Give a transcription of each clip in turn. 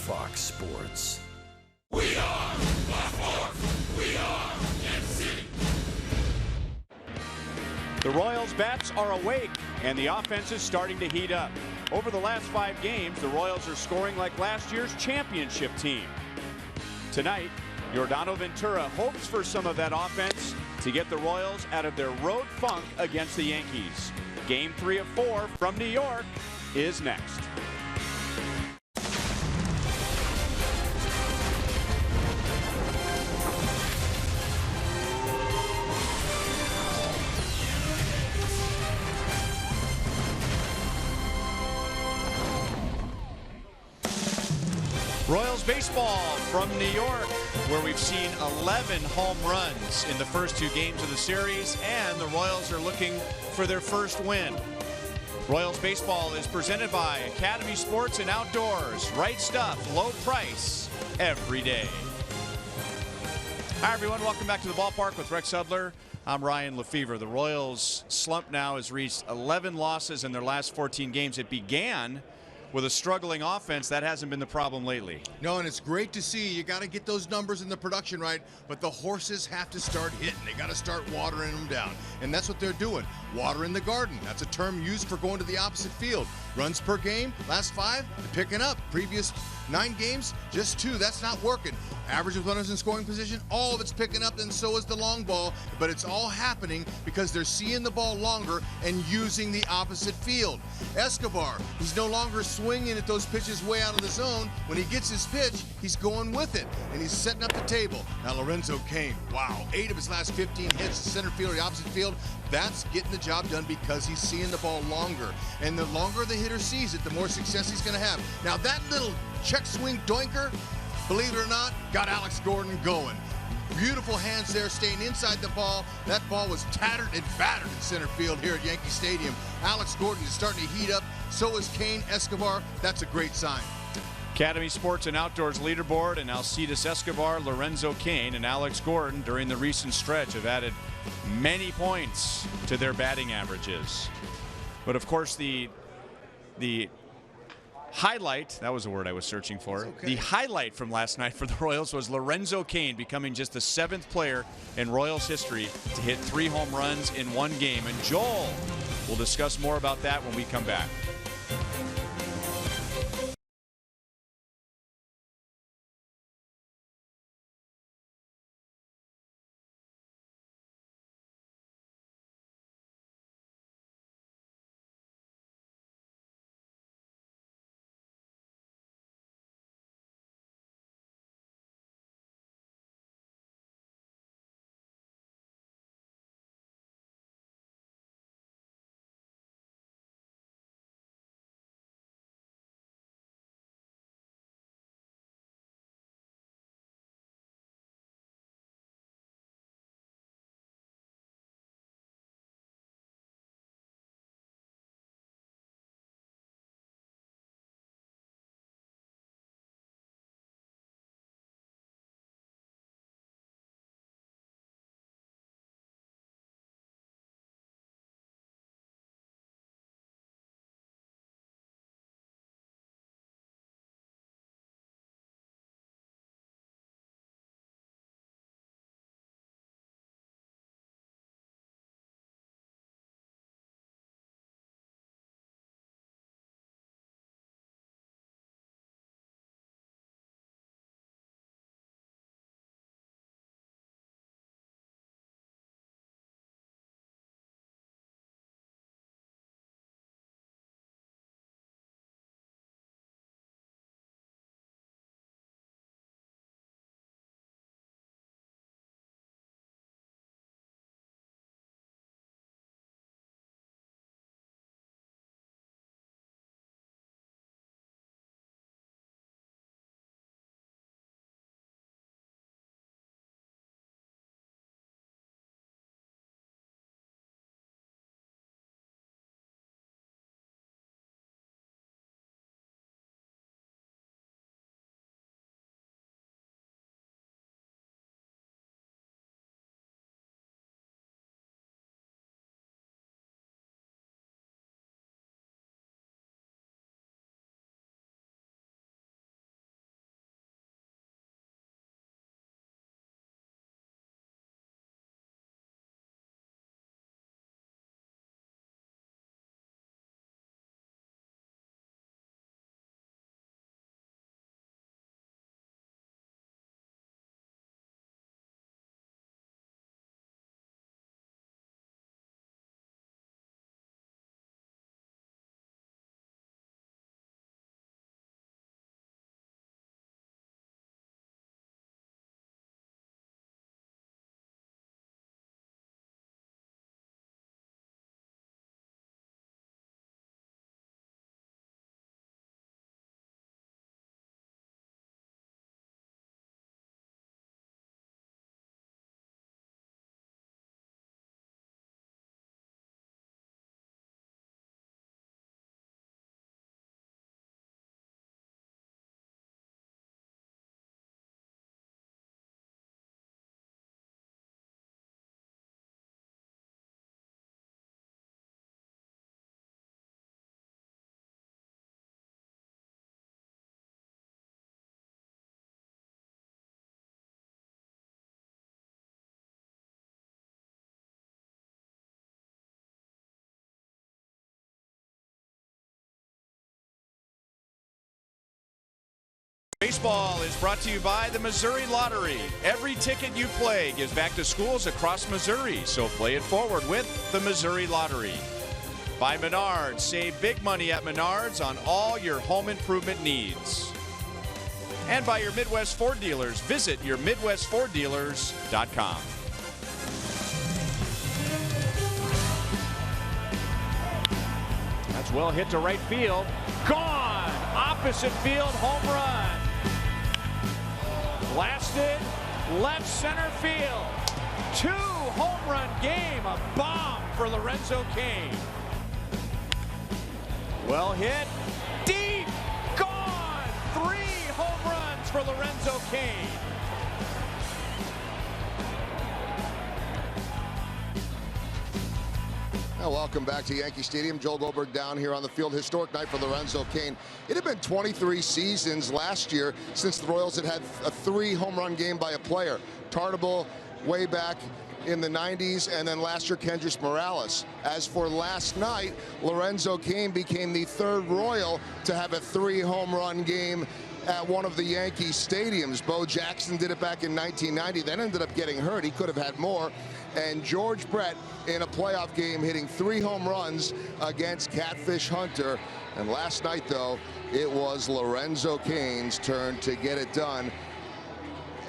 Fox Sports. We are Fox Sports. We are MC. The Royals' bats are awake, and the offense is starting to heat up. Over the last 5 games, the Royals are scoring like last year's championship team. Tonight, Yordano Ventura hopes for some of that offense to get the Royals out of their road funk against the Yankees. Game 3 of 4 from New York is next. Royals baseball from New York, where we've seen 11 home runs in the first 2 games of the series, and the Royals are looking for their first win. Royals baseball is presented by Academy Sports and Outdoors. Right stuff, low price, every day. Hi, everyone. Welcome back to the ballpark with Rex Hudler. I'm Ryan Lefevre. The Royals' slump now has reached 11 losses in their last 14 games. It began with a struggling offense. That hasn't been the problem lately. No, and it's great to see. You got to get those numbers in the production right, but the horses have to start hitting. They got to start watering them down, and that's what they're doing. Water in the garden. That's a term used for going to the opposite field. Runs per game, last 5, they're picking up. Previous 9 games, just 2. That's not working. Average of runners in scoring position, all of it's picking up, and so is the long ball. But it's all happening because they're seeing the ball longer and using the opposite field. Escobar, he's no longer swinging at those pitches way out of the zone. When he gets his pitch, he's going with it, and he's setting up the table. Now Lorenzo Cain, wow, 8 of his last 15 hits to center field or the opposite field. That's getting the job done because he's seeing the ball longer. And the longer the hitter sees it, the more success he's going to have. Now that little check swing doinker, believe it or not, got Alex Gordon going. Beautiful hands there, staying inside the ball. That ball was tattered and battered in center field here at Yankee Stadium. Alex Gordon is starting to heat up. So is Cain. Escobar. That's a great sign. Academy Sports and Outdoors leaderboard, and Alcides Escobar, Lorenzo Cain, and Alex Gordon during the recent stretch have added many points to their batting averages. But of course, the highlight, that was the word I was searching for. Okay. The highlight from last night for the Royals was Lorenzo Cain becoming just the 7th player in Royals history to hit 3 home runs in 1 game. And Joel will discuss more about that when we come back. Baseball is brought to you by the Missouri Lottery. Every ticket you play gives back to schools across Missouri, so play it forward with the Missouri Lottery. By Menards, save big money at Menards on all your home improvement needs. And by your Midwest Ford dealers, visit your MidwestFordDealers.com. That's well hit to right field. Gone! Opposite field, home run. Blasted, left center field. 2-home run game, a bomb for Lorenzo Cain. Well hit, deep, gone! 3 home runs for Lorenzo Cain. Welcome back to Yankee Stadium. Joel Goldberg down here on the field. Historic night for Lorenzo Cain. It had been 23 seasons last year since the Royals had a 3-home run game by a player. Tartable way back in the 90s, and then last year Kendrys Morales. As for last night, Lorenzo Cain became the 3rd Royal to have a 3-home run game at one of the Yankees stadiums. Bo Jackson did it back in 1990, then ended up getting hurt. He could have had more. And George Brett in a playoff game hitting 3 home runs against Catfish Hunter. And last night, though, it was Lorenzo Cain's turn to get it done.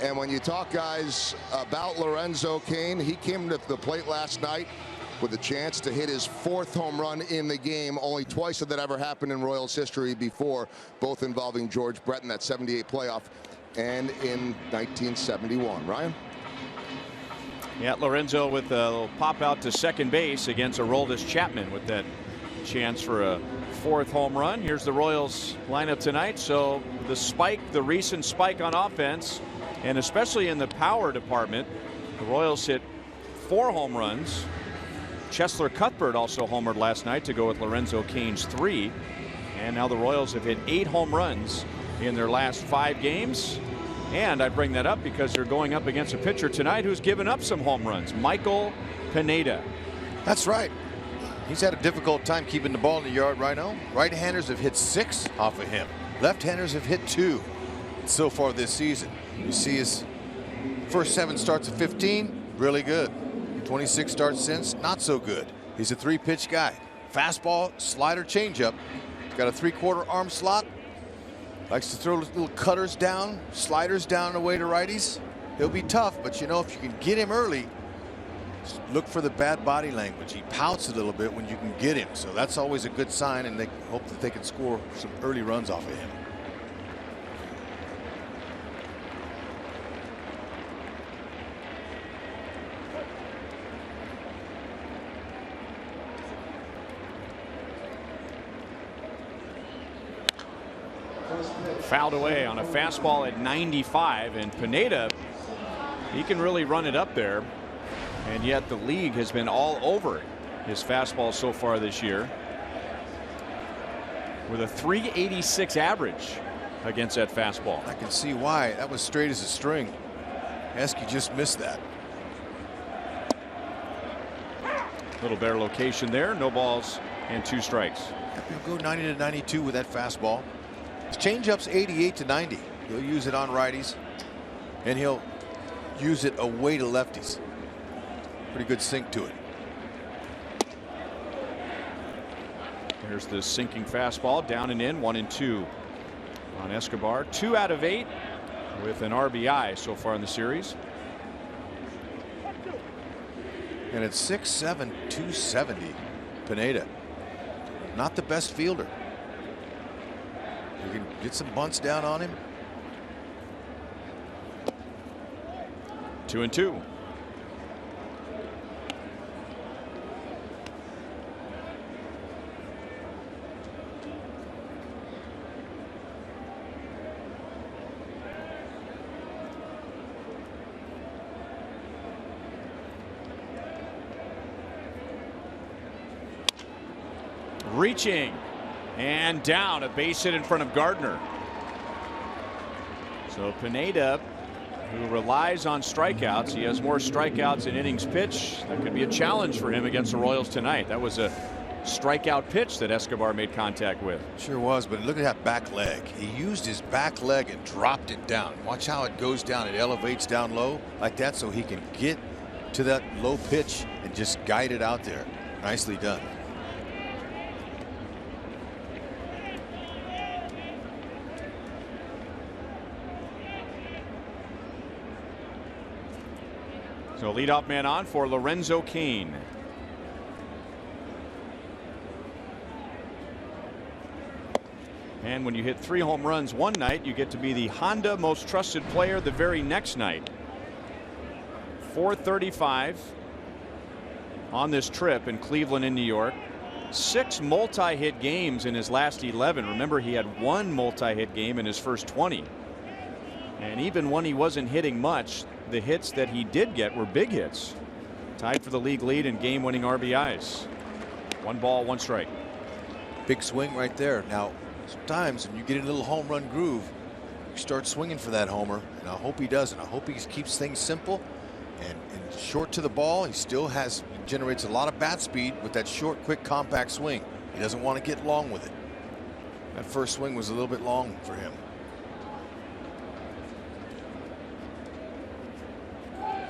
And when you talk, guys, about Lorenzo Cain, he came to the plate last night with a chance to hit his 4th home run in the game. Only twice had that ever happened in Royals history before, both involving George Brett in that 78 playoff and in 1971. Ryan? Yeah, Lorenzo with a little pop out to second base against Aroldis Chapman with that chance for a 4th home run. Here's the Royals lineup tonight. So the recent spike on offense, and especially in the power department, the Royals hit 4 home runs. Cheslor Cuthbert also homered last night to go with Lorenzo Cain's 3. And now the Royals have hit 8 home runs in their last 5 games. And I bring that up because they're going up against a pitcher tonight who's given up some home runs, Michael Pineda. That's right. He's had a difficult time keeping the ball in the yard right now. Right-handers have hit 6 off of him. Left-handers have hit 2 so far this season. You see his first 7 starts of 15, really good. 26 starts since, not so good. He's a 3-pitch guy. Fastball, slider, changeup. He's got a 3/4 arm slot. Likes to throw little cutters down, sliders down and away to righties. He'll be tough, but you know, if you can get him early, look for the bad body language. He pouts a little bit when you can get him, so that's always a good sign, and they hope that they can score some early runs off of him. Fouled away on a fastball at 95, and Pineda, he can really run it up there, and yet the league has been all over his fastball so far this year with a 386 average against that fastball. I can see why. That was straight as a string. Heskey just missed that. Little better location there. No balls and 2 strikes. He'll go 90 to 92 with that fastball. His changeup's 88 to 90. He'll use it on righties, and he'll use it away to lefties. Pretty good sink to it. There's the sinking fastball, down and in, 1-2 on Escobar. 2 out of 8 with an RBI so far in the series. And it's 6'7", 270. Pineda, not the best fielder. You can get some bunts down on him. 2-2. Reaching and down, a base hit in front of Gardner. So Pineda, who relies on strikeouts, he has more strikeouts in innings pitched. That could be a challenge for him against the Royals tonight. That was a strikeout pitch that Escobar made contact with. Sure was, but look at that back leg. He used his back leg and dropped it down. Watch how it goes down. It elevates down low like that so he can get to that low pitch and just guide it out there. Nicely done. So leadoff man on for Lorenzo Cain. And when you hit 3 home runs one night, you get to be the Honda most trusted player the very next night. 435 on this trip in Cleveland and New York. 6 multi-hit games in his last 11. Remember, he had 1 multi-hit game in his first 20. And even when he wasn't hitting much, the hits that he did get were big hits. Tied for the league lead in game-winning RBIs. 1 ball, 1 strike. Big swing right there. Now, sometimes when you get in a little home run groove, you start swinging for that homer, and I hope he doesn't. I hope he keeps things simple and short to the ball. He still generates a lot of bat speed with that short, quick, compact swing. He doesn't want to get long with it. That first swing was a little bit long for him.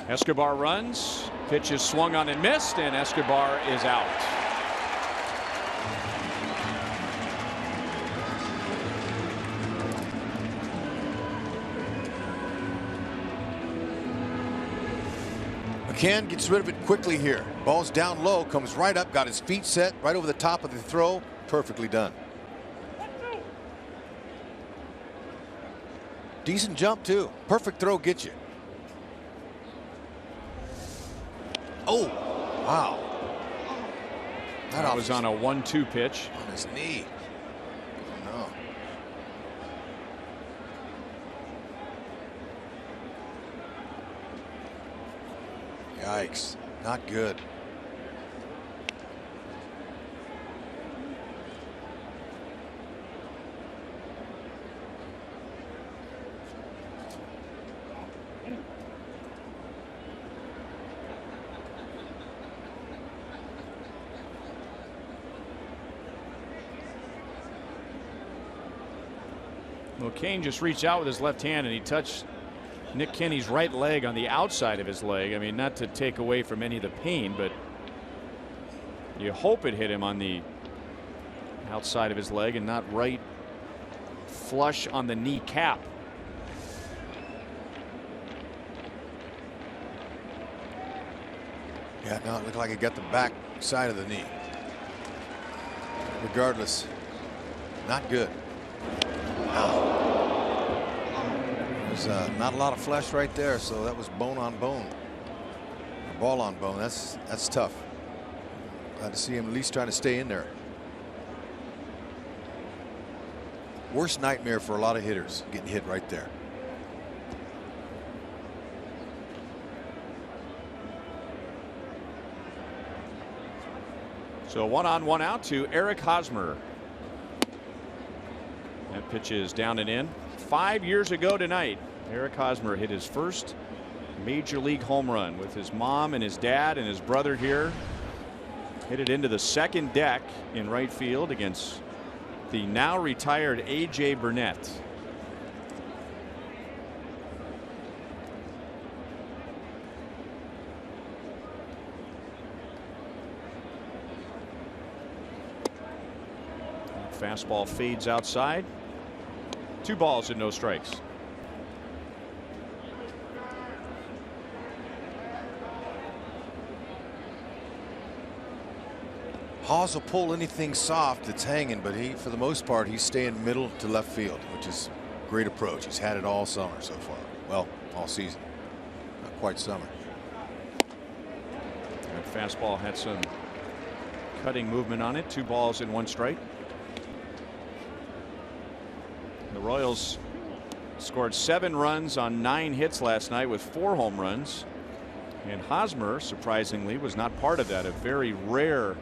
Escobar runs, pitch is swung on and missed, and Escobar is out. McCann gets rid of it quickly here. Ball's down low, comes right up, got his feet set right over the top of the throw. Perfectly done. Decent jump too. Perfect throw gets you. Oh, wow. That was on a 1-2 pitch. On his knee. Oh, no. Yikes. Not good. Well, Cain just reached out with his left hand and he touched Nick Kenny's right leg on the outside of his leg. I mean, not to take away from any of the pain, but you hope it hit him on the outside of his leg and not right flush on the knee cap. Yeah, no, it looked like it got the back side of the knee. Regardless, not good. Wow. There's not a lot of flesh right there, so that was bone on bone. Ball on bone. That's tough. Glad to see him at least trying to stay in there. Worst nightmare for a lot of hitters, getting hit right there. So 1 on 1 out to Eric Hosmer. That pitch is down and in. 5 years ago tonight, Eric Hosmer hit his first major league home run with his mom and his dad and his brother here. Hit it into the second deck in right field against the now retired A.J. Burnett. Fastball fades outside. 2 balls and no strikes. Haws will pull anything soft that's hanging, but for the most part, he's staying middle to left field, which is a great approach. He's had it all summer so far. Well, all season. Not quite summer. That fastball had some cutting movement on it. 2 balls and 1 strike. The Royals scored 7 runs on 9 hits last night with 4 home runs. And Hosmer, surprisingly, was not part of that. A very rare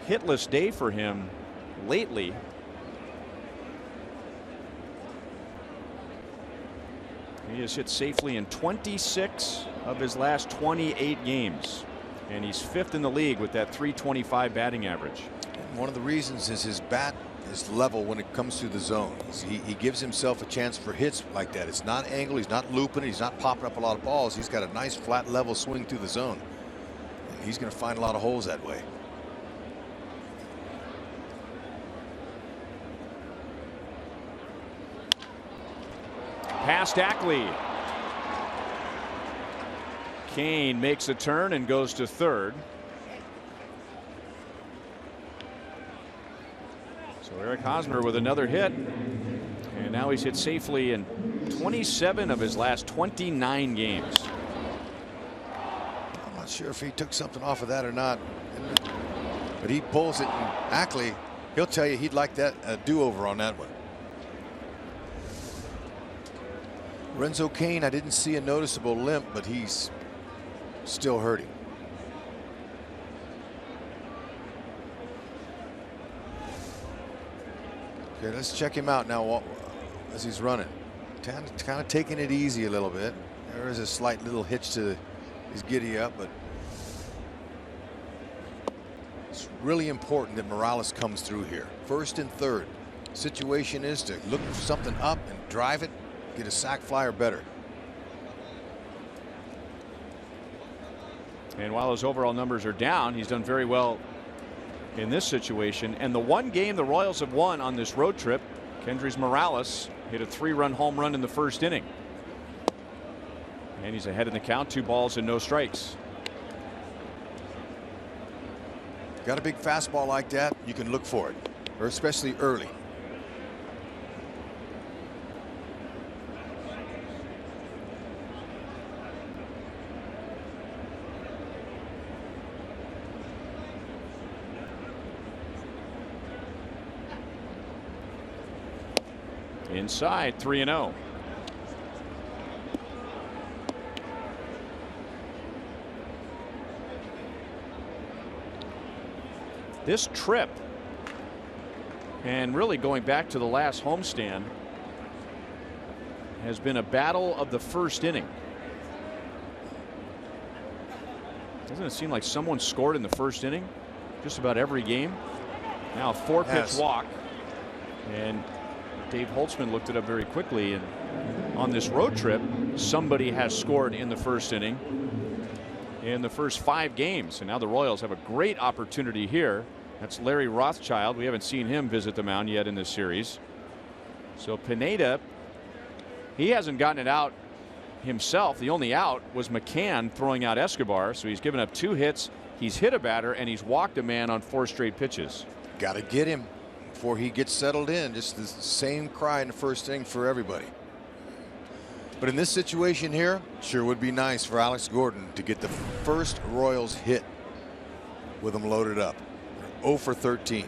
hitless day for him lately. He has hit safely in 26 of his last 28 games. And he's 5th in the league with that .325 batting average. And one of the reasons is his bat is level when it comes to the zone. He gives himself a chance for hits like that. It's not angled. He's not looping. He's not popping up a lot of balls. He's got a nice flat level swing through the zone. And he's going to find a lot of holes that way. Past Ackley. Kane makes a turn and goes to third. So Eric Hosmer with another hit. And now he's hit safely in 27 of his last 29 games. I'm not sure if he took something off of that or not. But he pulls it, and Ackley, he'll tell you he'd like that do-over on that one. Renzo Kane, I didn't see a noticeable limp, but he's still hurting. Okay, let's check him out now as he's running. Kind of taking it easy a little bit. There is a slight little hitch to his giddy up, but it's really important that Morales comes through here. First and third. Situation is to look for something up and drive it, get a sac fly or better. And while his overall numbers are down, he's done very well in this situation. And the one game the Royals have won on this road trip, Kendrys Morales hit a 3-run home run in the first inning. And he's ahead in the count, 2 balls and no strikes. Got a big fastball like that, you can look for it, or especially early. Inside, 3-0. This trip, and really going back to the last homestand, has been a battle of the first inning. Doesn't it seem like someone scored in the first inning just about every game? Now a 4-pitch walk, and Dave Holtzman looked it up very quickly, and on this road trip somebody has scored in the first inning in the first 5 games, and now the Royals have a great opportunity here. That's Larry Rothschild. We haven't seen him visit the mound yet in this series. So Pineda, he hasn't gotten it out himself. The only out was McCann throwing out Escobar, so he's given up 2 hits. He's hit a batter and he's walked a man on 4 straight pitches. Got to get him before he gets settled in. Just the same cry in the first inning for everybody. But in this situation here, sure would be nice for Alex Gordon to get the first Royals hit with them loaded up. 0 for 13.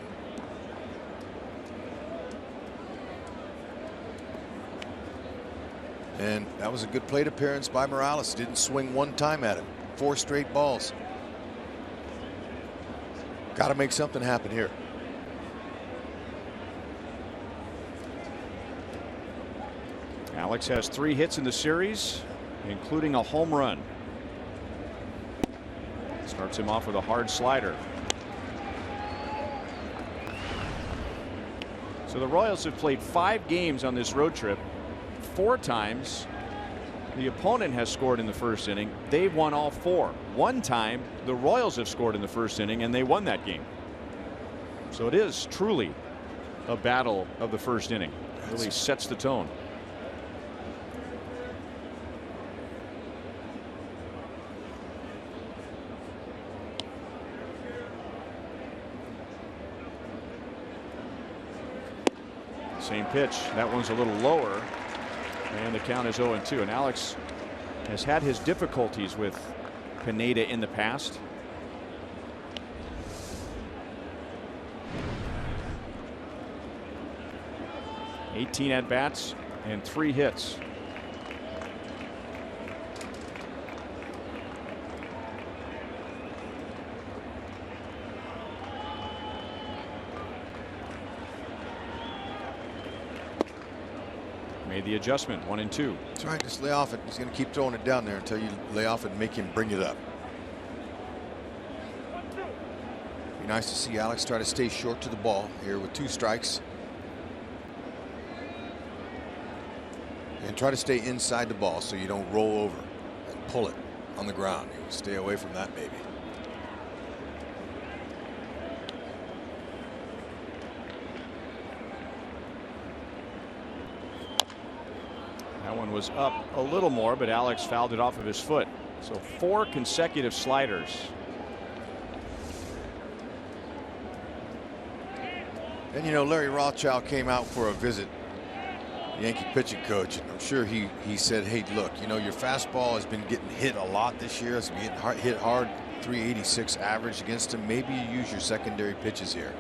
And that was a good plate appearance by Morales. Didn't swing one time at him. 4 straight balls. Got to make something happen here. Alex has 3 hits in the series, including a home run. Starts him off with a hard slider. So the Royals have played 5 games on this road trip. 4 times the opponent has scored in the first inning. They've won all 4. 1 time the Royals have scored in the first inning and they won that game. So it is truly a battle of the first inning. It really sets the tone. Same pitch. That one's a little lower. And the count is 0-2. And Alex has had his difficulties with Pineda in the past. (18 at-bats and 3 hits). Made the adjustment, 1-2. That's right. Just lay off it. He's going to keep throwing it down there until you lay off it and make him bring it up. Be nice to see Alex try to stay short to the ball here with 2 strikes. And try to stay inside the ball so you don't roll over and pull it on the ground. You stay away from that maybe. That one was up a little more, but Alex fouled it off of his foot. So 4 consecutive sliders. And you know, Larry Rothschild came out for a visit, Yankee pitching coach, and I'm sure he said, hey, look, you know, your fastball has been getting hit a lot this year. It's been getting hit hard, 386 average against him. Maybe you use your secondary pitches here.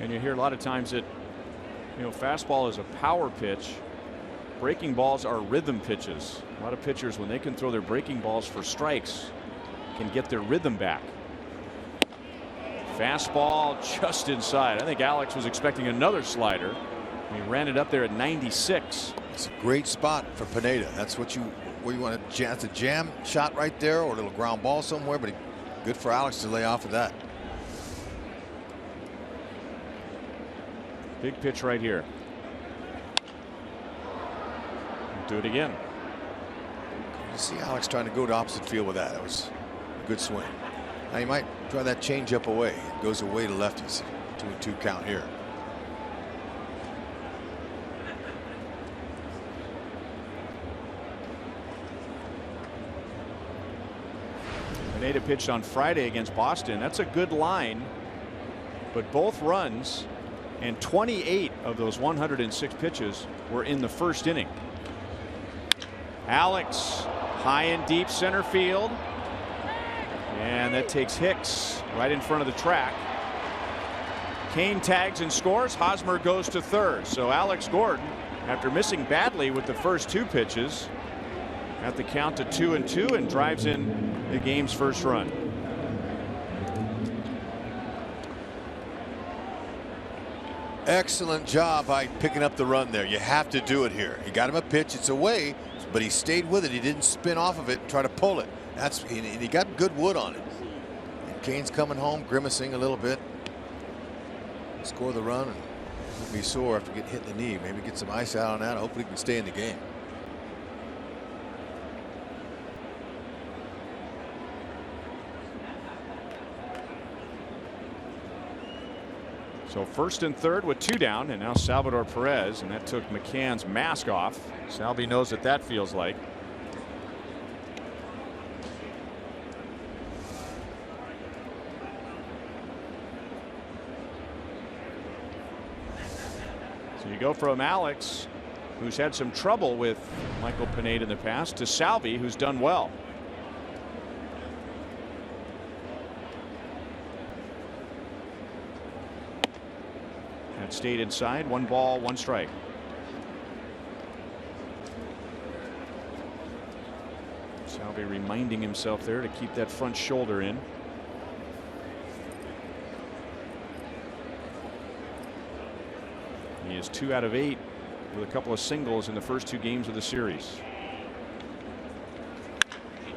And you hear a lot of times that, you know, fastball is a power pitch. Breaking balls are rhythm pitches. A lot of pitchers, when they can throw their breaking balls for strikes, can get their rhythm back. Fastball just inside. I think Alex was expecting another slider. He ran it up there at 96. It's a great spot for Pineda. That's what you want to jam. It's a jam shot right there, or a little ground ball somewhere. But good for Alex to lay off of that. Big pitch right here. Do it again. You see Alex trying to go to opposite field with that. That was a good swing. Now you might try that changeup away. It goes away to lefties. 2-2 count here. Pineda pitched on Friday against Boston. That's a good line, but both runs and 28 of those 106 pitches were in the first inning. Alex high and deep center field, and that takes Hicks right in front of the track. Kane tags and scores. Hosmer goes to third. So Alex Gordon, after missing badly with the first 2 pitches, at the count to 2-2 and drives in the game's first run. Excellent job by picking up the run there. You have to do it here. He got him a pitch. It's away, but he stayed with it. He didn't spin off of it and try to pull it. And he got good wood on it. And Kane's coming home, grimacing a little bit. Score the run, and he'll be sore after getting hit in the knee. Maybe get some ice out on that. Hopefully he can stay in the game. So first and third with 2 down, and now Salvador Perez, and that took McCann's mask off. Salvi knows what that feels like. So you go from Alex, who's had some trouble with Michael Pineda in the past, to Salvi, who's done well. Stayed inside. 1 ball, 1 strike. Salvi reminding himself there to keep that front shoulder in. He is 2 out of 8 with a couple of singles in the first 2 games of the series.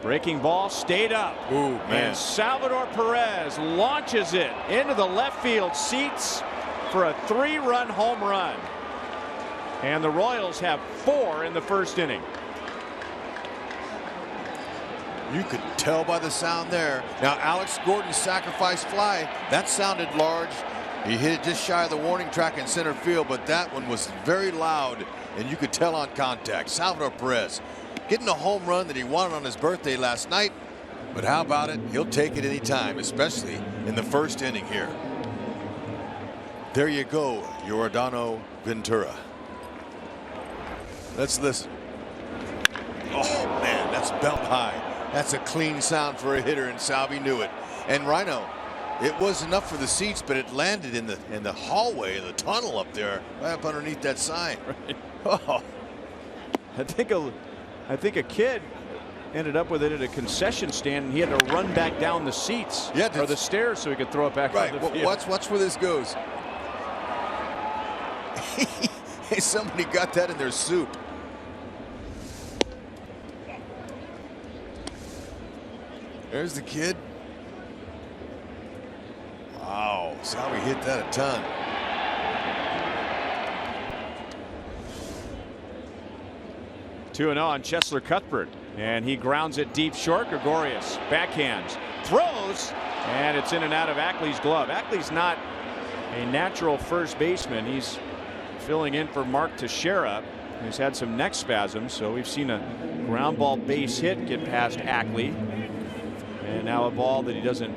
Breaking ball stayed up. Ooh, man. And Salvador Perez launches it into the left field seats for a 3-run home run. And the Royals have 4 in the first inning. You could tell by the sound there. Now Alex Gordon's sacrifice fly, that sounded large. He hit it just shy of the warning track in center field, but that one was very loud, and you could tell on contact. Salvador Perez getting a home run that he wanted on his birthday last night. But how about it? He'll take it anytime, especially in the first inning here. There you go, Yordano Ventura. Let's listen. Oh, man, that's belt high. That's a clean sound for a hitter, and Salvi knew it. And Rhino, it was enough for the seats, but it landed in the hallway, in the tunnel up there, right up underneath that sign. Right. Oh. I think a kid ended up with it at a concession stand, and he had to run back down the seats or the stairs so he could throw it back right. on the field. Watch where this goes. Somebody got that in their soup. There's the kid. Wow, Salvi hit that a ton. Two and on Chesler Cuthbert, and he grounds it deep short. Gregorius backhands, throws, and it's in and out of Ackley's glove. Ackley's not a natural first baseman. He's filling in for Mark Teixeira, who's had some neck spasms. So we've seen a ground ball base hit get past Ackley, and now a ball that he doesn't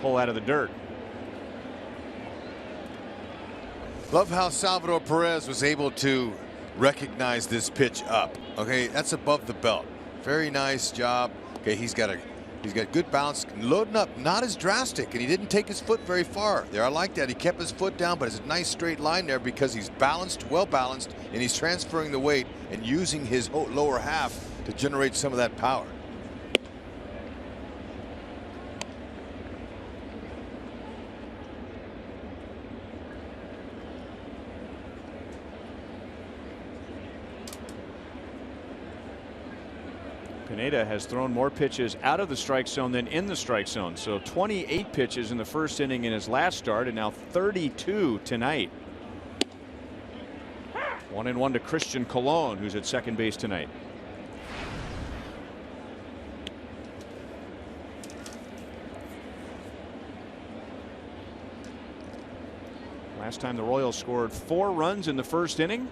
pull out of the dirt. Love how Salvador Perez was able to recognize this pitch up. Okay, that's above the belt. Very nice job. Okay, he's got good balance, loading up, not as drastic, and he didn't take his foot very far there. I like that. He kept his foot down, but it's a nice straight line there because he's balanced, well balanced, and he's transferring the weight and using his lower half to generate some of that power. Pineda has thrown more pitches out of the strike zone than in the strike zone. So 28 pitches in the first inning in his last start, and now 32 tonight. 1-1 to Christian Colon, who's at second base tonight. Last time the Royals scored 4 runs in the first inning.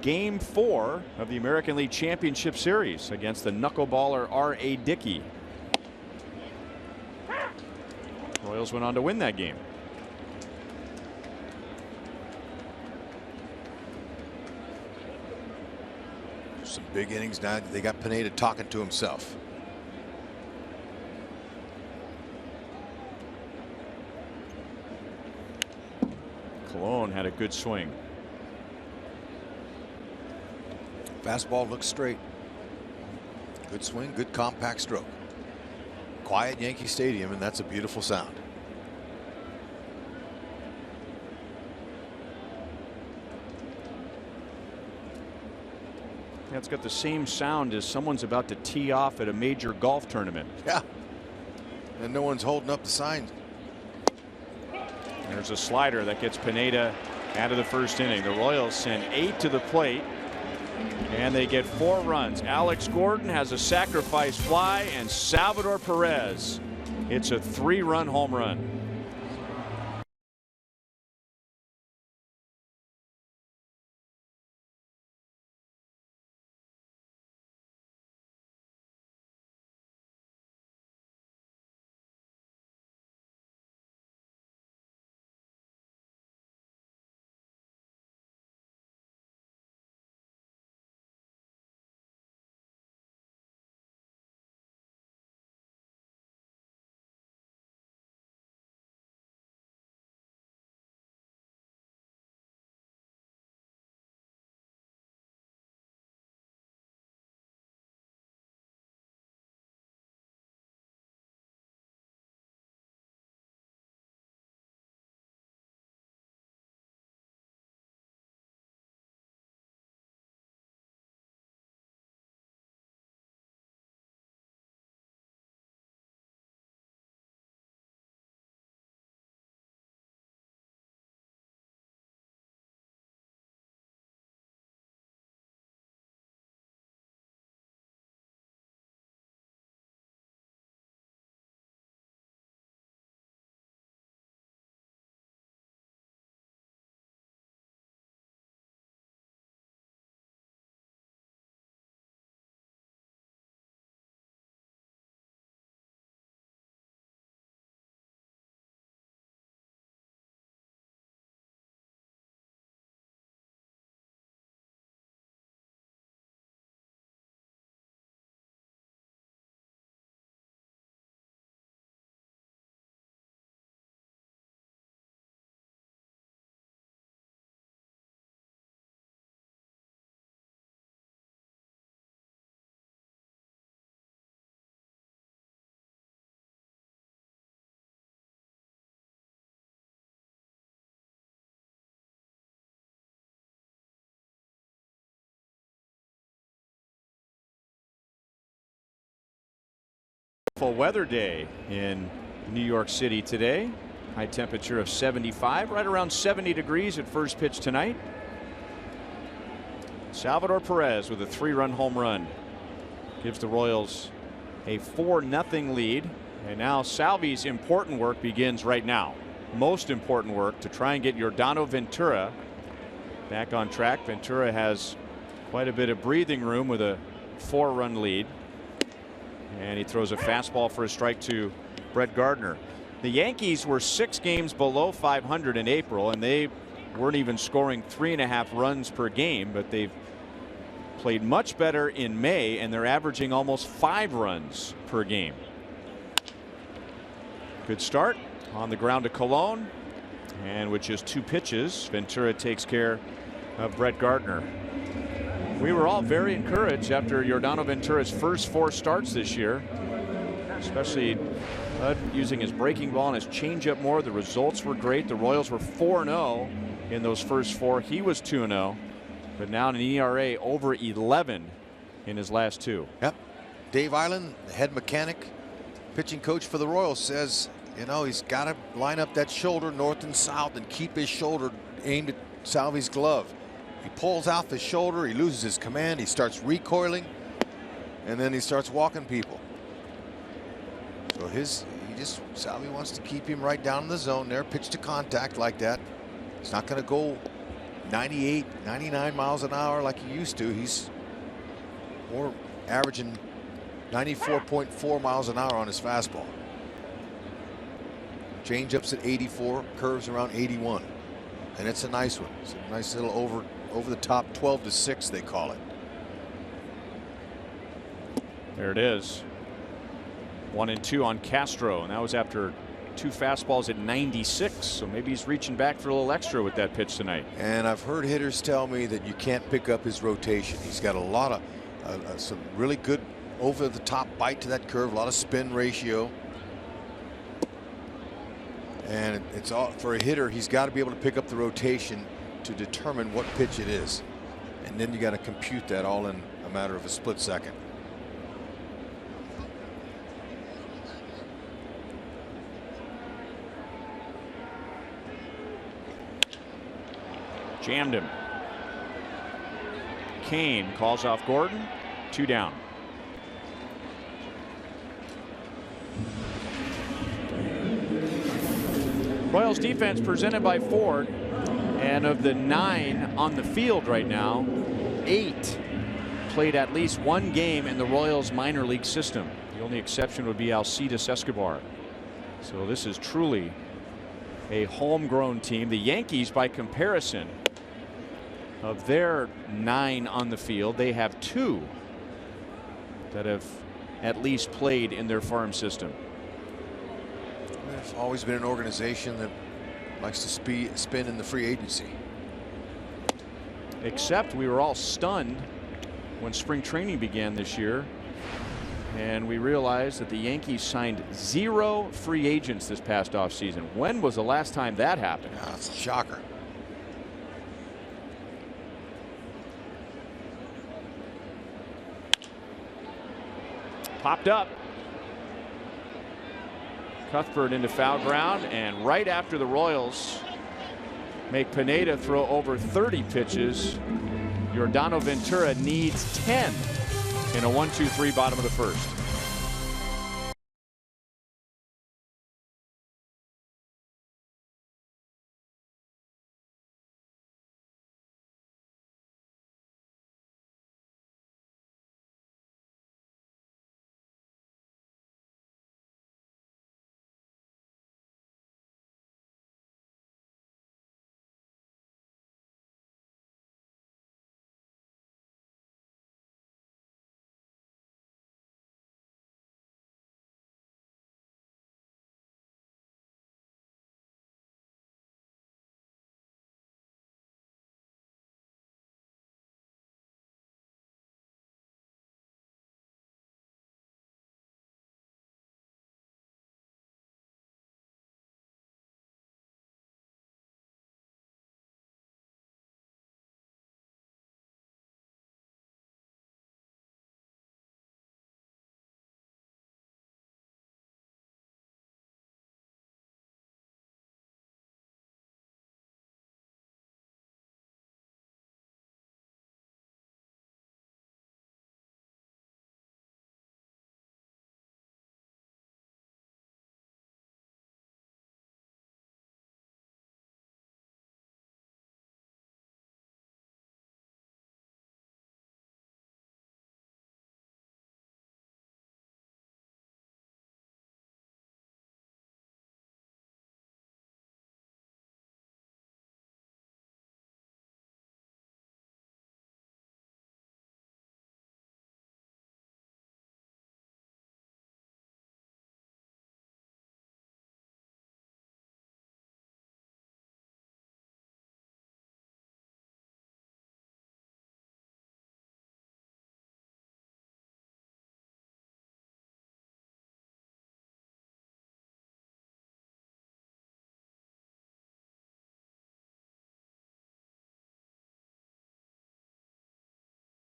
Game 4 of the American League Championship Series against the knuckleballer R.A. Dickey. Royals went on to win that game. Some big innings now. They got Pineda talking to himself. Colon had a good swing. Fastball looks straight. Good swing, good compact stroke. Quiet Yankee Stadium, and that's a beautiful sound. Yeah, it's got the same sound as someone's about to tee off at a major golf tournament. Yeah. And no one's holding up the sign. There's a slider that gets Pineda out of the first inning. The Royals send 8 to the plate, and they get 4 runs. Alex Gordon has a sacrifice fly, and Salvador Perez hits a 3-run home run. Full weather day in New York City today. High temperature of 75, right around 70 degrees at first pitch tonight. Salvador Perez with a 3-run home run gives the Royals a 4-0 lead. And now Salvi's important work begins right now. Most important work to try and get Yordano Ventura back on track. Ventura has quite a bit of breathing room with a 4-run lead. And he throws a fastball for a strike to Brett Gardner. The Yankees were 6 games below 500 in April, and they weren't even scoring 3.5 runs per game, but they've played much better in May, and they're averaging almost 5 runs per game. Good start on the ground to Colon, and with just 2 pitches, Ventura takes care of Brett Gardner. We were all very encouraged after Yordano Ventura's first 4 starts this year, especially using his breaking ball and his changeup more. The results were great. The Royals were 4-0 in those first 4. He was 2-0, but now an ERA over 11 in his last 2. Yep. Dave Island, the head mechanic, pitching coach for the Royals, says, you know, he's got to line up that shoulder north and south and keep his shoulder aimed at Salvi's glove. He pulls out the shoulder, he loses his command, he starts recoiling, and then he starts walking people. So Salvi wants to keep him right down in the zone there, pitch to contact like that. He's not going to go 98, 99 miles an hour like he used to. He's more averaging 94.4 miles an hour on his fastball. Changeups at 84, curves around 81. And it's a nice one. It's a nice little over the top 12-6 they call it. There it is. 1-2 on Castro, and that was after 2 fastballs at 96. So maybe he's reaching back for a little extra with that pitch tonight. And I've heard hitters tell me that you can't pick up his rotation. He's got a lot of some really good over the top bite to that curve, a lot of spin ratio. And it's all for a hitter. He's got to be able to pick up the rotation to determine what pitch it is, and then you got to compute that all in a matter of a split second. Jammed him. Kane calls off Gordon. 2 down. Royals defense presented by Ford, and of the 9 on the field right now, 8 played at least 1 game in the Royals minor league system. The only exception would be Alcides Escobar. So this is truly a homegrown team. The Yankees, by comparison, of their 9 on the field, they have 2 that have at least played in their farm system. There's always been an organization that likes to spin in the free agency. Except we were all stunned when spring training began this year, and we realized that the Yankees signed 0 free agents this past offseason. When was the last time that happened? Yeah, that's a shocker. Popped up. Cuthbert into foul ground, and right after the Royals make Pineda throw over 30 pitches, Yordano Ventura needs 10 in a 1-2-3 bottom of the first.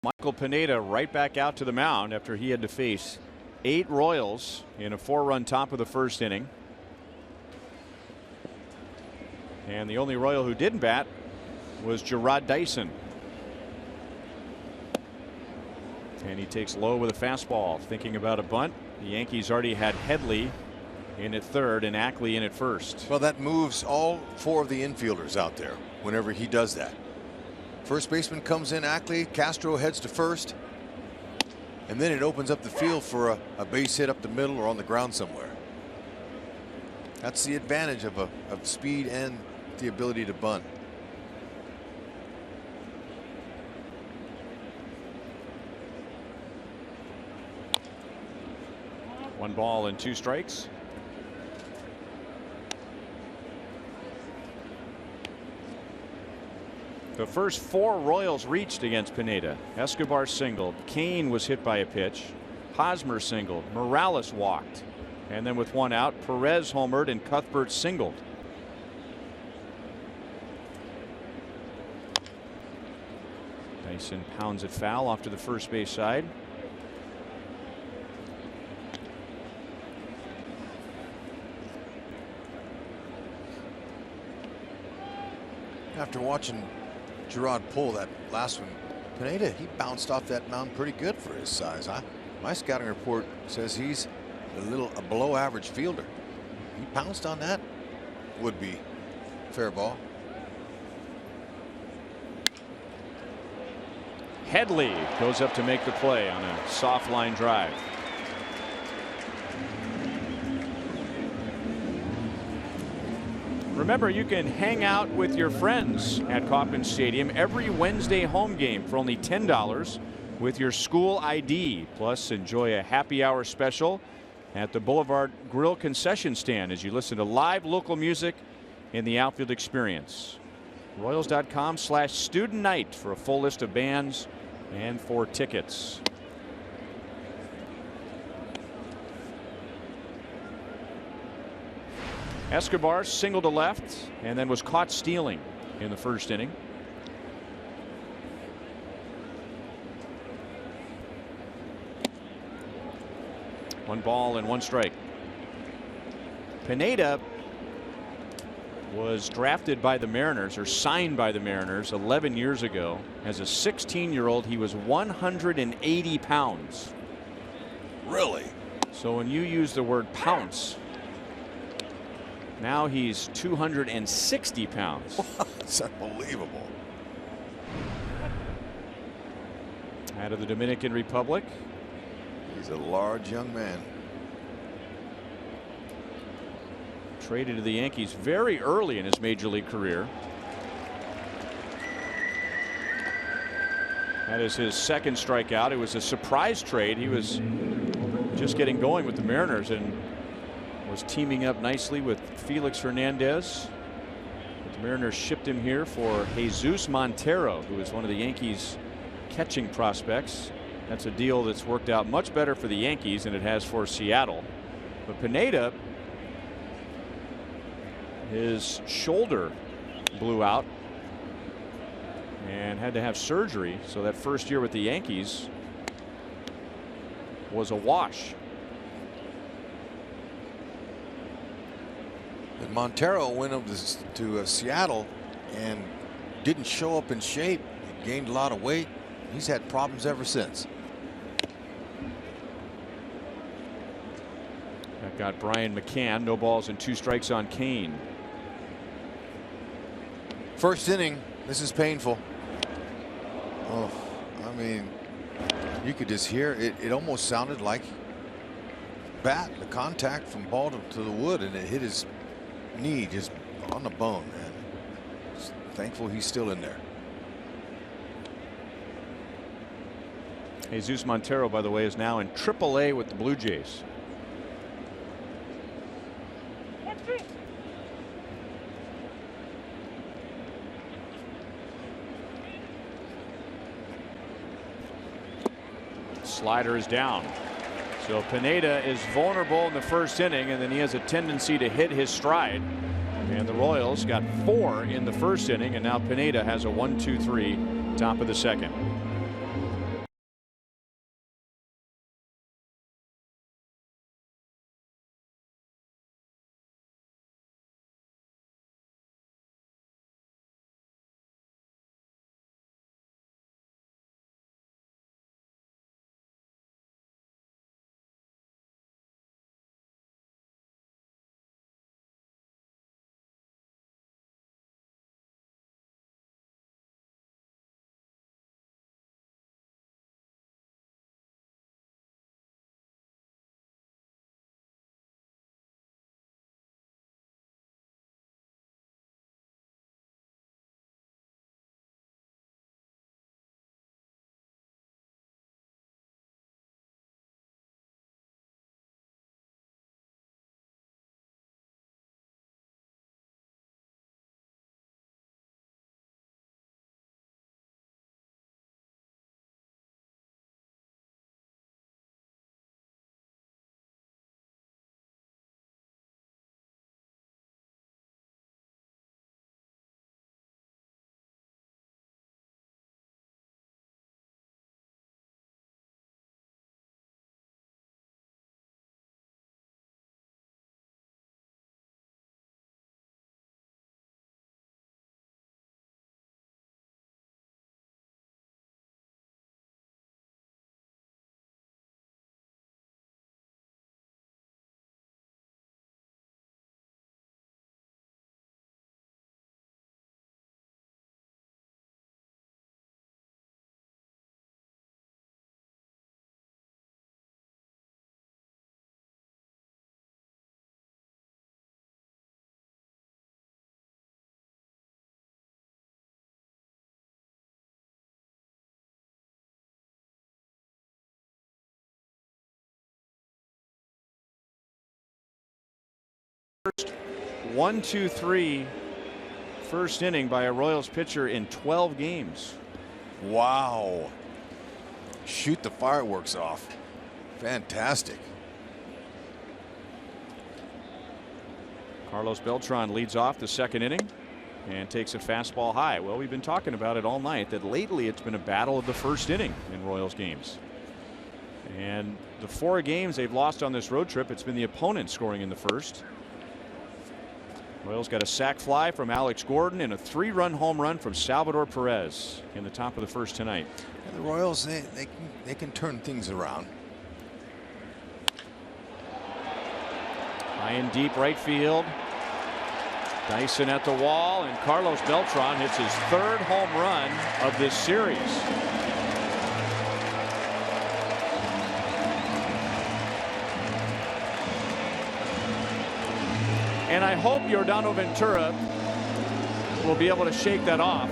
Michael Pineda right back out to the mound after he had to face 8 Royals in a 4-run top of the first inning. And the only Royal who didn't bat was Gerard Dyson. And he takes low with a fastball, thinking about a bunt. The Yankees already had Headley in at third and Ackley in at first. Well, that moves all 4 of the infielders out there whenever he does that. First baseman comes in, Ackley, Castro heads to first, and then it opens up the field for a base hit up the middle or on the ground somewhere. That's the advantage of speed and the ability to bunt. One ball and 2 strikes. The first 4 Royals reached against Pineda. Escobar singled. Kane was hit by a pitch. Hosmer singled. Morales walked. And then with 1 out, Perez homered and Cuthbert singled. Dyson pounds it foul off to the first base side. After watching Gerard pull that last one, Pineda, he bounced off that mound pretty good for his size. My scouting report says he's a below average fielder. He pounced on that. Would be fair ball. Headley goes up to make the play on a soft line drive. Remember, you can hang out with your friends at Kauffman Stadium every Wednesday home game for only $10 with your school ID. Plus, enjoy a happy hour special at the Boulevard Grill concession stand as you listen to live local music in the outfield experience. Royals.com/student night for a full list of bands and for tickets. Escobar singled to left and then was caught stealing in the first inning. One ball and 1 strike. Pineda was drafted by the Mariners, or signed by the Mariners, 11 years ago. As a 16-year-old, he was 180 pounds. Really? So when you use the word pounce, now he's 260 pounds. It's unbelievable. Out of the Dominican Republic. He's a large young man. Traded to the Yankees very early in his major league career. That is his second strikeout. It was a surprise trade. He was just getting going with the Mariners and was teaming up nicely with Felix Hernandez. But the Mariners shipped him here for Jesus Montero, who is one of the Yankees' catching prospects. That's a deal that's worked out much better for the Yankees than it has for Seattle. But Pineda, his shoulder blew out and had to have surgery. So that first year with the Yankees was a wash. And Montero went up to Seattle and didn't show up in shape. He gained a lot of weight. He's had problems ever since. That got Brian McCann. No balls and 2 strikes on Kane. First inning, this is painful. Oh, I mean, you could just hear it. It almost sounded like the contact from ball to the wood, and it hit his knee just on the bone, man. Just thankful he's still in there. Jesus Montero, by the way, is now in AAA with the Blue Jays. Slider is down. So Pineda is vulnerable in the first inning, and then he has a tendency to hit his stride. And the Royals got 4 in the first inning, and now Pineda has a 1-2-3 top of the second. 1-2-3 first inning by a Royals pitcher in 12 games. Wow. Shoot the fireworks off. Fantastic. Carlos Beltran leads off the second inning and takes a fastball high. Well, we've been talking about it all night that lately it's been a battle of the first inning in Royals games. And the 4 games they've lost on this road trip, it's been the opponent scoring in the first. Royals got a sac fly from Alex Gordon and a 3-run home run from Salvador Perez in the top of the first tonight. And the Royals, they can turn things around. High and deep right field. Dyson at the wall, and Carlos Beltran hits his 3rd home run of this series. And I hope Yordano Ventura will be able to shake that off.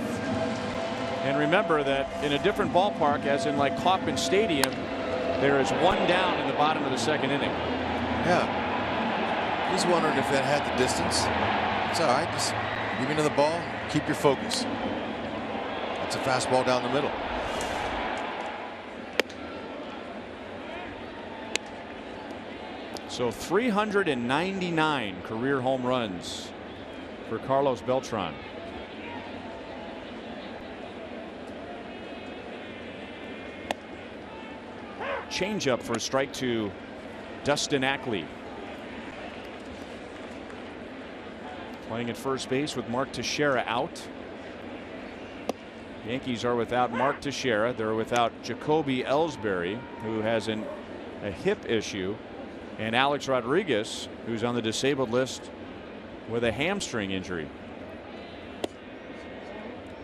And remember that in a different ballpark, as in like Kauffman Stadium, there is 1 down in the bottom of the second inning. Yeah. He's wondering if that had the distance. It's all right. Just give into the ball. Keep your focus. That's a fastball down the middle. So 399 career home runs for Carlos Beltran. Changeup for a strike to Dustin Ackley. Playing at first base with Mark Teixeira out. Yankees are without Mark Teixeira. They're without Jacoby Ellsbury, who has a hip issue, and Alex Rodriguez, who's on the disabled list with a hamstring injury.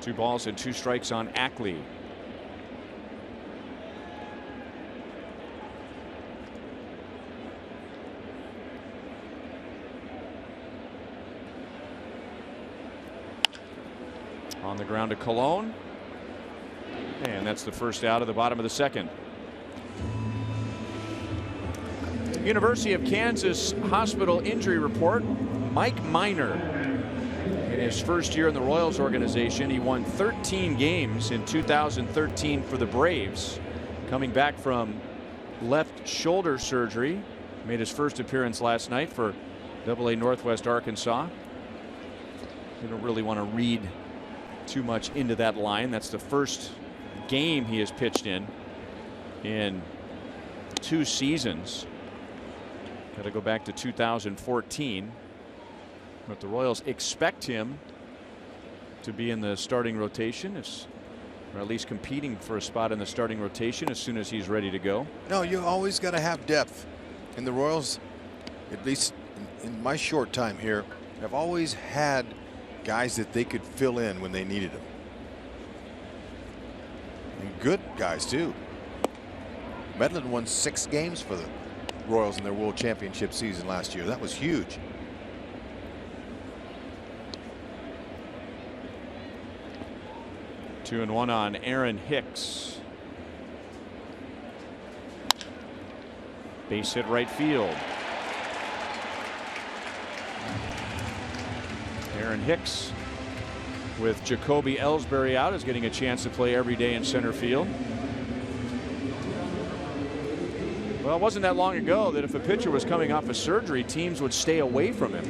2 balls and 2 strikes on Ackley. On the ground to Colon, and that's the first out of the bottom of the second. University of Kansas Hospital injury report. Mike Minor, in his first year in the Royals organization, he won 13 games in 2013 for the Braves. Coming back from left shoulder surgery, made his first appearance last night for AA Northwest Arkansas. You don't really want to read too much into that line. That's the first game he has pitched in 2 seasons. Got to go back to 2014. But the Royals expect him to be in the starting rotation, or at least competing for a spot in the starting rotation as soon as he's ready to go. No, you always got to have depth. And the Royals, at least in my short time here, have always had guys that they could fill in when they needed them. And good guys too. Medlin won 6 games for the Royals in their World Championship season last year. That was huge. 2-1 on Aaron Hicks. Base hit right field. Aaron Hicks, with Jacoby Ellsbury out, is getting a chance to play every day in center field. Well, it wasn't that long ago that if a pitcher was coming off a surgery, teams would stay away from him.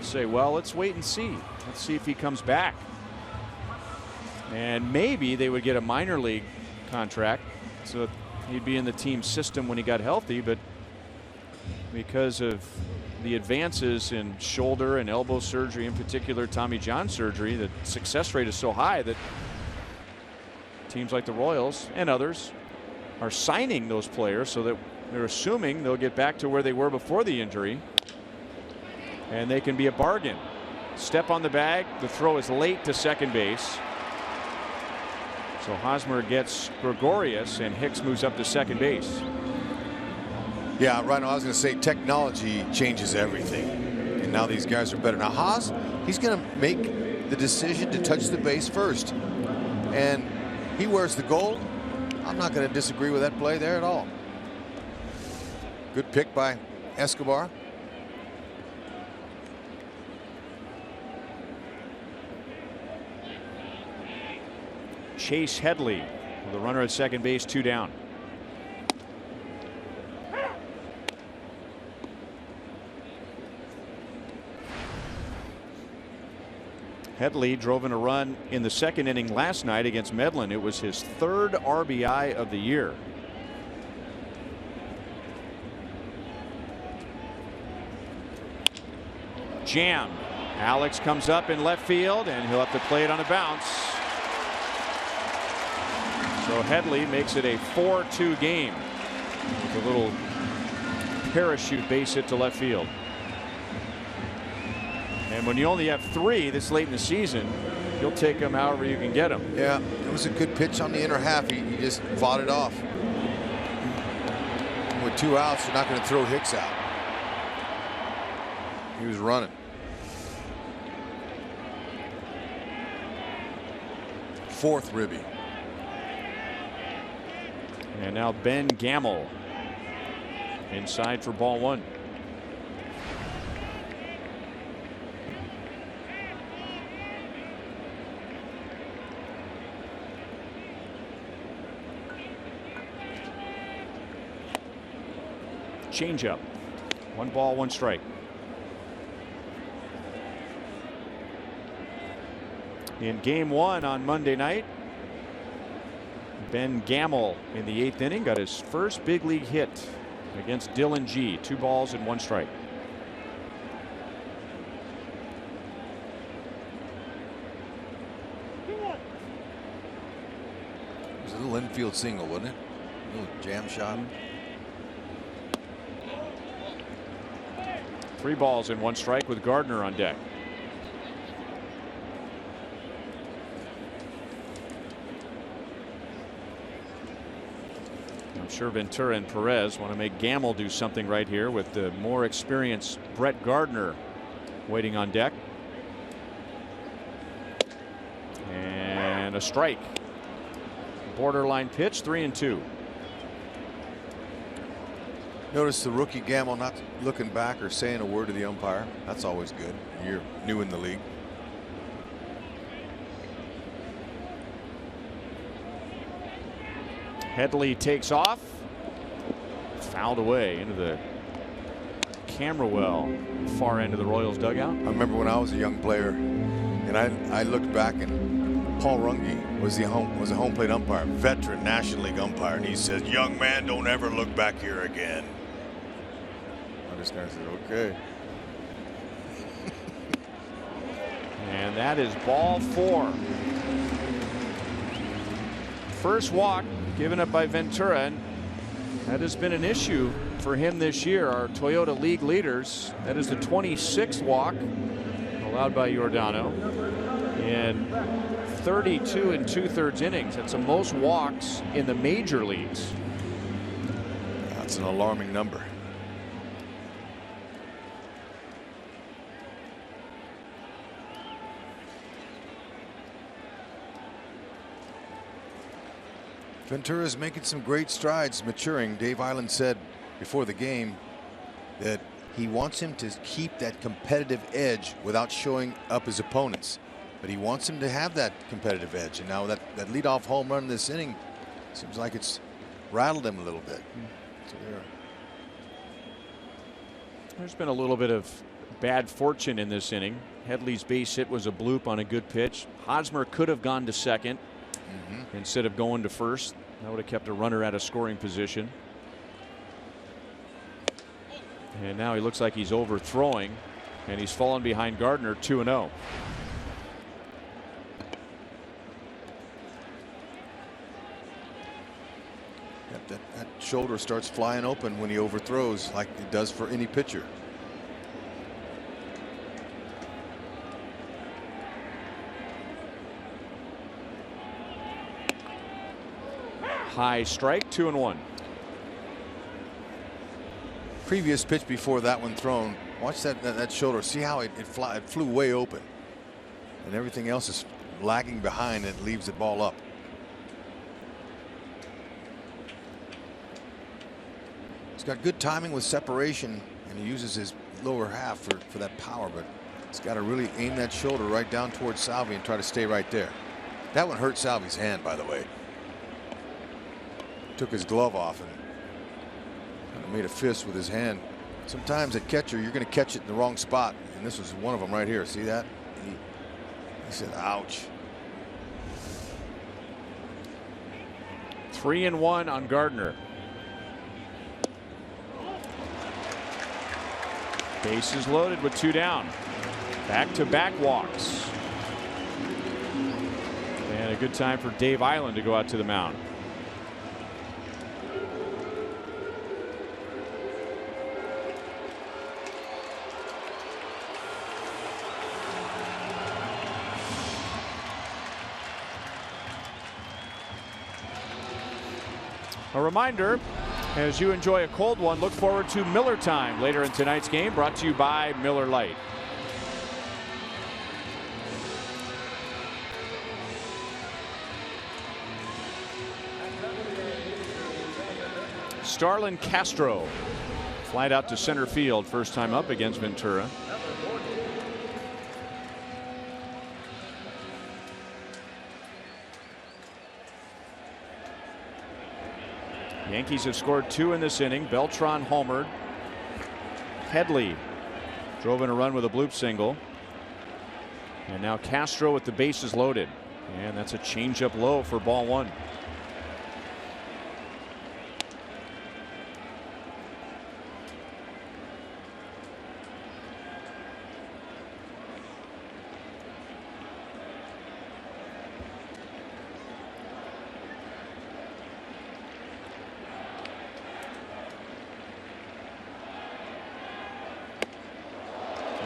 Say, well, let's wait and see. Let's see if he comes back. And maybe they would get a minor league contract so he'd be in the team system when he got healthy. But because of the advances in shoulder and elbow surgery, in particular Tommy John surgery, the success rate is so high that teams like the Royals and others are signing those players so that they're assuming they'll get back to where they were before the injury, and they can be a bargain. Step on the bag. The throw is late to second base. So Hosmer gets Gregorius, and Hicks moves up to second base. Yeah, right. I was going to say technology changes everything, and now these guys are better. Now Haas, he's going to make the decision to touch the base first, and he wears the gold. I'm not going to disagree with that play there at all. Good pick by Escobar. Chase Headley with a runner at second base, 2 down. Headley drove in a run in the second inning last night against Medlin. It was his 3rd RBI of the year. Jammed. Alex comes up in left field, and he'll have to play it on a bounce. So Headley makes it a 4-2 game with a little parachute base hit to left field. And when you only have 3 this late in the season, you'll take them however you can get them. Yeah, it was a good pitch on the inner half. He just fought it off. And with 2 outs, you're not going to throw Hicks out. He was running. Fourth ribby. And now Ben Gamel inside for ball 1. Changeup. 1 ball, 1 strike. In game 1 on Monday night, Ben Gamel in the 8th inning got his first big league hit against Dylan G. 2 balls and 1 strike. It was a little infield single, wasn't it? A little jam shot. 3 balls and 1 strike with Gardner on deck. I'm sure Ventura and Perez want to make Gamel do something right here with the more experienced Brett Gardner waiting on deck. And a strike. Borderline pitch, 3-2. Notice the rookie Gamel not looking back or saying a word to the umpire. That's always good. You're new in the league. Headley takes off. Fouled away into the camera well, far end of the Royals dugout. I remember when I was a young player, and I looked back, and Paul Runge was a home plate umpire, veteran National League umpire, and he says, "Young man, don't ever look back here again." I just kind of said, "Okay." And that is ball 4. First walk given up by Ventura, and that has been an issue for him this year. Our Toyota League leaders, that is the 26th walk allowed by Giordano in 32 2/3 innings. That's the most walks in the major leagues. That's an alarming number. Ventura is making some great strides, maturing. Dave Island said before the game that he wants him to keep that competitive edge without showing up his opponents. But he wants him to have that competitive edge. And now that leadoff home run in this inning seems like it's rattled him a little bit. So there's been a little bit of bad fortune in this inning. Headley's base hit was a bloop on a good pitch. Hosmer could have gone to second instead of going to first. That would have kept a runner at a scoring position. And now he looks like he's overthrowing, and he's fallen behind Gardner 2-0. That shoulder starts flying open when he overthrows, like it does for any pitcher. High strike, 2-1. Previous pitch before that one thrown. Watch that shoulder. See how it flew way open, and everything else is lagging behind and leaves the ball up. He's got good timing with separation, and he uses his lower half for that power, but he's got to really aim that shoulder right down towards Salvi and try to stay right there. That one hurt Salvi's hand, by the way. Took his glove off and kind of made a fist with his hand. Sometimes at catcher, you're going to catch it in the wrong spot. And this was one of them right here. See that? He said, ouch. 3-1 on Gardner. Bases loaded with 2 down. Back-to-back walks. And a good time for Dave Island to go out to the mound. A reminder, as you enjoy a cold one, look forward to Miller Time later in tonight's game, brought to you by Miller Lite. Starlin Castro flied out to center field, first time up against Ventura. Yankees have scored 2 in this inning. Beltran homered. Headley drove in a run with a bloop single. And now Castro with the bases loaded. And that's a changeup low for ball 1.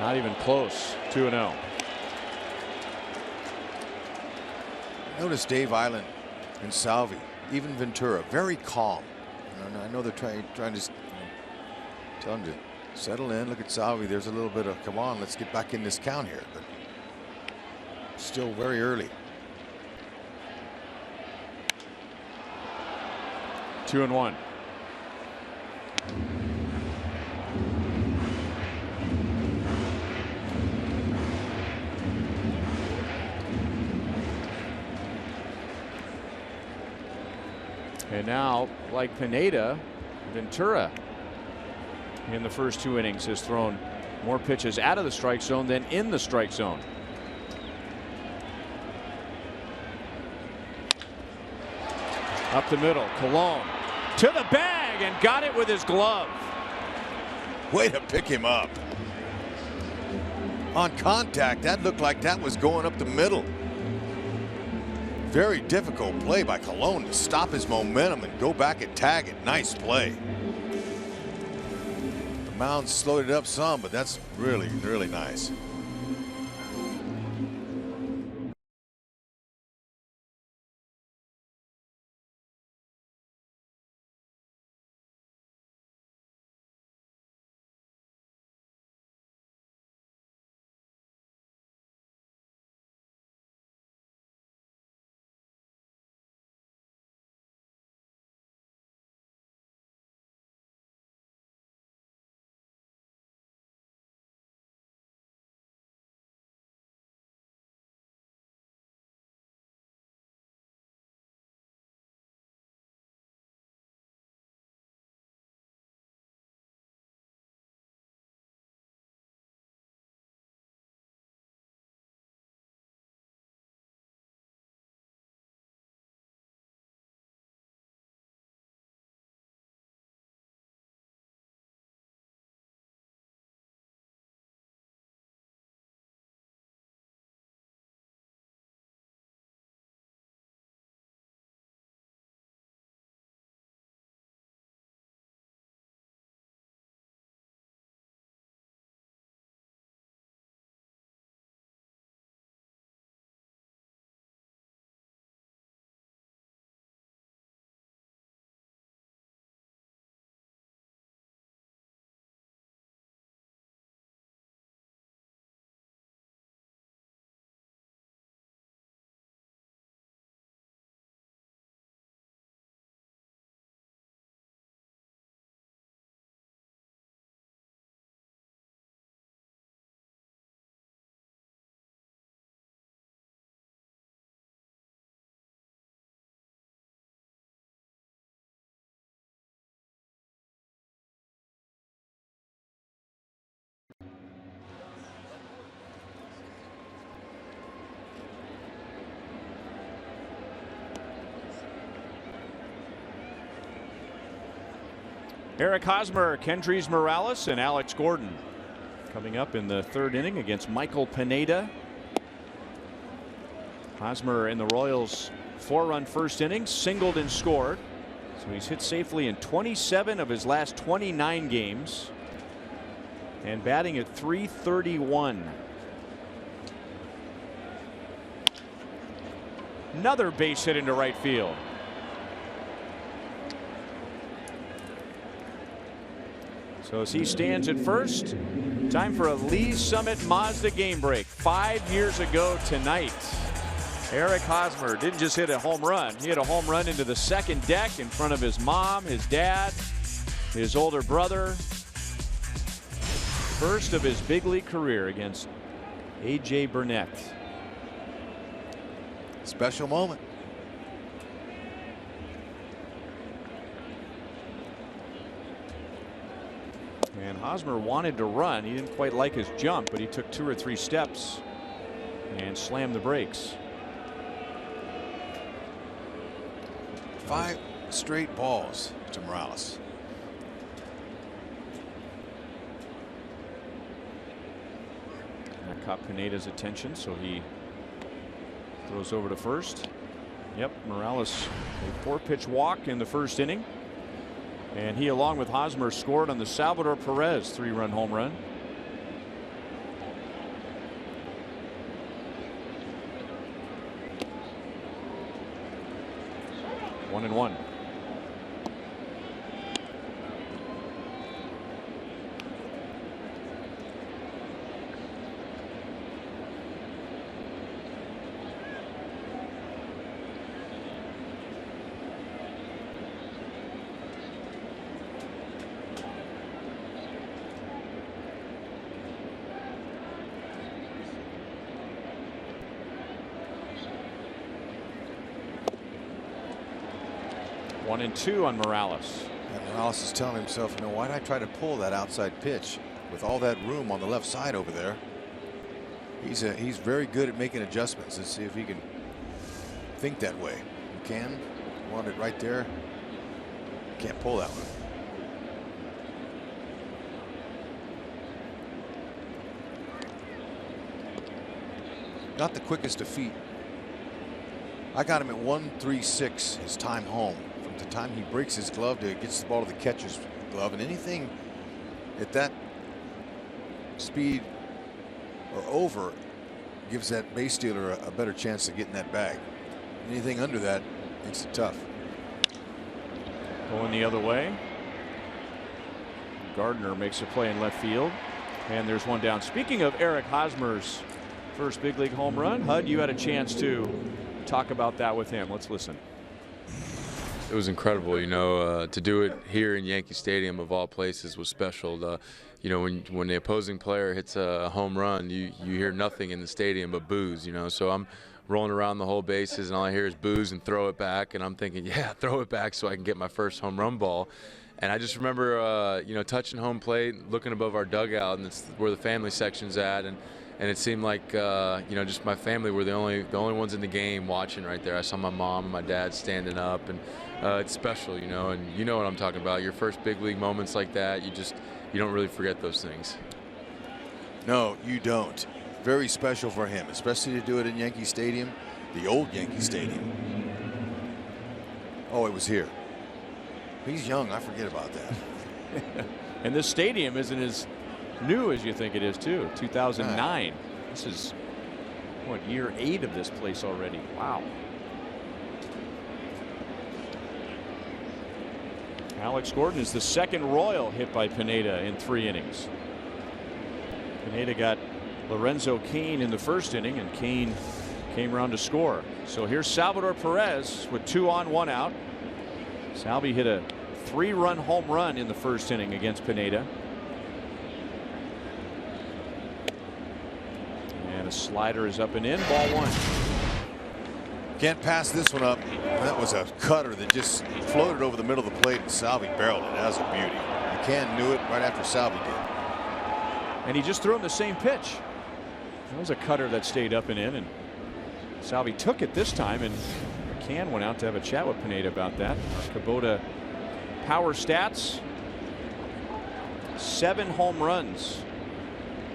Not even close. 2-0. Notice Dave Island and Salvi, even Ventura, very calm. I know they're trying to tell him to settle in. Look at Salvi. There's a little bit of, come on, let's get back in this count here. But still very early. 2-1. And now, like Pineda, Ventura in the first 2 innings has thrown more pitches out of the strike zone than in the strike zone. Up the middle, Colon to the bag and got it with his glove. Way to pick him up. On contact, that looked like that was going up the middle. Very difficult play by Colon to stop his momentum and go back and tag it. Nice play. The mound slowed it up some, but that's really, really nice. Eric Hosmer, Kendrys Morales, and Alex Gordon coming up in the third inning against Michael Pineda. Hosmer in the Royals' 4-run first inning, singled and scored. So he's hit safely in 27 of his last 29 games and batting at .331. Another base hit into right field. So as he stands at first, time for a Lee's Summit Mazda game break. 5 years ago tonight, Eric Hosmer didn't just hit a home run. He hit a home run into the second deck in front of his mom, his dad, his older brother. First of his big league career against A.J. Burnett. Special moment. And Hosmer wanted to run. He didn't quite like his jump, but he took 2 or 3 steps and slammed the brakes. 5 straight balls to Morales. That caught Pineda's attention, so he throws over to first. Yep, Morales, a 4-pitch walk in the first inning. And he, along with Hosmer, scored on the Salvador Perez 3-run home run. One and one. One and two on Morales. And Morales is telling himself, you know, why did I try to pull that outside pitch with all that room on the left side over there? He's very good at making adjustments. Let's see if he can think that way. He can. Want it right there. Can't pull that one. Not the quickest of feet. I got him at 1.36 his time home. From the time he breaks his glove to gets the ball to the catcher's glove, and anything at that speed or over gives that base stealer a better chance of getting that bag. Anything under that makes it tough. Going the other way. Gardner makes a play in left field, and there's one down. Speaking of Eric Hosmer's first big league home run, Hud, you had a chance to talk about that with him. Let's listen. It was incredible, you know, to do it here in Yankee Stadium of all places was special. You know, when the opposing player hits a home run, you hear nothing in the stadium but boos, you know. So I'm rolling around the whole bases, and all I hear is boos and throw it back, and I'm thinking, yeah, throw it back so I can get my first home run ball. And I just remember, you know, touching home plate, looking above our dugout, and it's where the family section's at, and it seemed like, you know, just my family were the only ones in the game watching right there. I saw my mom and my dad standing up, and it's special, you know, and you know what I'm talking about. Your first big league moments like that, you don't really forget those things. No, you don't. Very special for him, especially to do it in Yankee Stadium, the old Yankee Stadium. Oh, it was here. He's young. I forget about that. And this stadium isn't as new as you think it is, too. 2009. This is, what, year 8 of this place already. Wow. Alex Gordon is the second Royal hit by Pineda in 3 innings. Pineda got Lorenzo Cain in the first inning, and Cain came around to score. So here's Salvador Perez with 2 on, 1 out. Salvi hit a 3-run home run in the first inning against Pineda. And a slider is up and in. Ball 1. Can't pass this one up. That was a cutter that just floated over the middle of the plate, and Salvi barreled it. That was a beauty. McCann knew it right after Salvi did. And he just threw him the same pitch. That was a cutter that stayed up and in, and Salvi took it this time, and McCann went out to have a chat with Pineda about that. Kubota power stats. 7 home runs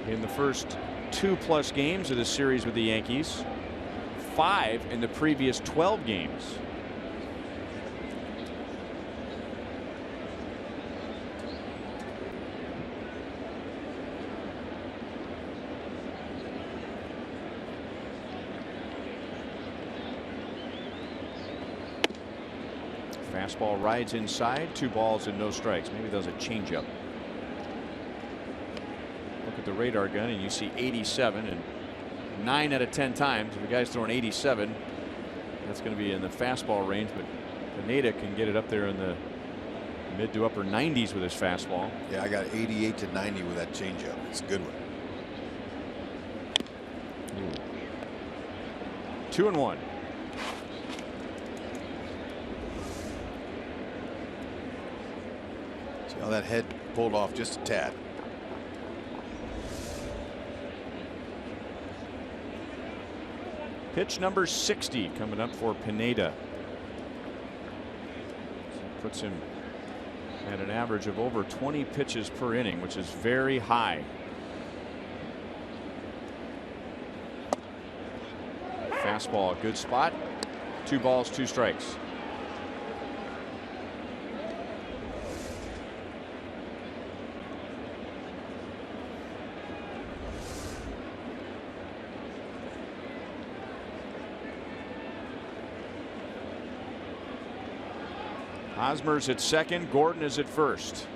in the first 2+ games of this series with the Yankees. 5 in the previous 12 games. Fastball rides inside. 2 balls and no strikes. Maybe there's a changeup. Look at the radar gun and you see 87, and 9 out of 10 times if the guy's throwing 87, that's going to be in the fastball range. But Pineda can get it up there in the mid to upper 90s with his fastball. Yeah, I got 88 to 90 with that changeup. It's a good one. 2-1. See how that head pulled off just a tad. Pitch number 60 coming up for Pineda. Puts him at an average of over 20 pitches per inning, which is very high. Fastball, good spot. 2 balls, 2 strikes. Hosmer's at second. Gordon is at first.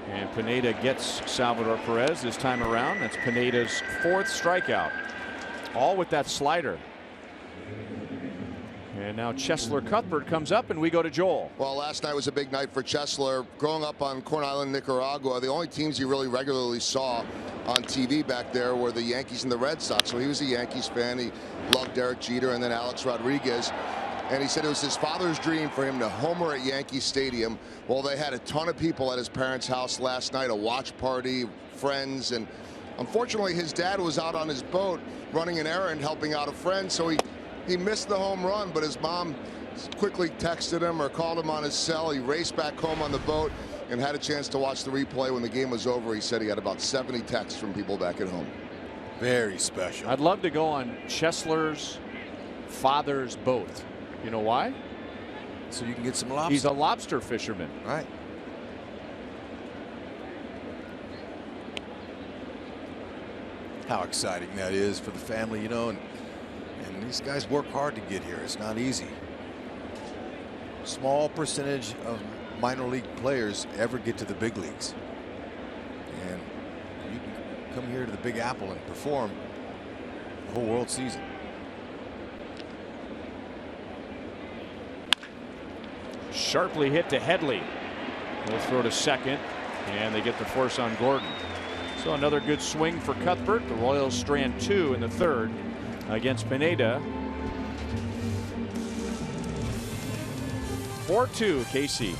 And Pineda gets Salvador Perez this time around. That's Pineda's 4th strikeout. All with that slider. And now Chesler Cuthbert comes up, and we go to Joel. Well, last night was a big night for Chesler. Growing up on Corn Island, Nicaragua, the only teams he really regularly saw on TV back there were the Yankees and the Red Sox. So he was a Yankees fan. He loved Derek Jeter and then Alex Rodriguez. And he said it was his father's dream for him to homer at Yankee Stadium. Well, they had a ton of people at his parents' house last night, a watch party, friends, and unfortunately his dad was out on his boat running an errand, helping out a friend, so he missed the home run, but his mom quickly texted him or called him on his cell. He raced back home on the boat and had a chance to watch the replay. When the game was over, he said he had about 70 texts from people back at home. Very special. I'd love to go on Chesler's father's boat. You know why? So you can get some lobster. He's a lobster fisherman. Right. How exciting that is for the family, you know, and these guys work hard to get here. It's not easy. Small percentage of minor league players ever get to the big leagues. And you can come here to the Big Apple and perform the whole World season. Sharply hit to Headley. He'll throw to second, and they get the force on Gordon. So another good swing for Cuthbert. The Royals strand 2 in the 3rd against Pineda. 4-2 KC.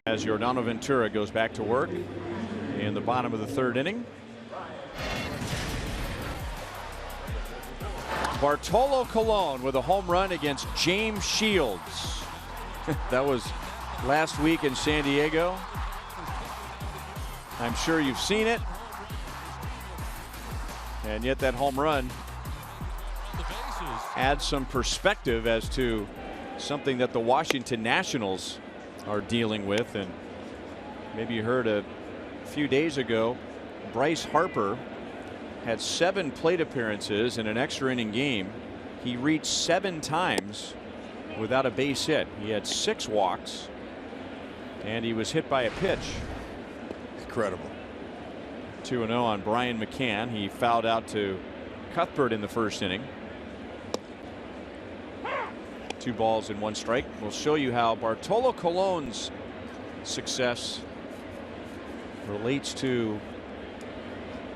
as Yordano Ventura goes back to work in the bottom of the 3rd inning. Bartolo Colon with a home run against James Shields. That was last week in San Diego. I'm sure you've seen it. And yet that home run adds some perspective as to something that the Washington Nationals are dealing with. And maybe you heard a few days ago, Bryce Harper had 7 plate appearances in an extra inning game. He reached 7 times without a base hit. He had 6 walks and he was hit by a pitch. Incredible. 2-0 on Brian McCann. He fouled out to Cuthbert in the 1st inning. 2 balls and 1 strike. We'll show you how Bartolo Colon's success relates to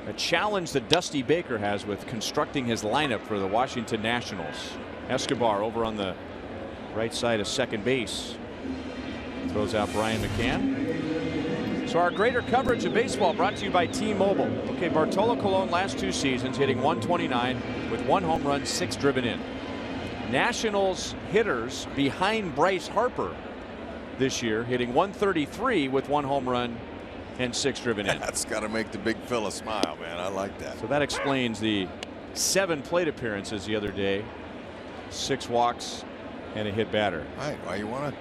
a challenge that Dusty Baker has with constructing his lineup for the Washington Nationals. Escobar over on the right side of second base. Throws out Brian McCann. So our greater coverage of baseball brought to you by T-Mobile. Okay, Bartolo Colon last 2 seasons hitting 129 with 1 home run, 6 driven in. Nationals hitters behind Bryce Harper this year hitting 133 with 1 home run and 6 driven in. That's got to make the big fella smile, man. I like that. So that explains the 7 plate appearances the other day, 6 walks and a hit batter. Right. Why you want to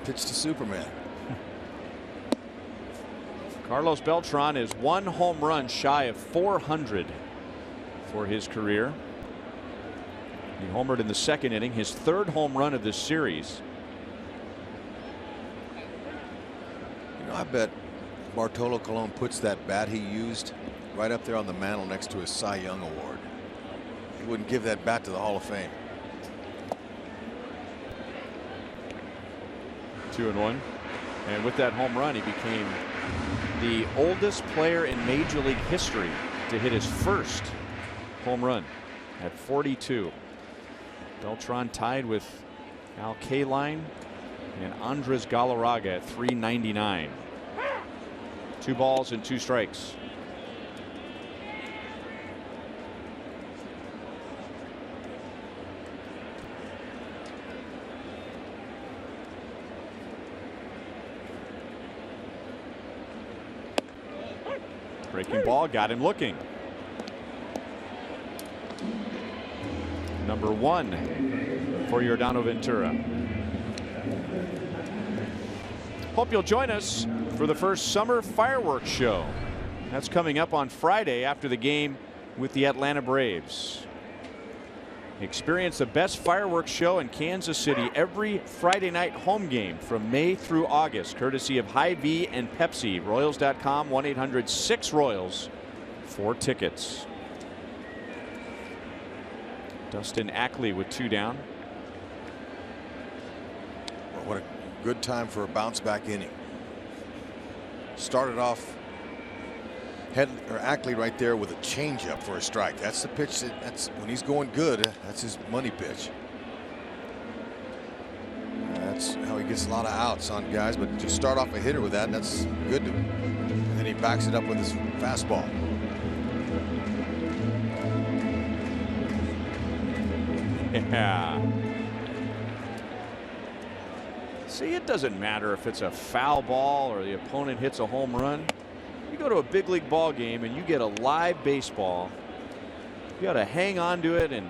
pitch to Superman? Carlos Beltran is 1 home run shy of 400 for his career. He homered in the 2nd inning, his 3rd home run of this series. You know, I bet Bartolo Colon puts that bat he used right up there on the mantle next to his Cy Young Award. He wouldn't give that bat to the Hall of Fame. 2-1. And with that home run, he became the oldest player in Major League history to hit his 1st home run at 42. Beltran tied with Al Kaline and Andres Galarraga at 399. 2 balls and 2 strikes. Breaking ball got him looking. Number 1 for Yordano Ventura. Hope you'll join us for the first summer fireworks show. That's coming up on Friday after the game with the Atlanta Braves. Experience the best fireworks show in Kansas City every Friday night home game from May through August, courtesy of Hy-Vee and Pepsi. Royals.com, 1-800-6-ROYALS for tickets. Dustin Ackley with 2 down. Well, what a good time for a bounce back inning. Started off Ackley right there with a changeup for a strike. That's the pitch that's when he's going good. That's his money pitch. That's how he gets a lot of outs on guys. But to start off a hitter with that, that's good. And then he backs it up with his fastball. Yeah. See, it doesn't matter if it's a foul ball or the opponent hits a home run. You go to a big league ball game and you get a live baseball. You got to hang on to it and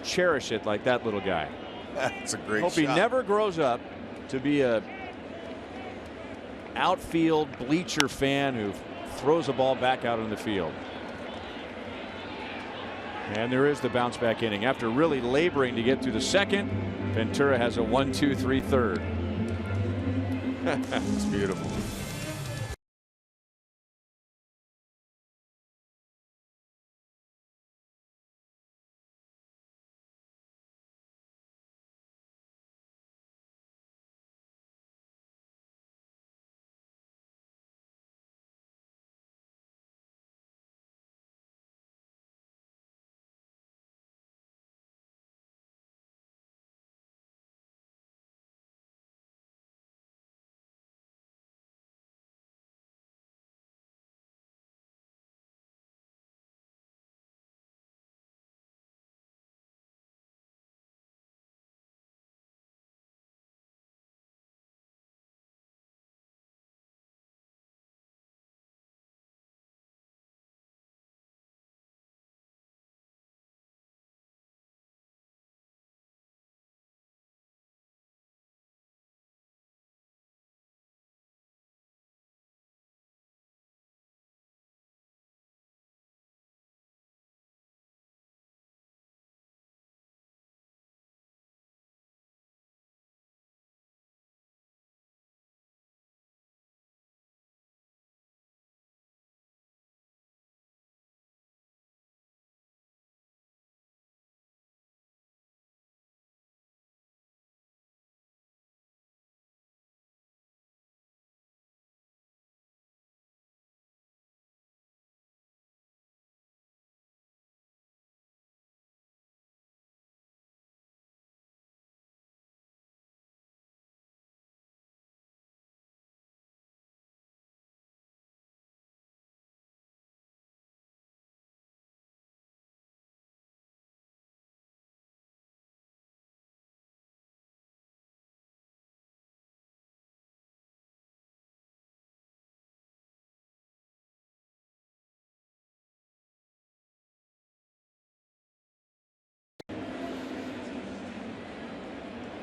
cherish it like that little guy. That's a great Hope shot. he never grows up to be a outfield bleacher fan who throws a ball back out on the field. And there is the bounce back inning. After really laboring to get through the 2nd, Ventura has a 1-2-3 third. It's beautiful.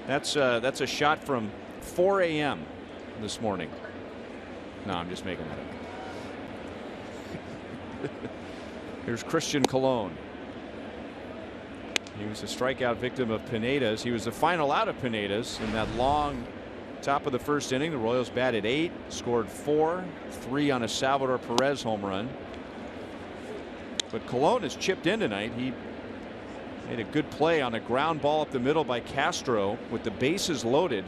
That's a shot from 4 a.m. this morning. No, I'm just making that up. Here's Christian Colon. He was a strikeout victim of Pineda's. He was the final out of Pineda's in that long top of the first inning. The Royals batted 8, scored 4, 3 on a Salvador Perez home run. But Colon has chipped in tonight. He made a good play on a ground ball up the middle by Castro with the bases loaded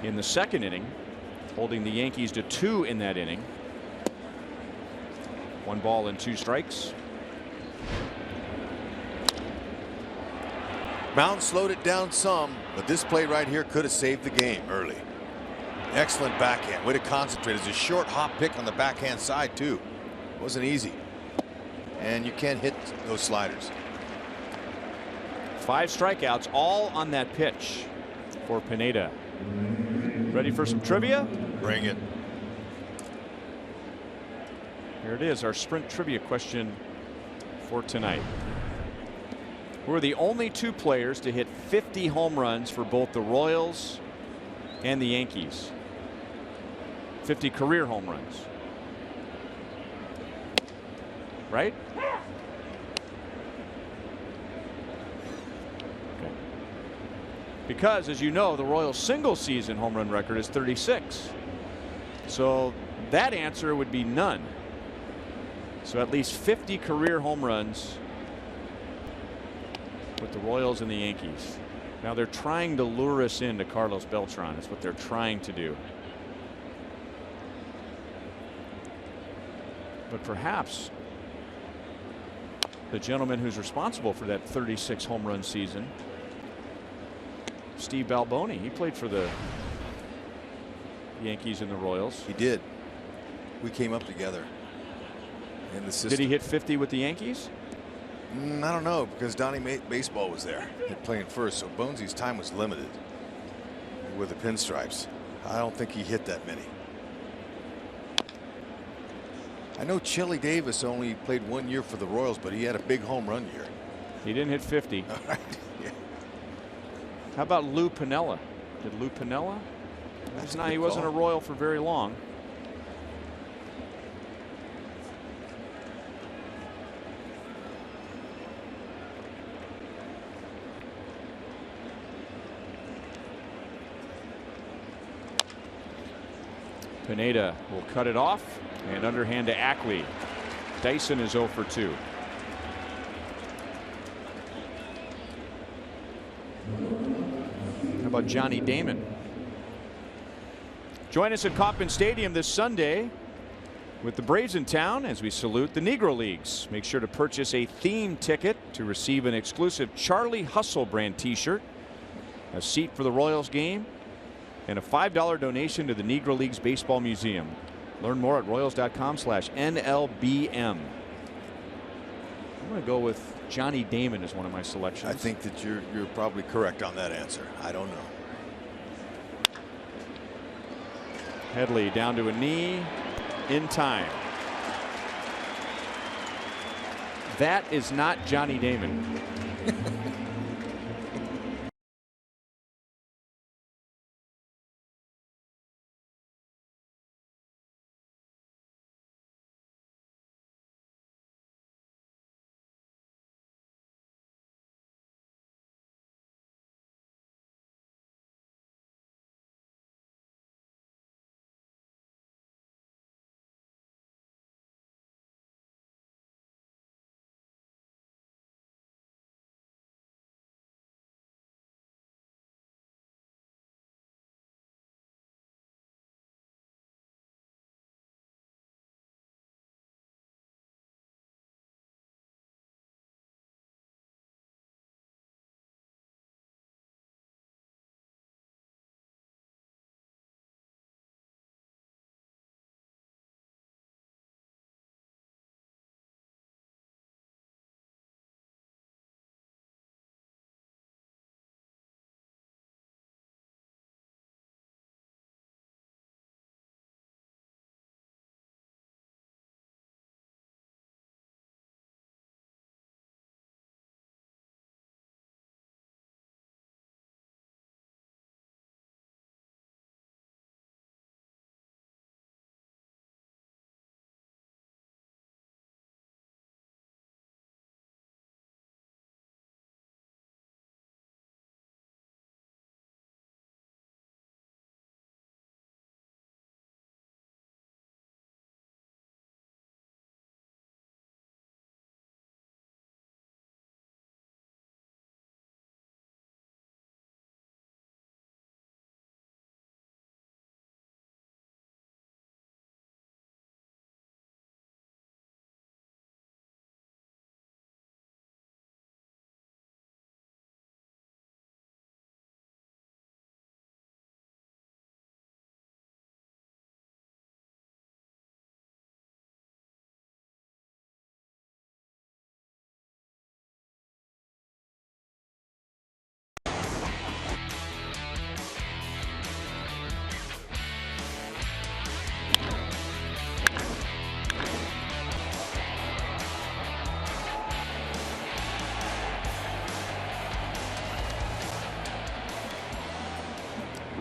in the second inning, holding the Yankees to 2 in that inning. 1 ball and 2 strikes. Mound slowed it down some, but this play right here could have saved the game early. Excellent backhand. Way to concentrate. It's a short hop pick on the backhand side too. Wasn't easy. And you can't hit those sliders. 5 strikeouts, all on that pitch for Pineda. Ready for some trivia? Bring it. Here it is, our sprint trivia question for tonight. We're the only 2 players to hit 50 home runs for both the Royals and the Yankees. 50 career home runs. Right? Okay. Because, as you know, the Royals single season home run record is 36. So that answer would be none. So at least 50 career home runs with the Royals and the Yankees. Now they're trying to lure us into Carlos Beltran. Is what they're trying to do. But perhaps the gentleman who's responsible for that 36 home run season, Steve Balboni, he played for the Yankees and the Royals. He did. We came up together in the system. Did he hit 50 with the Yankees? I don't know, because Donnie Baseball was there playing first, so Bonesy's time was limited with the pinstripes. I don't think he hit that many. I know Chili Davis only played 1 year for the Royals, but he had a big home run year. He didn't hit 50. All right. Yeah. How about Lou Piniella? Did Lou Piniella? No, he wasn't a Royal for very long. Pineda will cut it off, and underhand to Ackley. Dyson is 0 for 2. How about Johnny Damon? Join us at Kauffman Stadium this Sunday with the Braves in town as we salute the Negro Leagues. Make sure to purchase a theme ticket to receive an exclusive Charlie Hustle brand t-shirt, a seat for the Royals game, and a $5 donation to the Negro Leagues Baseball Museum. Learn more at Royals.com/NLBM. I'm going to go with Johnny Damon as one of my selections. I think that you're probably correct on that answer. I don't know. Headley down to a knee in time. That is not Johnny Damon.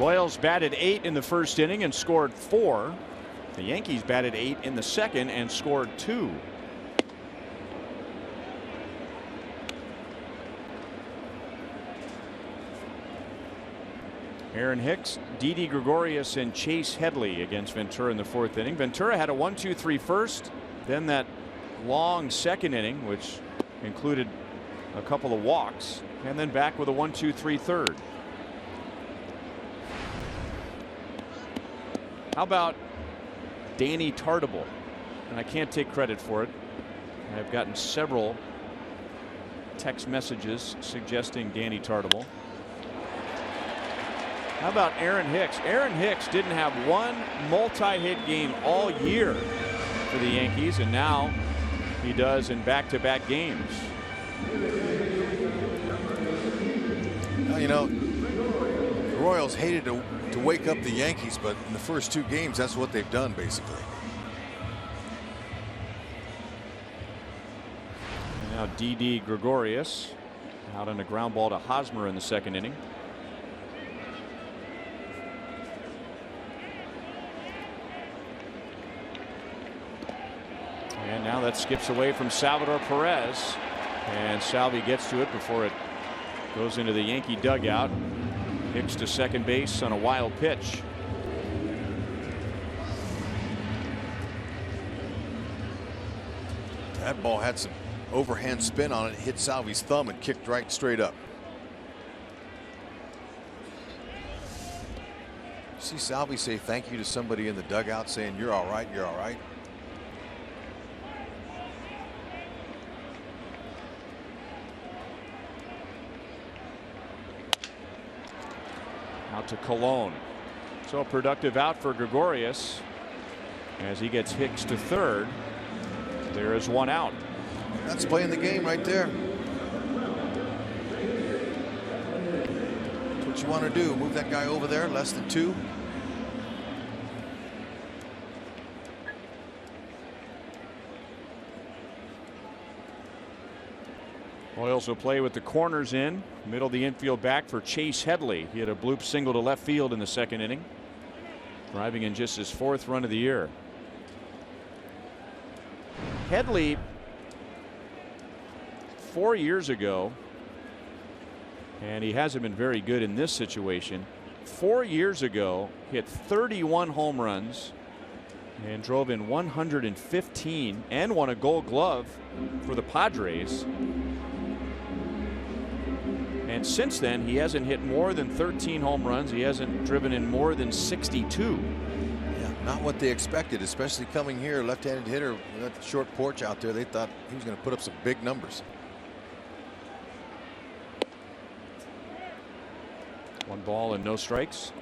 Royals batted 8 in the first inning and scored 4. The Yankees batted 8 in the second and scored 2. Aaron Hicks, Didi Gregorius, and Chase Headley against Ventura in the fourth inning. Ventura had a 1-2-3 first, then that long second inning, which included a couple of walks, and then back with a 1-2-3 third. How about Danny Tartabull? And I can't take credit for it. I've gotten several text messages suggesting Danny Tartabull. How about Aaron Hicks? Aaron Hicks didn't have one multi-hit game all year for the Yankees, and now he does in back-to-back games. You know, the Royals hated to wake up the Yankees, but in the first 2 games, that's what they've done, basically. And now Didi Gregorius out on a ground ball to Hosmer in the second inning. And now that skips away from Salvador Perez, and Salvi gets to it before it goes into the Yankee dugout. Hicks to second base on a wild pitch. That ball had some overhand spin on it, hit Salvi's thumb and kicked right straight up. See Salvi say thank you to somebody in the dugout, saying you're all right, you're all right. Out to Colon. So a productive out for Gregorius as he gets Hicks to third. There is one out. That's playing the game right there. That's what you want to do. Move that guy over there, less than 2. Royals will play with the corners in. Middle of the infield back for Chase Headley. He had a bloop single to left field in the second inning, driving in just his 4th run of the year. Headley 4 years ago, and he hasn't been very good in this situation. 4 years ago, hit 31 home runs and drove in 115 and won a Gold Glove for the Padres. And since then, he hasn't hit more than 13 home runs. He hasn't driven in more than 62. Yeah, not what they expected, especially coming here, left-handed hitter with that short porch out there. They thought he was going to put up some big numbers. 1 ball and no strikes.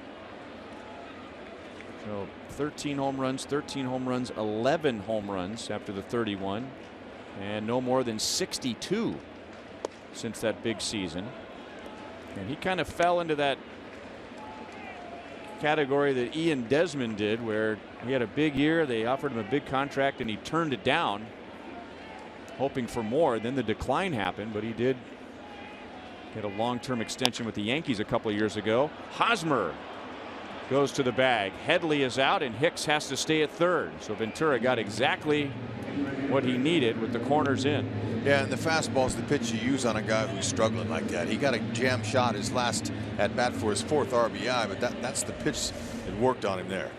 So 13 home runs, 11 home runs after the 31, and no more than 62 since that big season. And he kind of fell into that category that Ian Desmond did, where he had a big year, they offered him a big contract and he turned it down, hoping for more. Then the decline happened, but he did get a long-term extension with the Yankees a couple of years ago. Hosmer goes to the bag. Headley is out and Hicks has to stay at third. So Ventura got exactly what he needed with the corners in. Yeah, and the fastball's the pitch you use on a guy who's struggling like that. He got a jam shot his last at bat for his 4th RBI, but that's the pitch that worked on him there.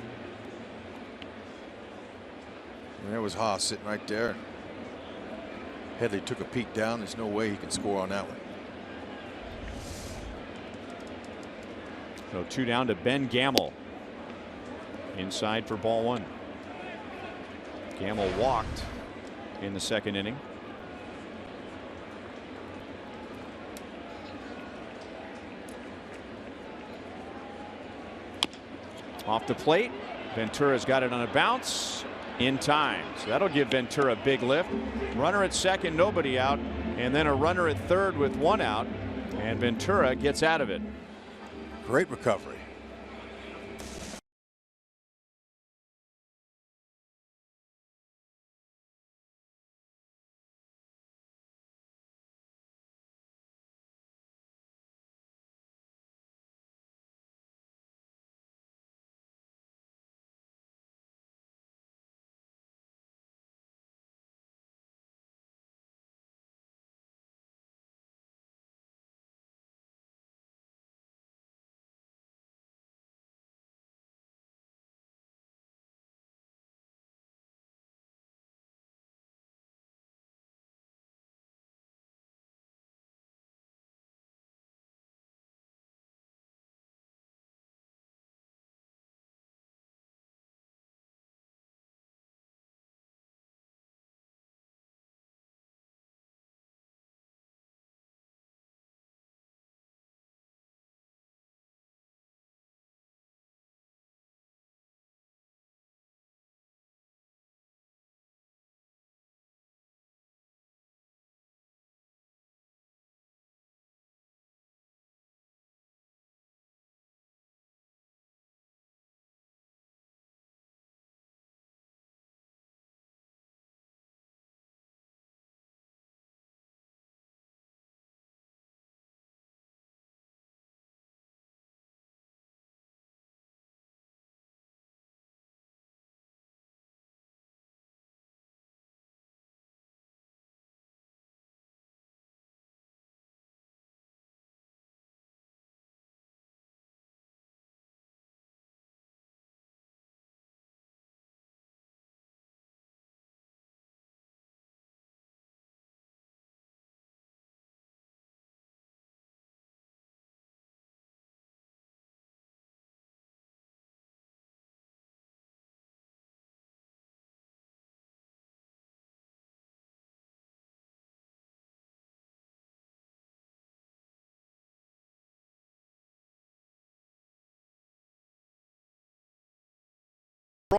And there was Haas sitting right there. Headley took a peek down. There's no way he can score on that one. So 2 down to Ben Gamel. Inside for ball 1. Gamel walked in the second inning. Off the plate. Ventura's got it on a bounce in time. So that'll give Ventura a big lift. Runner at second, nobody out, and then a runner at third with 1 out, and Ventura gets out of it. Great recovery.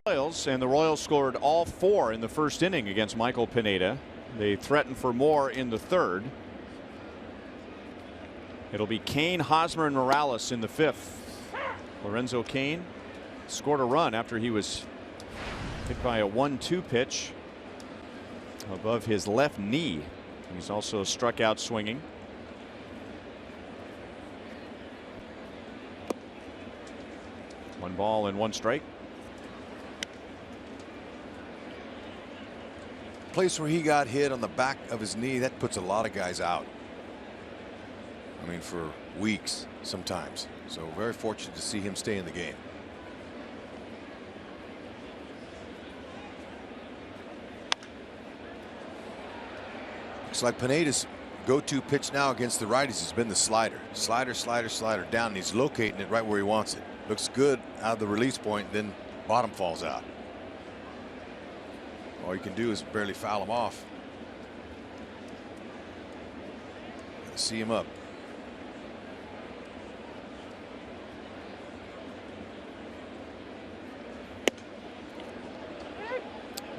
Royals, and the Royals scored all 4 in the first inning against Michael Pineda. They threatened for more in the third. It'll be Kane, Hosmer, and Morales in the 5th. Lorenzo Cain scored a run after he was hit by a 1-2 pitch above his left knee. He's also struck out swinging. One ball and 1 strike. Place where he got hit on the back of his knee, that puts a lot of guys out. I mean, for weeks sometimes. So very fortunate to see him stay in the game. Looks like Pineda's go-to pitch now against the righties has been the slider. Slider, slider, slider down, and he's locating it right where he wants it. Looks good out of the release point, then bottom falls out. All you can do is barely foul him off. See him up.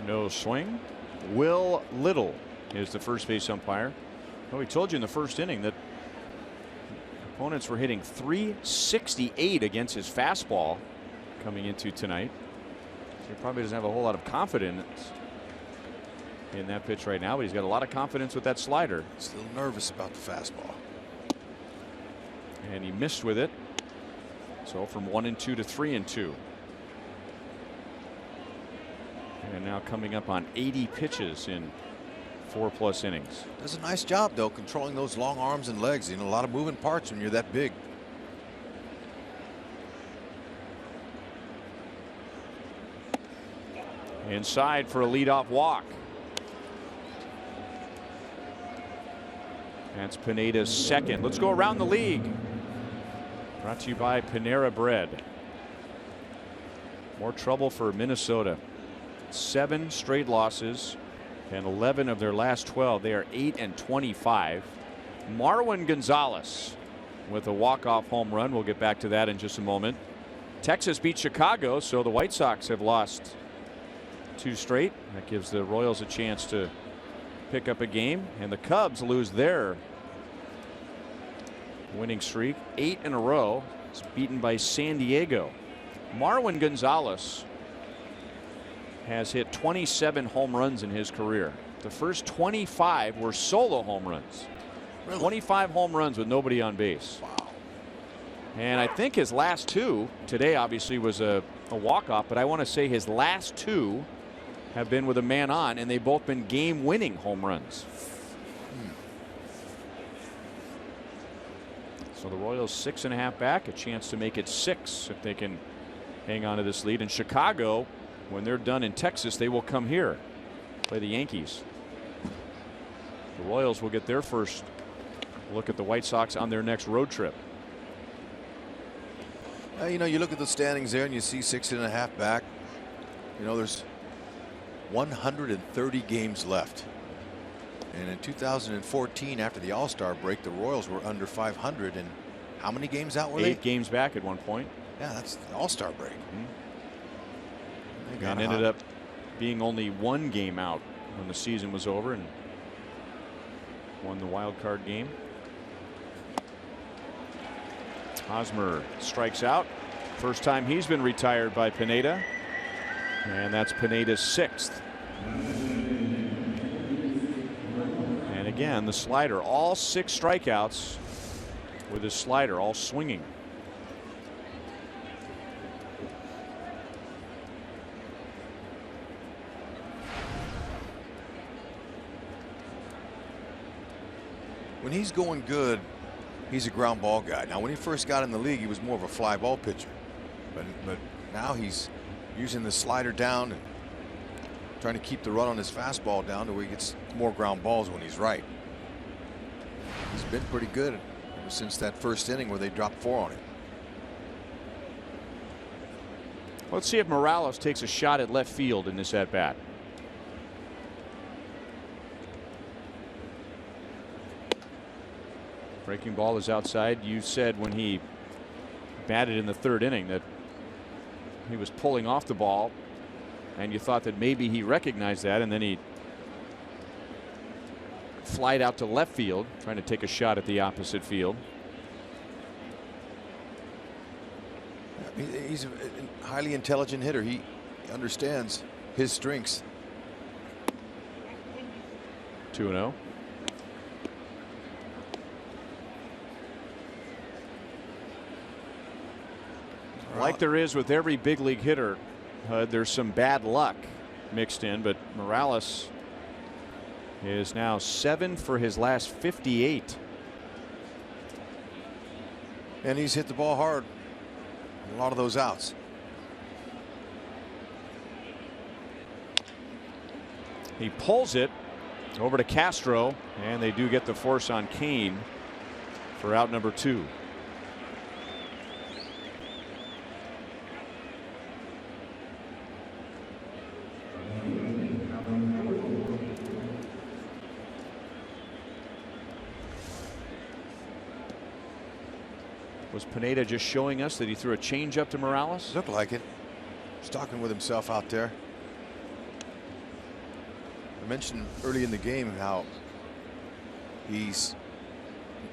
No swing. Will Little is the first base umpire. Well, we told you in the first inning that opponents were hitting .368 against his fastball coming into tonight. So he probably doesn't have a whole lot of confidence in that pitch right now, but he's got a lot of confidence with that slider. He's a little nervous about the fastball. And he missed with it. So from 1-2 to 3-2. And now coming up on 80 pitches in 4+ innings. Does a nice job though controlling those long arms and legs. You know, a lot of moving parts when you're that big. Inside for a leadoff walk. That's Pineda's second. Let's go around the league. Brought to you by Panera Bread. More trouble for Minnesota. 7 straight losses and 11 of their last 12. They are 8-25. Marwin Gonzalez with a walk-off home run. We'll get back to that in just a moment. Texas beat Chicago, so the White Sox have lost 2 straight. That gives the Royals a chance to pick up a game, and the Cubs lose their winning streak 8 in a row. It's beaten by San Diego. Marwin Gonzalez has hit 27 home runs in his career. The first 25 were solo home runs. Really? 25 home runs with nobody on base. Wow. And I think his last 2 today obviously was a walk-off, but I want to say his last 2 have been with a man on, and they've both been game-winning home runs. So the Royals 6.5 back, a chance to make it 6 if they can hang on to this lead. And Chicago, when they're done in Texas, they will come here, play the Yankees. The Royals will get their first look at the White Sox on their next road trip. You know, you look at the standings there and you see 6.5 back. You know, there's 130 games left. And in 2014, after the All-Star break, the Royals were under 500. And how many games out were they? 8 games back at one point. Yeah, that's the All-Star break. And ended up being only 1 game out when the season was over and won the wild card game. Hosmer strikes out. First time he's been retired by Pineda. And that's Pineda's 6th. And again, the slider, all 6 strikeouts with his slider, all swinging. When he's going good, he's a ground ball guy. Now, when he first got in the league, he was more of a fly ball pitcher. But now he's using the slider down and trying to keep the run on his fastball down to where he gets more ground balls when he's right. He's been pretty good ever since that first inning where they dropped 4 on him. Let's see if Morales takes a shot at left field in this at-bat. Breaking ball is outside. You said when he batted in the 3rd inning that he was pulling off the ball and you thought that maybe he recognized that, and then he flied out to left field trying to take a shot at the opposite field. He's a highly intelligent hitter. He understands his strengths. 2-0. Like there is with every big league hitter, there's some bad luck mixed in, but Morales is now 7 for his last 58. And he's hit the ball hard. A lot of those outs. He pulls it over to Castro, and they do get the force on Kane for out number 2. Was Pineda just showing us that he threw a changeup to Morales? Looked like it. He's talking with himself out there. I mentioned early in the game how he's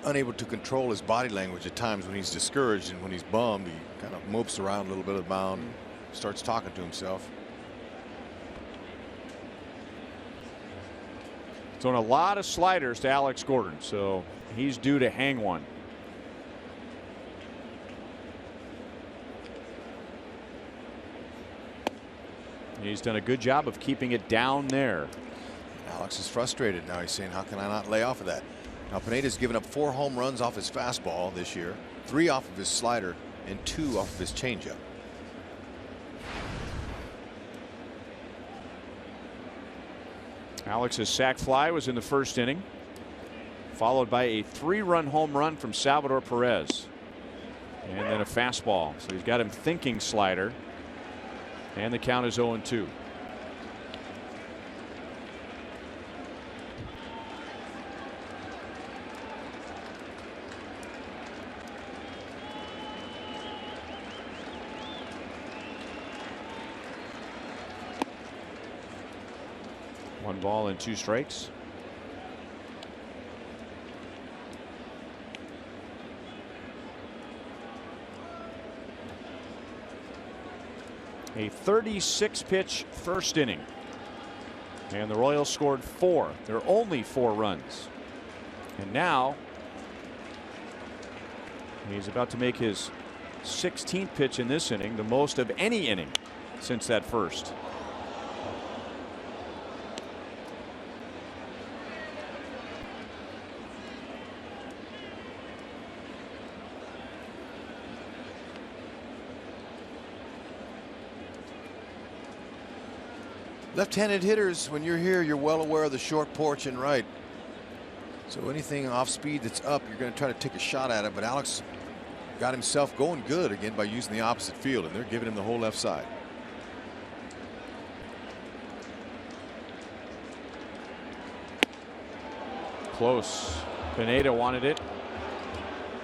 unable to control his body language at times when he's discouraged, and when he's bummed, he kind of mopes around a little bit of the mound, starts talking to himself. Throwing a lot of sliders to Alex Gordon, so he's due to hang one. He's done a good job of keeping it down there. Alex is frustrated now. He's saying, how can I not lay off of that? Now Pineda's given up 4 home runs off his fastball this year, 3 off of his slider, and 2 off of his changeup. Alex's sac fly was in the first inning, followed by a 3-run home run from Salvador Perez, and then a fastball. So he's got him thinking slider, and the count is 0-2. One ball and 2 strikes. A 36-pitch first inning, and the Royals scored 4. There are only 4 runs, and now he's about to make his 16th pitch in this inning, the most of any inning since that first. Left-handed hitters, when you're here, you're well aware of the short porch and right. So anything off speed that's up, you're going to try to take a shot at it. But Alex got himself going good again by using the opposite field, and they're giving him the whole left side. Close. Pineda wanted it.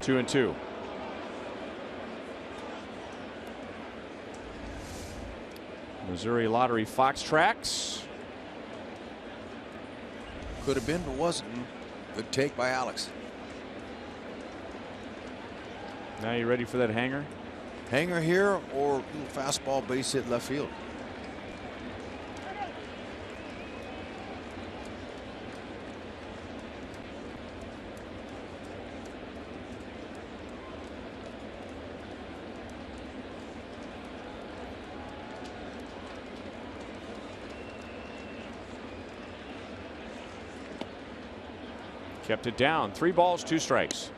2-2. Missouri Lottery Fox tracks. Could have been, but wasn't. Good take by Alex. Now you ready for that hanger? Hanger here, or a little fastball base hit left field. Kept it down. 3 balls, 2 strikes.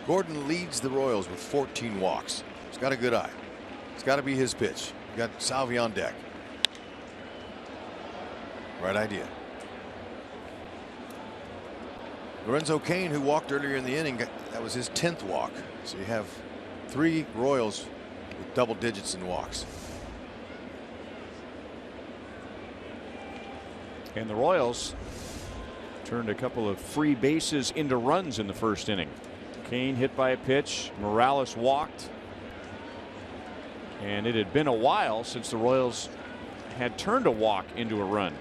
Gordon leads the Royals with 14 walks. He's got a good eye. It's got to be his pitch. You got Salvi on deck. Right idea. Lorenzo Cain, who walked earlier in the inning, That was his 10th walk. So you have 3 Royals with double digits in walks. And the Royals turned a couple of free bases into runs in the first inning. Kane hit by a pitch. Morales walked. And it had been a while since the Royals had turned a walk into a run.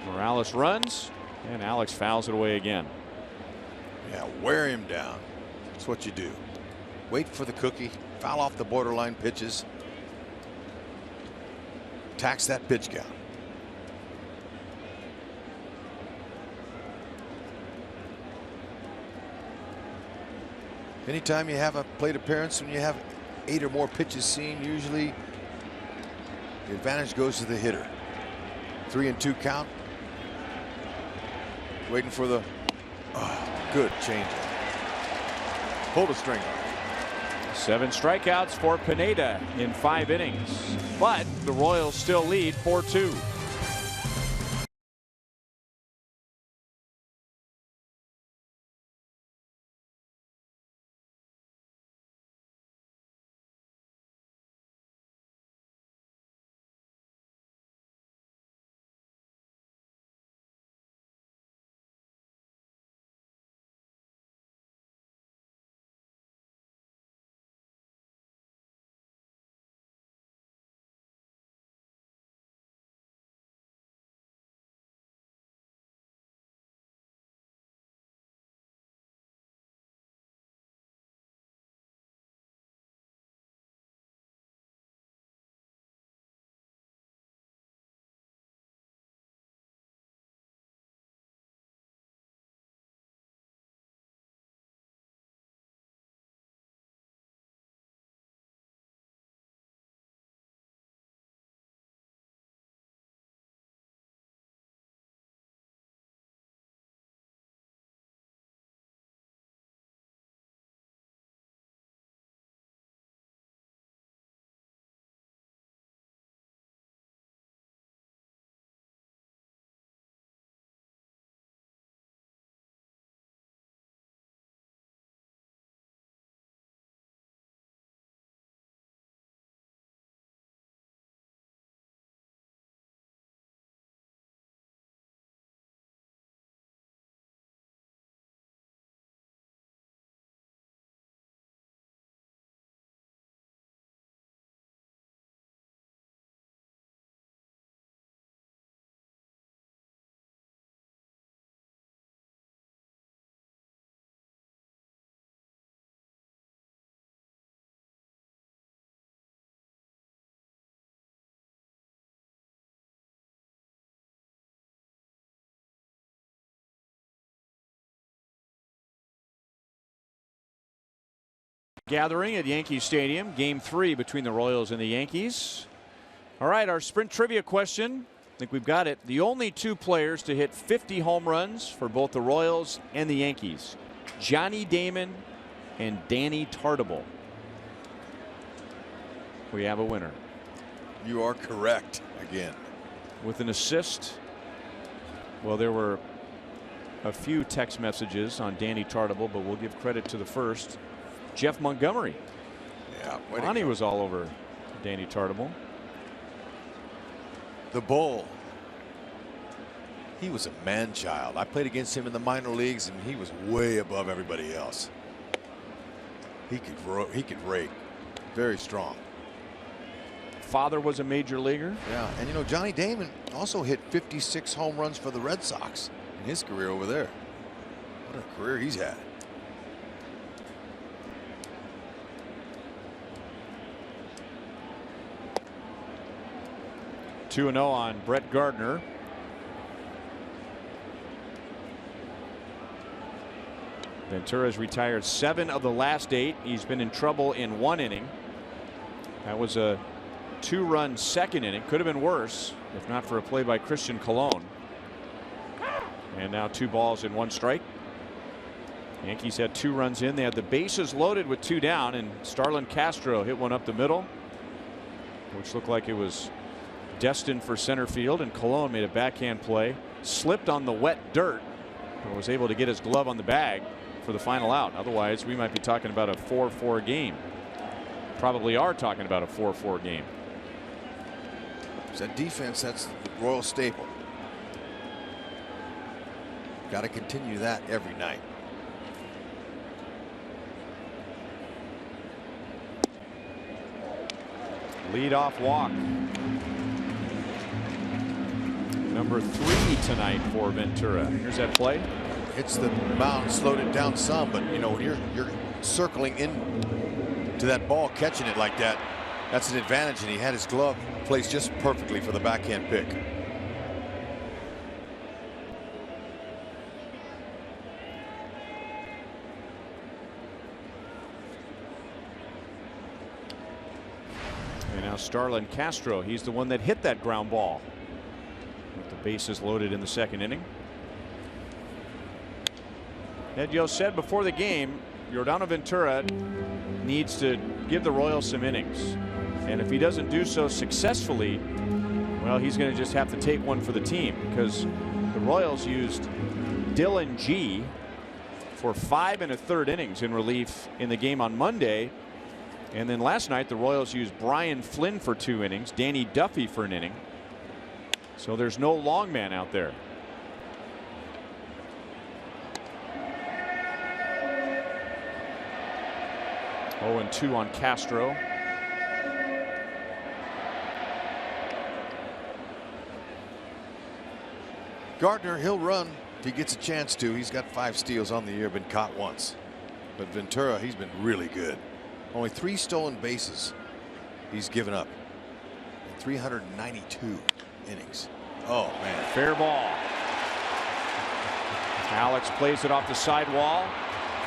Morales runs, and Alex fouls it away again. Yeah, wear him down. That's what you do. Wait for the cookie, foul off the borderline pitches. Tax that pitch count. Anytime you have a plate appearance, when you have 8 or more pitches seen, usually the advantage goes to the hitter. 3-2 count. Waiting for the good changeup. Pull the string off. 7 strikeouts for Pineda in 5 innings, but the Royals still lead 4-2. Gathering at Yankee Stadium, game 3 between the Royals and the Yankees. All right, our sprint trivia question. I think we've got it. The only 2 players to hit 50 home runs for both the Royals and the Yankees, Johnny Damon and Danny Tartabull. We have a winner. You are correct again. With an assist. Well, there were a few text messages on Danny Tartabull, but we'll give credit to the first. Jeff Montgomery. Yeah, Ronnie was all over Danny Tartabull. The Bull. He was a man-child. I played against him in the minor leagues, and he was way above everybody else. He could rake. Very strong. Father was a major leaguer. Yeah, and you know, Johnny Damon also hit 56 home runs for the Red Sox in his career over there. What a career he's had. Two 2-0 on Brett Gardner. Ventura's retired 7 of the last 8. He's been in trouble in 1 inning. That was a 2-run second inning. Could have been worse if not for a play by Christian Colon. And now 2 balls and 1 strike. Yankees had 2 runs in. They had the bases loaded with 2 down, and Starlin Castro hit one up the middle, which looked like it was destined for center field, and Colon made a backhand play, slipped on the wet dirt, but was able to get his glove on the bag for the final out. Otherwise, we might be talking about a 4-4 game. Probably are talking about a 4-4 game. That defense, that's the Royal staple. Got to continue that every night. Lead-off walk. Number 3 tonight for Ventura. Here's that play. Hits the mound, slowed it down some, but you know when you're circling in to that ball, catching it like that, that's an advantage, and he had his glove placed just perfectly for the backhand pick. And now Starlin Castro, he's the one that hit that ground ball with the bases loaded in the second inning. Ed Yost said before the game, Yordano Ventura needs to give the Royals some innings, and if he doesn't do so successfully, well, he's going to just have to take one for the team, because the Royals used Dylan G for 5 1/3 innings in relief in the game on Monday, and then last night the Royals used Brian Flynn for 2 innings, Danny Duffy for an inning, so there's no long man out there. Oh, 2 on Castro. Gardner, he'll run if he gets a chance to. He's got 5 steals on the year, been caught once. But Ventura, he's been really good. Only 3 stolen bases he's given up in 392 innings. Oh, man. Fair ball. Alex plays it off the sidewall.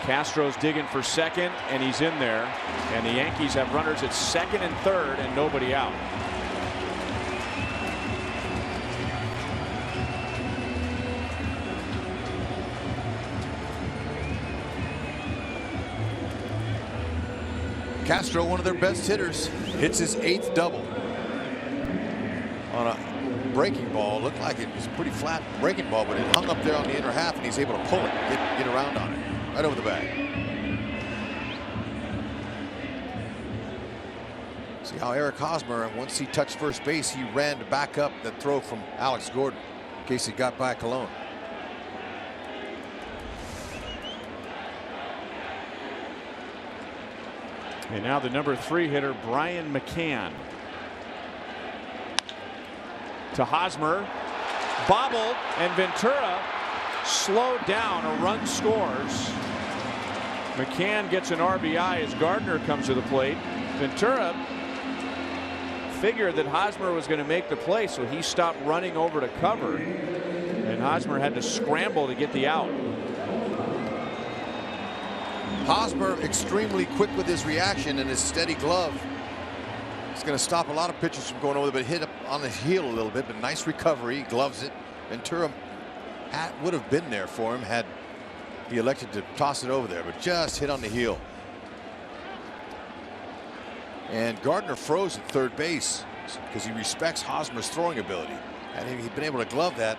Castro's digging for second, and he's in there. And the Yankees have runners at second and third and nobody out. Castro, one of their best hitters, hits his 8th double on a breaking ball. Looked like it was a pretty flat breaking ball, but it hung up there on the inner half, and he's able to pull it, get around on it, right over the bag. See how Eric Hosmer, once he touched first base, he ran to back up that throw from Alex Gordon in case he got back alone. And now the number 3 hitter, Brian McCann. To Hosmer. Bobbled, and Ventura slowed down. A run scores. McCann gets an RBI as Gardner comes to the plate. Ventura figured that Hosmer was going to make the play, so he stopped running over to cover. And Hosmer had to scramble to get the out. Hosmer extremely quick with his reaction, and his steady glove. It's going to stop a lot of pitchers from going over there, but hit up on the heel a little bit, but nice recovery. He gloves it. Ventura would have been there for him had he elected to toss it over there, but just hit on the heel. And Gardner froze at third base because he respects Hosmer's throwing ability. Had he been able to glove that,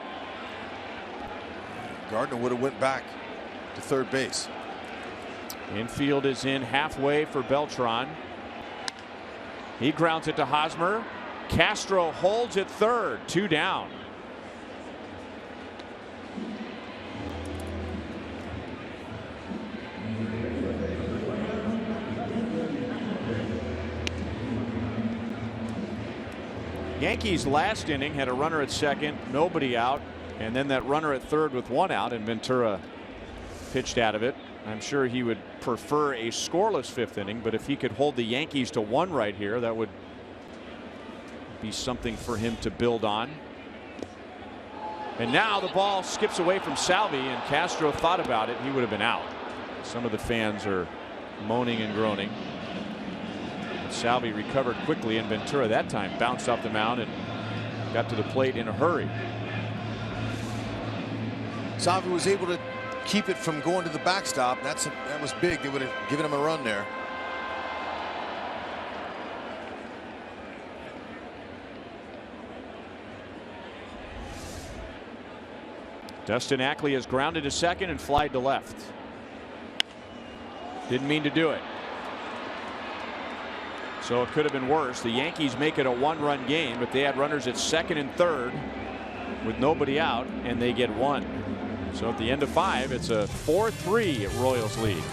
Gardner would have went back to third base. Infield is in halfway for Beltran. He grounds it to Hosmer. Castro holds at third, 2 down. Yankees last inning had a runner at second, nobody out, and then that runner at third with 1 out, and Ventura pitched out of it. I'm sure he would prefer a scoreless 5th inning, but if he could hold the Yankees to 1 right here, that would be something for him to build on. And now the ball skips away from Salvi, and Castro thought about it. He would have been out. Some of the fans are moaning and groaning. But Salvi recovered quickly, and Ventura that time bounced off the mound and got to the plate in a hurry. Salvi was able to keep it from going to the backstop. That was big. They would have given him a run there. Dustin Ackley has grounded to second and flied to left. Didn't mean to do it. So it could have been worse. The Yankees make it a one-run game, but they had runners at second and third with nobody out, and they get one. So at the end of 5, it's a 4-3 Royals lead.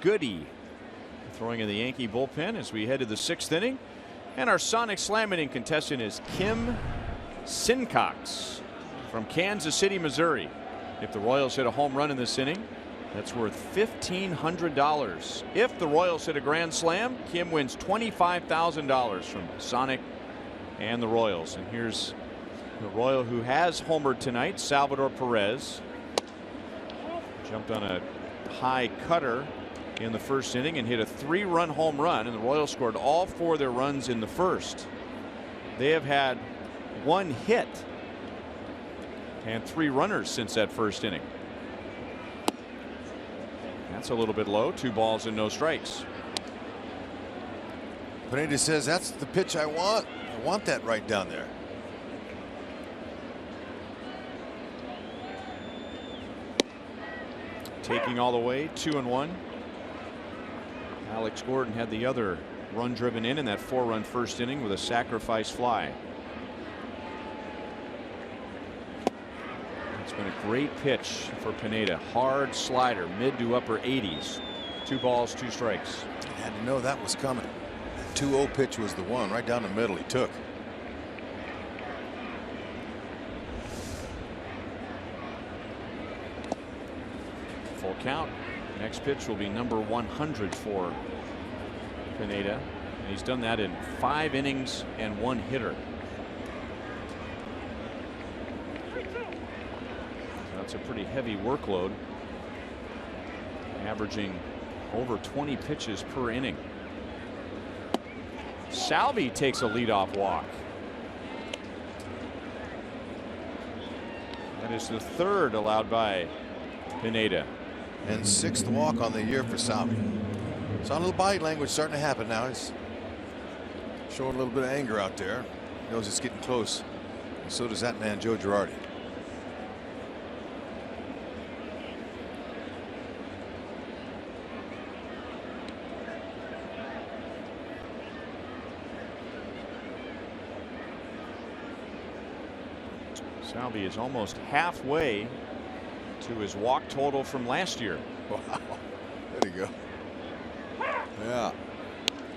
Goody throwing in the Yankee bullpen as we head to the 6th inning. And our Sonic Slam inning contestant is Kim Sincox from Kansas City, Missouri. If the Royals hit a home run in this inning, that's worth $1,500. If the Royals hit a grand slam, Kim wins $25,000 from Sonic and the Royals. And here's the Royal who has homered tonight, Salvador Perez. Jumped on a high cutter in the 1st inning and hit a 3-run home run, and the Royals scored all 4 of their runs in the 1st. They have had 1 hit and 3 runners since that 1st inning. That's a little bit low. 2 balls and no strikes. Pineda says that's the pitch I want. I want that right down there. Taking all the way, 2-1. Alex Gordon had the other run driven in that 4-run 1st inning with a sacrifice fly. It's been a great pitch for Pineda. Hard slider, mid to upper 80s. 2 balls, 2 strikes. Had to know that was coming. That 2-0 pitch was the one right down the middle he took. Full count. Next pitch will be number 100 for Pineda. And he's done that in 5 innings and 1 hitter. That's a pretty heavy workload, averaging over 20 pitches per inning. Salvi takes a leadoff walk. That is the 3rd allowed by Pineda. And 6th walk on the year for Salvi. Saw a little body language starting to happen now. He's showing a little bit of anger out there. He knows it's getting close. And so does that man, Joe Girardi. Salvi is almost halfway to his walk total from last year. Wow. There you go. Yeah.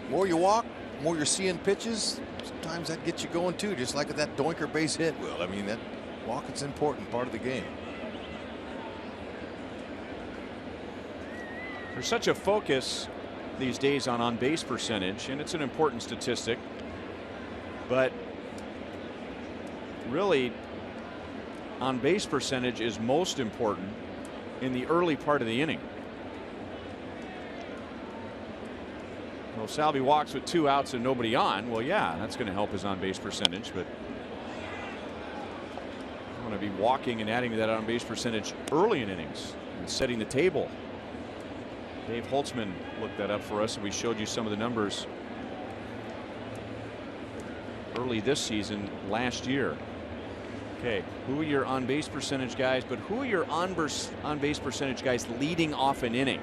More you walk, more you're seeing pitches. Sometimes that gets you going too, just like that doinker base hit will. I mean, that walk is an important part of the game. There's such a focus these days on base percentage, and it's an important statistic, but really on base percentage is most important in the early part of the inning. Well, Salvi walks with 2 outs and nobody on. Well, yeah, that's going to help his on base percentage, but I want to be walking and adding to that on base percentage early in innings and setting the table. Dave Holtzman looked that up for us, and we showed you some of the numbers early this season last year. Okay, who are your on base percentage guys, but who are your on base percentage guys leading off an inning?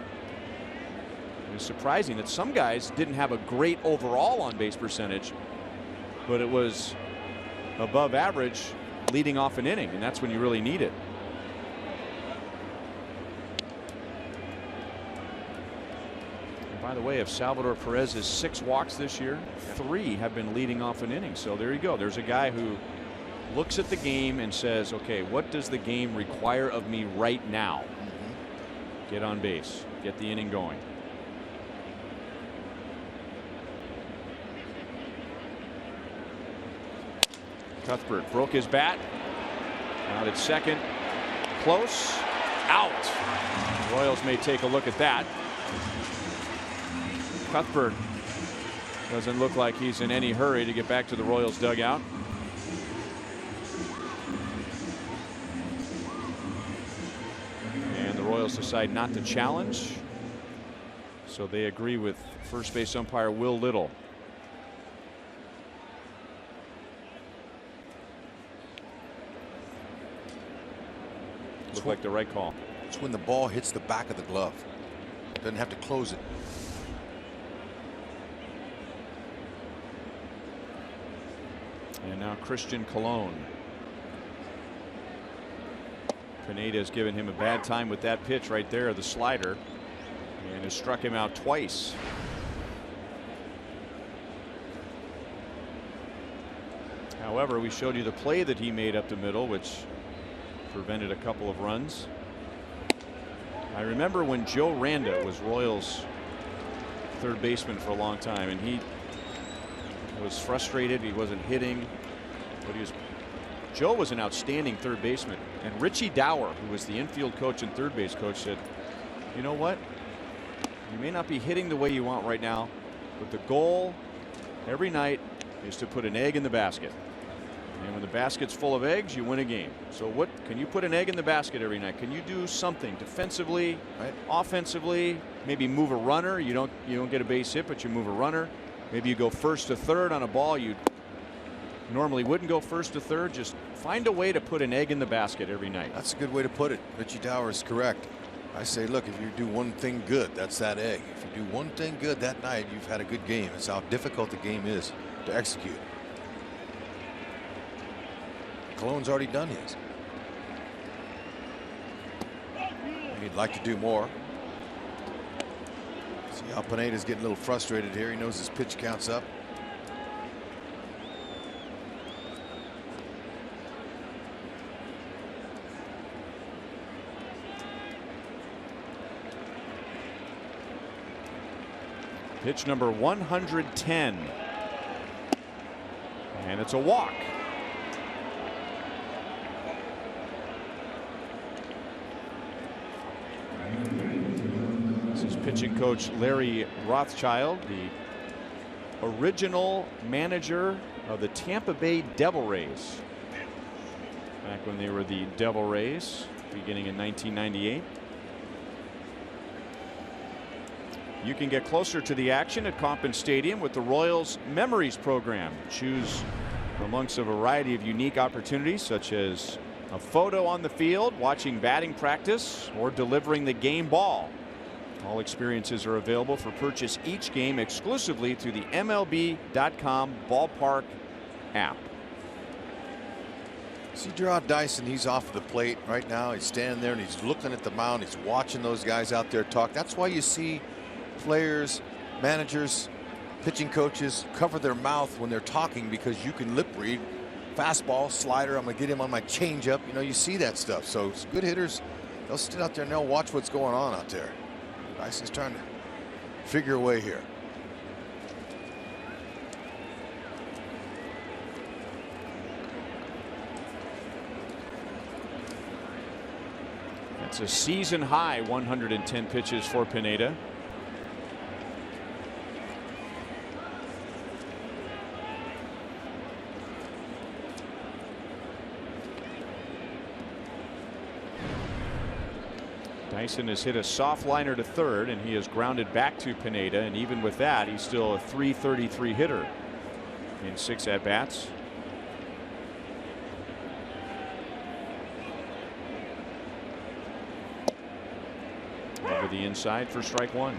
It was surprising that some guys didn't have a great overall on base percentage, but it was above average leading off an inning, and that's when you really need it. By the way, of Salvador Perez's 6 walks this year, 3 have been leading off an inning. So there you go. There's a guy who looks at the game and says, okay, what does the game require of me right now? Get on base, get the inning going. Cuthbert broke his bat. Out at second. Close. Out. The Royals may take a look at that. Cuthbert doesn't look like he's in any hurry to get back to the Royals dugout. And the Royals decide not to challenge. So they agree with first base umpire Will Little. Looked like the right call. It's when the ball hits the back of the glove. Doesn't have to close it. And now Christian Colon. Pineda has given him a bad time with that pitch right there, the slider, and has struck him out twice. However, we showed you the play that he made up the middle, which prevented a couple of runs. I remember when Joe Randa was Royals' third baseman for a long time, and he was frustrated. He wasn't hitting, but Joe was an outstanding third baseman. And Richie Dower, who was the infield coach and third base coach, said, you know what, you may not be hitting the way you want right now, but the goal every night is to put an egg in the basket. And when the basket's full of eggs, you win a game. So what can you put an egg in the basket every night? Can you do something defensively, right, offensively, maybe move a runner? You don't get a base hit, but you move a runner. Maybe you go first to third on a ball you normally wouldn't go first to third. Just find a way to put an egg in the basket every night. That's a good way to put it. Richie Dower is correct. I say, look, if you do one thing good, that's that egg. If you do one thing good that night, you've had a good game. It's how difficult the game is to execute. Colon's already done his. He'd like to do more. See how Pineda's getting a little frustrated here. He knows his pitch count's up. Pitch number 110. And it's a walk. This is pitching coach Larry Rothschild, the original manager of the Tampa Bay Devil Rays back when they were the Devil Rays beginning in 1998. You can get closer to the action at Kauffman Stadium with the Royals Memories program. Choose amongst a variety of unique opportunities, such as a photo on the field, watching batting practice, or delivering the game ball. All experiences are available for purchase each game exclusively through the MLB.com Ballpark app. See Gerard Dyson, he's off the plate right now. He's standing there and he's looking at the mound. He's watching those guys out there talk. That's why you see players, managers, pitching coaches cover their mouth when they're talking, because you can lip read. Fastball, slider, I'm going to get him on my changeup. You know, you see that stuff. So good hitters, they'll sit out there and they'll watch what's going on out there. Dyson's trying to figure a way here. That's a season high 110 pitches for Pineda. Dyson has hit a soft liner to third, and he has grounded back to Pineda, and even with that, he's still a .333 hitter in 6 at-bats. Over the inside for strike one.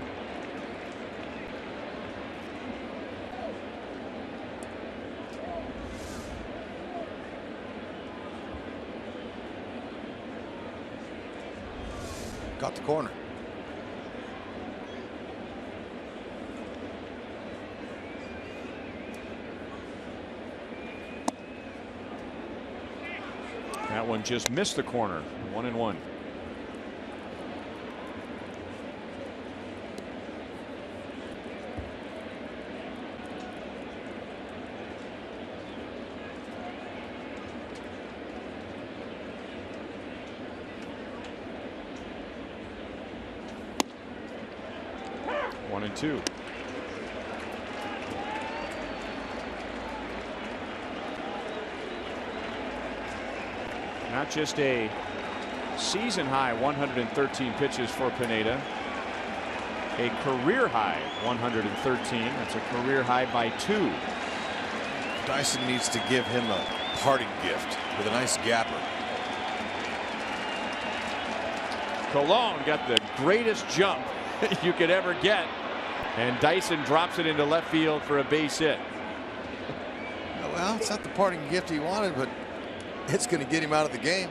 Got the corner. That one just missed the corner. 1-1. One and two. Not just a season high 113 pitches for Pineda, a career high 113. That's a career high by 2. Dyson needs to give him a parting gift with a nice gapper. Colon got the greatest jump you could ever get, and Dyson drops it into left field for a base hit. Well, it's not the parting gift he wanted, but it's going to get him out of the game.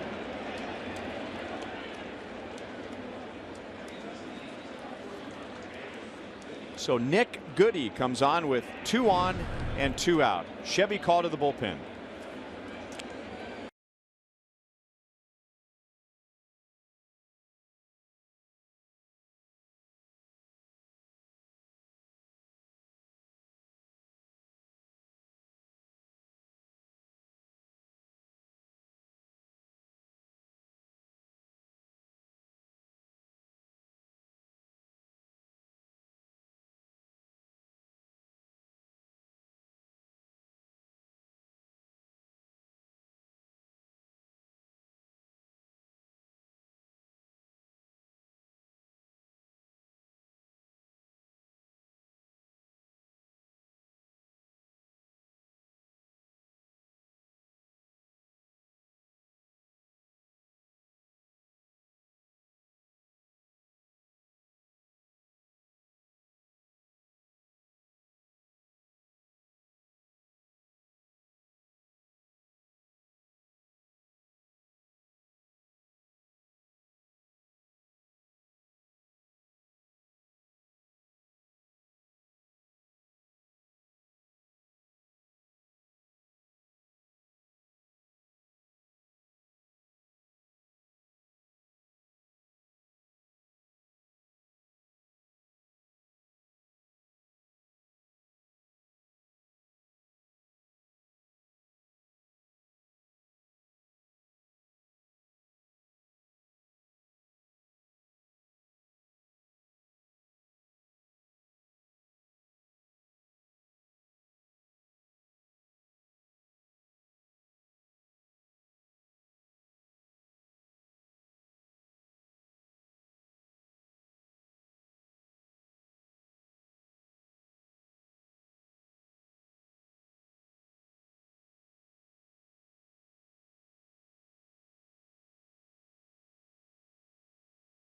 So Nick Goody comes on with 2 on and 2 out. Chevy called to the bullpen.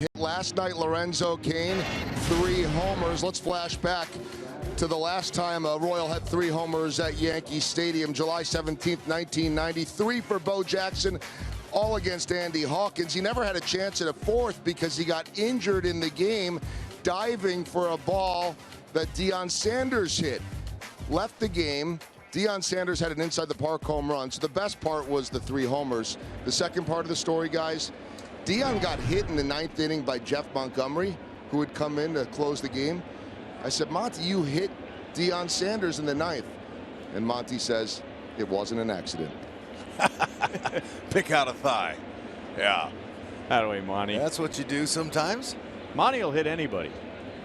Hit last night, Lorenzo Cain, 3 homers. Let's flash back. to the last time a Royal had 3 homers at Yankee Stadium, July 17th, 1993 for Bo Jackson, all against Andy Hawkins. He never had a chance at a 4th because he got injured in the game diving for a ball that Deion Sanders hit. Left the game. Deion Sanders had an inside the park home run. So the best part was the 3 homers. The second part of the story, guys, Deion got hit in the 9th inning by Jeff Montgomery, who had come in to close the game. I said, Monty, you hit Deion Sanders in the 9th. And Monty says, it wasn't an accident. Pick out a thigh. Yeah. That way, Monty. That's what you do sometimes. Monty will hit anybody.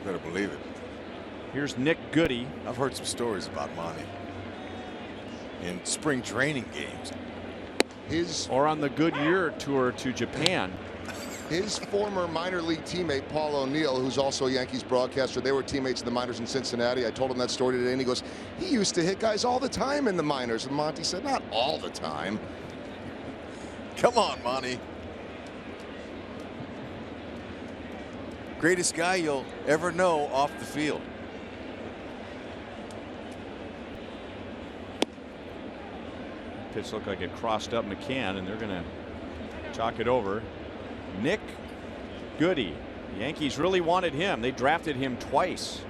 Better believe it. Here's Nick Goody. I've heard some stories about Monty in spring training games. Or on the Goodyear tour to Japan. His former minor league teammate, Paul O'Neill, who's also a Yankees broadcaster, they were teammates in the minors in Cincinnati. I told him that story today, and he goes, he used to hit guys all the time in the minors. And Monty said, not all the time. Come on, Monty. Greatest guy you'll ever know off the field. Pitch looked like it crossed up McCann, and they're going to chalk it over. Nick Goody. The Yankees really wanted him. They drafted him twice.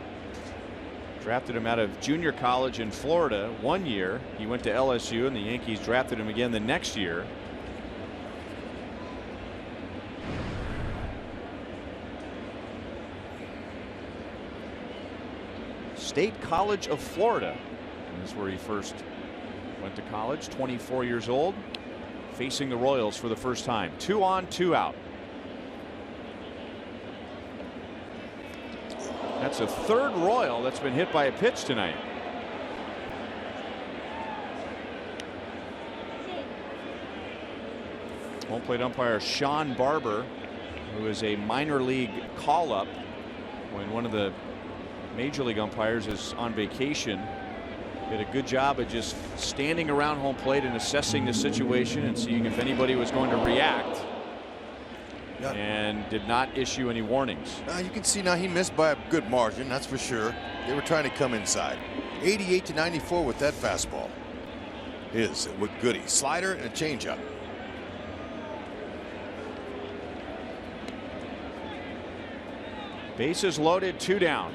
Drafted him out of junior college in Florida 1 year. He went to LSU, and the Yankees drafted him again the next year. State College of Florida. And this is where he first went to college. 24 years old. Facing the Royals for the first time. 2 on, 2 out. That's a 3rd Royal that's been hit by a pitch tonight. Home plate umpire Sean Barber, who is a minor league call-up when one of the major league umpires is on vacation. Did a good job of just standing around home plate and assessing the situation and seeing if anybody was going to react. Yeah. And did not issue any warnings. You can see now he missed by a good margin, that's for sure. They were trying to come inside. 88 to 94 with that fastball. Is with Goody. Slider and a changeup. Bases loaded, 2 down.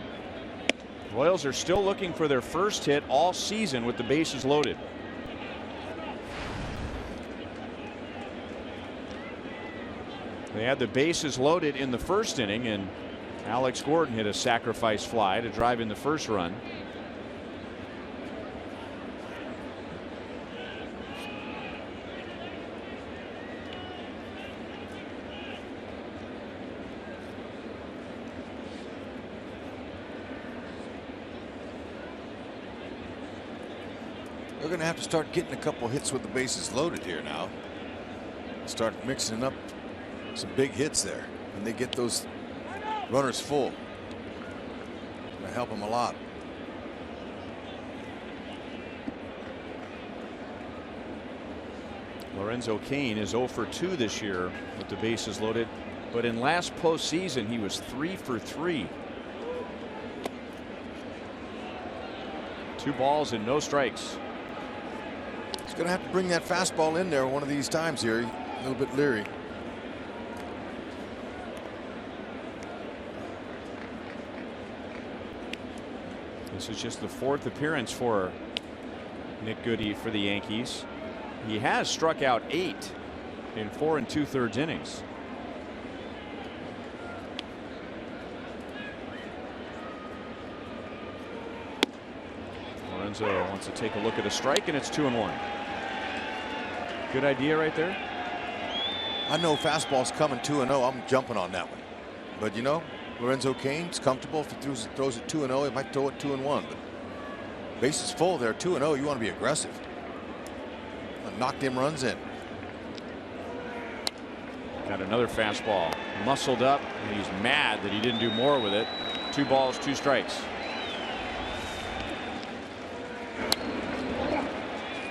Royals are still looking for their first hit all season with the bases loaded. They had the bases loaded in the 1st inning, and Alex Gordon hit a sacrifice fly to drive in the 1st run. They're going to have to start getting a couple hits with the bases loaded here now. Start mixing up some big hits there, and they get those runners full. Going to help them a lot. Lorenzo Cain is 0 for 2 this year with the bases loaded, but in last postseason he was 3 for 3. 2 balls and no strikes. He's going to have to bring that fastball in there one of these times here. A little bit leery. This is just the 4th appearance for Nick Goody for the Yankees. He has struck out 8 in 4 2/3 innings. Lorenzo wants to take a look at a strike, and it's 2-1. Good idea right there. I know fastball's coming 2-0. I'm jumping on that one. But you know, Lorenzo Cain's comfortable. If he throws it 2-0, he might throw it 2-1. But bases full there, 2-0. You want to be aggressive. Knock them runs in. Got another fastball. Muscled up, and he's mad that he didn't do more with it. 2 balls, 2 strikes.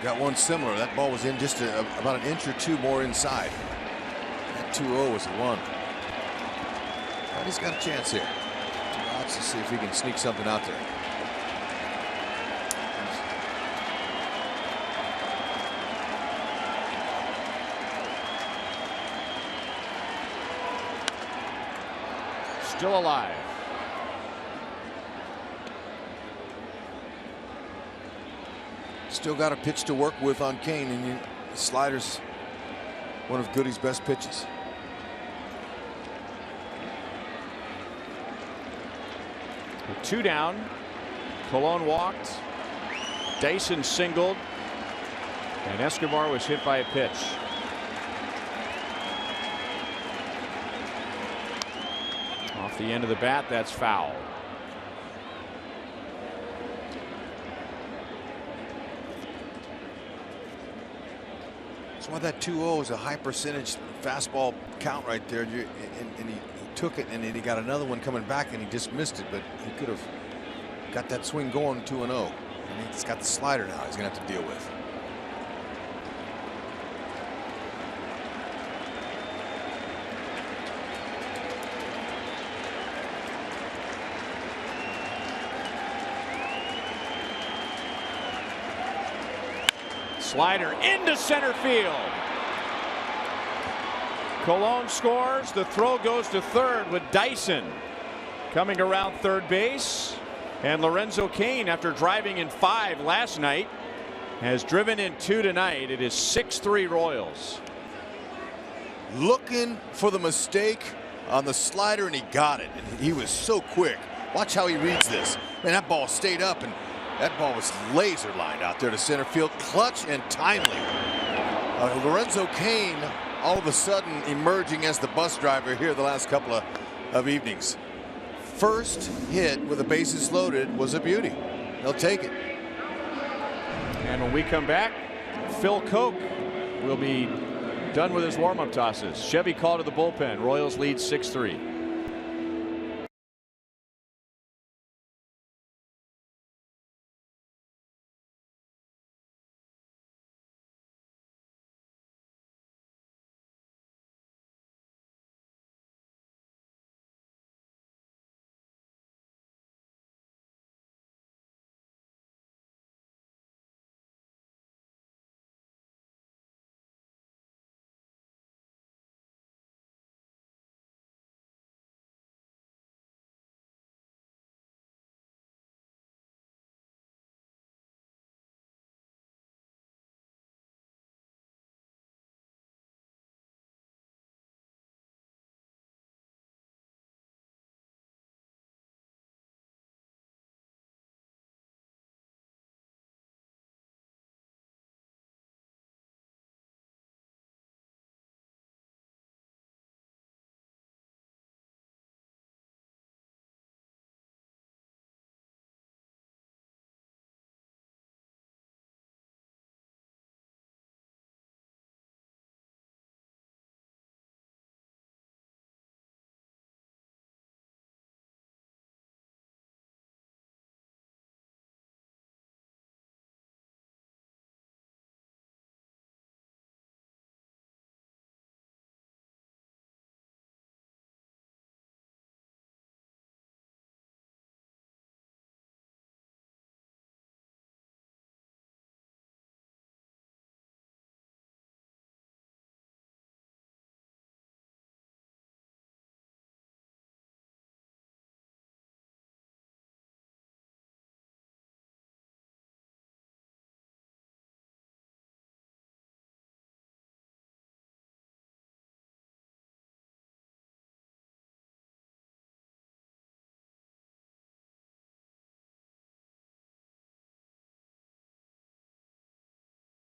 Got one similar. That ball was in just about an inch or 2 more inside. That 2-0 was the one. But he's got a chance here. 2 outs to see if he can sneak something out there. still alive. Still got a pitch to work with on Kane, and the slider's one of Goody's best pitches. With 2 down, Colon walked, Dyson singled, and Escobar was hit by a pitch. Off the end of the bat, that's foul. That's why that 2-0 is a high percentage fastball count right there. And he took it, and then he got another one coming back, and he just missed it. But he could have got that swing going 2-0. And he's got the slider now he's going to have to deal with. Slider into center field. Colon scores. The throw goes to third with Dyson coming around third base. And Lorenzo Cain, after driving in 5 last night, has driven in 2 tonight. It is 6-3 Royals. Looking for the mistake on the slider, and he got it. And he was so quick. Watch how he reads this. Man, that ball stayed up, and that ball was laser lined out there to center field. Clutch and timely. Lorenzo Cain all of a sudden emerging as the bus driver here the last couple of evenings. First hit with the bases loaded was a beauty. They'll take it. And when we come back, Phil Koch will be done with his warm-up tosses. Chevy called to the bullpen. Royals lead 6-3.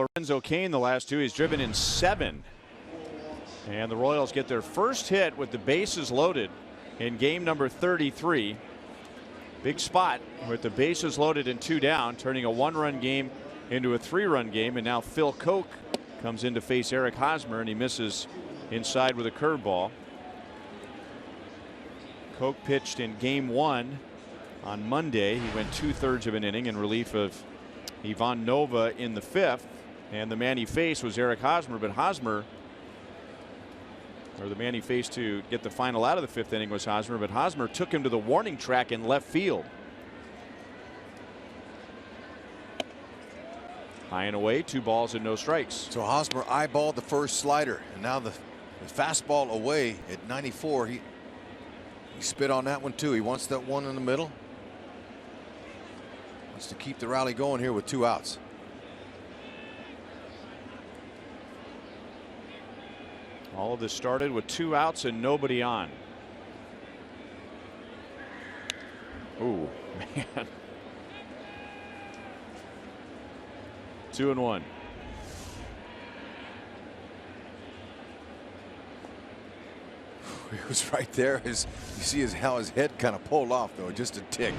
Lorenzo Cain, the last 2, he's driven in 7. And the Royals get their first hit with the bases loaded in game number 33. Big spot with the bases loaded and 2 down, turning a 1-run game into a 3-run game. And now Phil Koch comes in to face Eric Hosmer, and he misses inside with a curveball. Koch pitched in game 1 on Monday. He went 2/3 of an inning in relief of Ivan Nova in the 5th. And the man he faced was Eric Hosmer, but Hosmer, or the man he faced to get the final out of the 5th inning was Hosmer, but Hosmer took him to the warning track in left field. High and away, 2 balls and no strikes. So Hosmer eyeballed the first slider, and now the fastball away at 94. He spit on that one too. He wants that one in the middle. Wants to keep the rally going here with 2 outs. All of this started with 2 outs and nobody on. Ooh, man. 2-1. He was right there. You see how his head kind of pulled off, though, just a tick.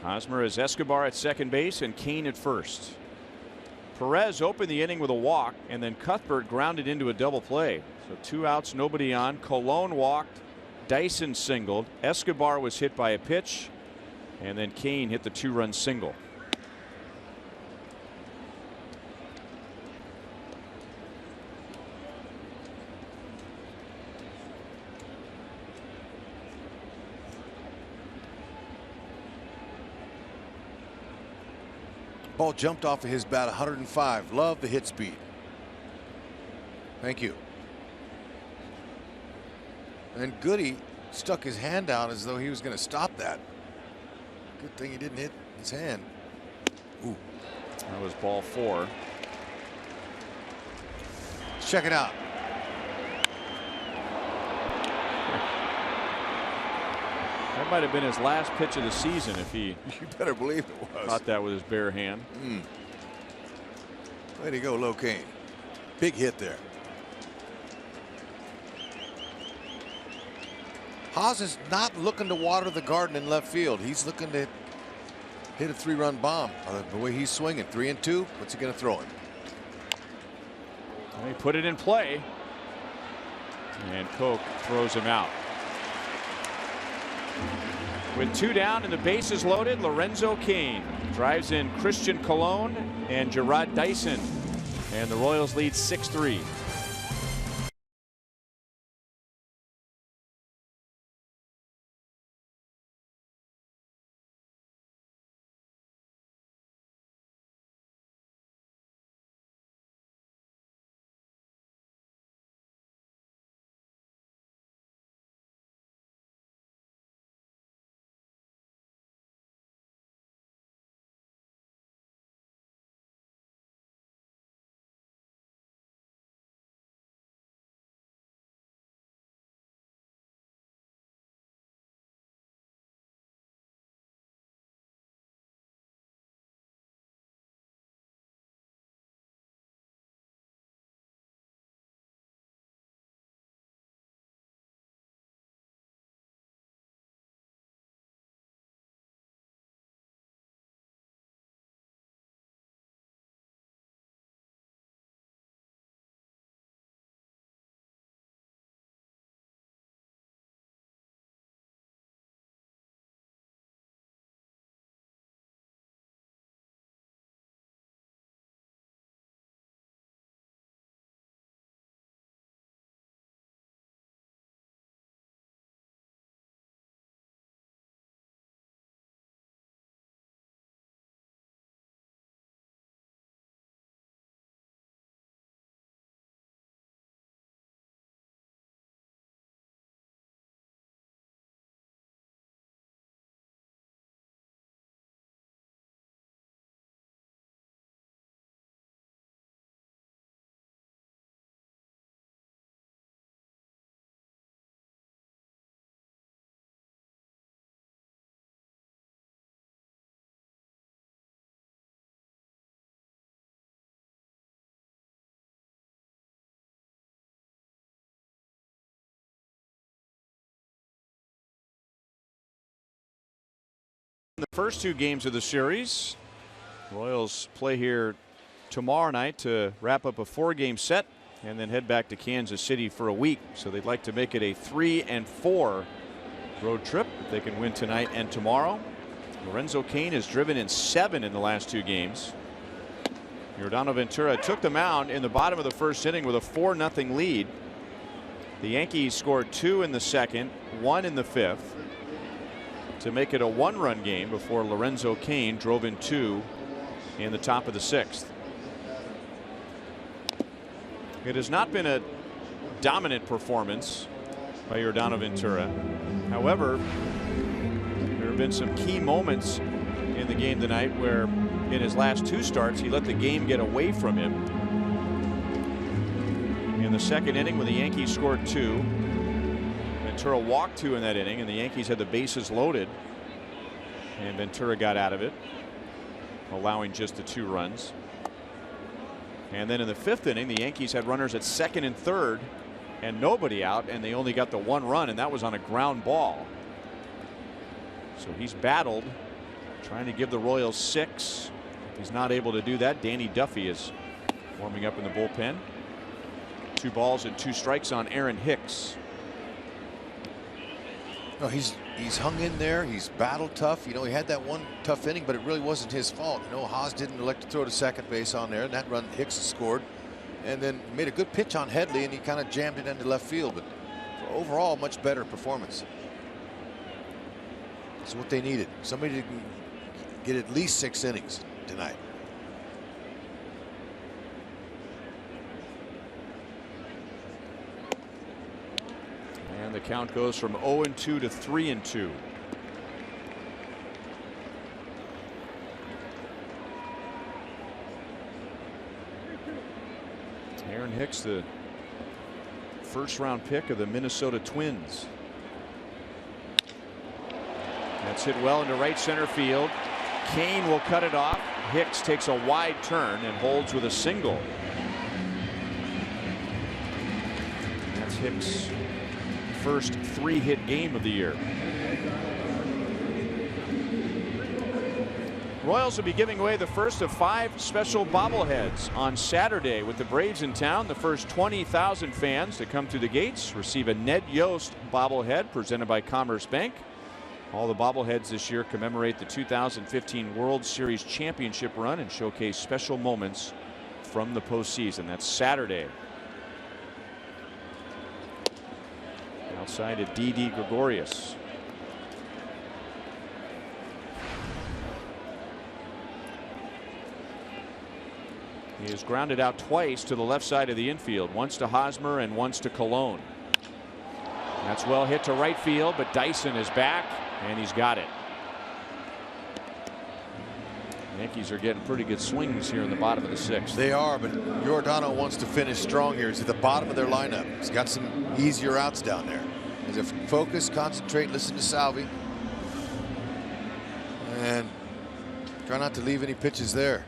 Hosmer has Escobar at second base and Kane at first. Perez opened the inning with a walk, and then Cuthbert grounded into a double play. So 2 outs, nobody on. Colon walked. Dyson singled. Escobar was hit by a pitch, and then Kane hit the 2-run single. Ball jumped off of his bat 105. Love the hit speed. Thank you. And Goody stuck his hand out as though he was going to stop that. Good thing he didn't hit his hand. Ooh. That was ball 4. Let's check it out. That might have been his last pitch of the season if he You better believe it was. caught that with his bare hand. Way to go, Locane. Big hit there. Haas is not looking to water the garden in left field. He's looking to hit a 3-run bomb. The way he's swinging, 3-2. What's he going to throw it? He put it in play, and Koch throws him out. With 2 down and the bases loaded, Lorenzo Cain drives in Christian Colon and Gerard Dyson, and the Royals lead 6-3. The first 2 games of the series. Royals play here tomorrow night to wrap up a 4-game set and then head back to Kansas City for a week. So they'd like to make it a 3-4 road trip if they can win tonight and tomorrow. Lorenzo Cain has driven in 7 in the last 2 games. Yordano Ventura took the mound in the bottom of the first inning with a 4-0 lead. The Yankees scored 2 in the second, 1 in the fifth to make it a 1-run game before Lorenzo Cain drove in 2 in the top of the sixth. It has not been a dominant performance by Yordano Ventura. However, there have been some key moments in the game tonight where in his last 2 starts he let the game get away from him. In the second inning when the Yankees scored 2, Ventura walked 2 in that inning and the Yankees had the bases loaded and Ventura got out of it, allowing just the 2 runs. And then in the 5th inning the Yankees had runners at second and third and nobody out, and they only got the 1 run, and that was on a ground ball. So he's battled trying to give the Royals 6. If he's not able to do that, Danny Duffy is warming up in the bullpen. 2 balls and 2 strikes on Aaron Hicks. No, he's hung in there. He's battled tough. You know, he had that one tough inning, but it really wasn't his fault. You know, Haas didn't elect to throw to second base on there, and that run Hicks scored, and then made a good pitch on Headley, and he kind of jammed it into left field. But overall, much better performance. That's what they needed. Somebody to get at least 6 innings tonight. And the count goes from 0-2 to 3-2. Aaron Hicks, the first-round pick of the Minnesota Twins. That's hit well into right center field. Cain will cut it off. Hicks takes a wide turn and holds with a single. That's Hicks' first 3-hit game of the year. Royals will be giving away the first of 5 special bobbleheads on Saturday. With the Braves in town, the first 20,000 fans to come through the gates receive a Ned Yost bobblehead presented by Commerce Bank. All the bobbleheads this year commemorate the 2015 World Series championship run and showcase special moments from the postseason. That's Saturday. Outside of Didi Gregorius. He is grounded out twice to the left side of the infield, once to Hosmer and once to Colon. That's well hit to right field, but Dyson is back and he's got it. Yankees are getting pretty good swings here in the bottom of the 6th. They are, but Giordano wants to finish strong here. He's at the bottom of their lineup. He's got some easier outs down there. He's a focus, concentrate, listen to Salvi, and try not to leave any pitches there.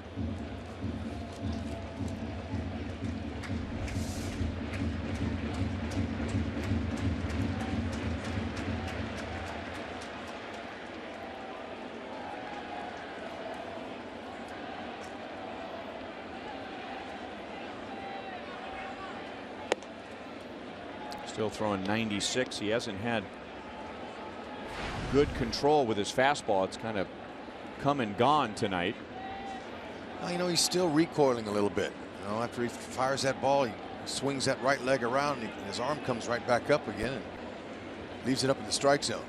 Still throwing 96. He hasn't had good control with his fastball. It's kind of come and gone tonight. Well, you know, he's still recoiling a little bit. You know, after he fires that ball, he swings that right leg around, and his arm comes right back up again and leaves it up in the strike zone.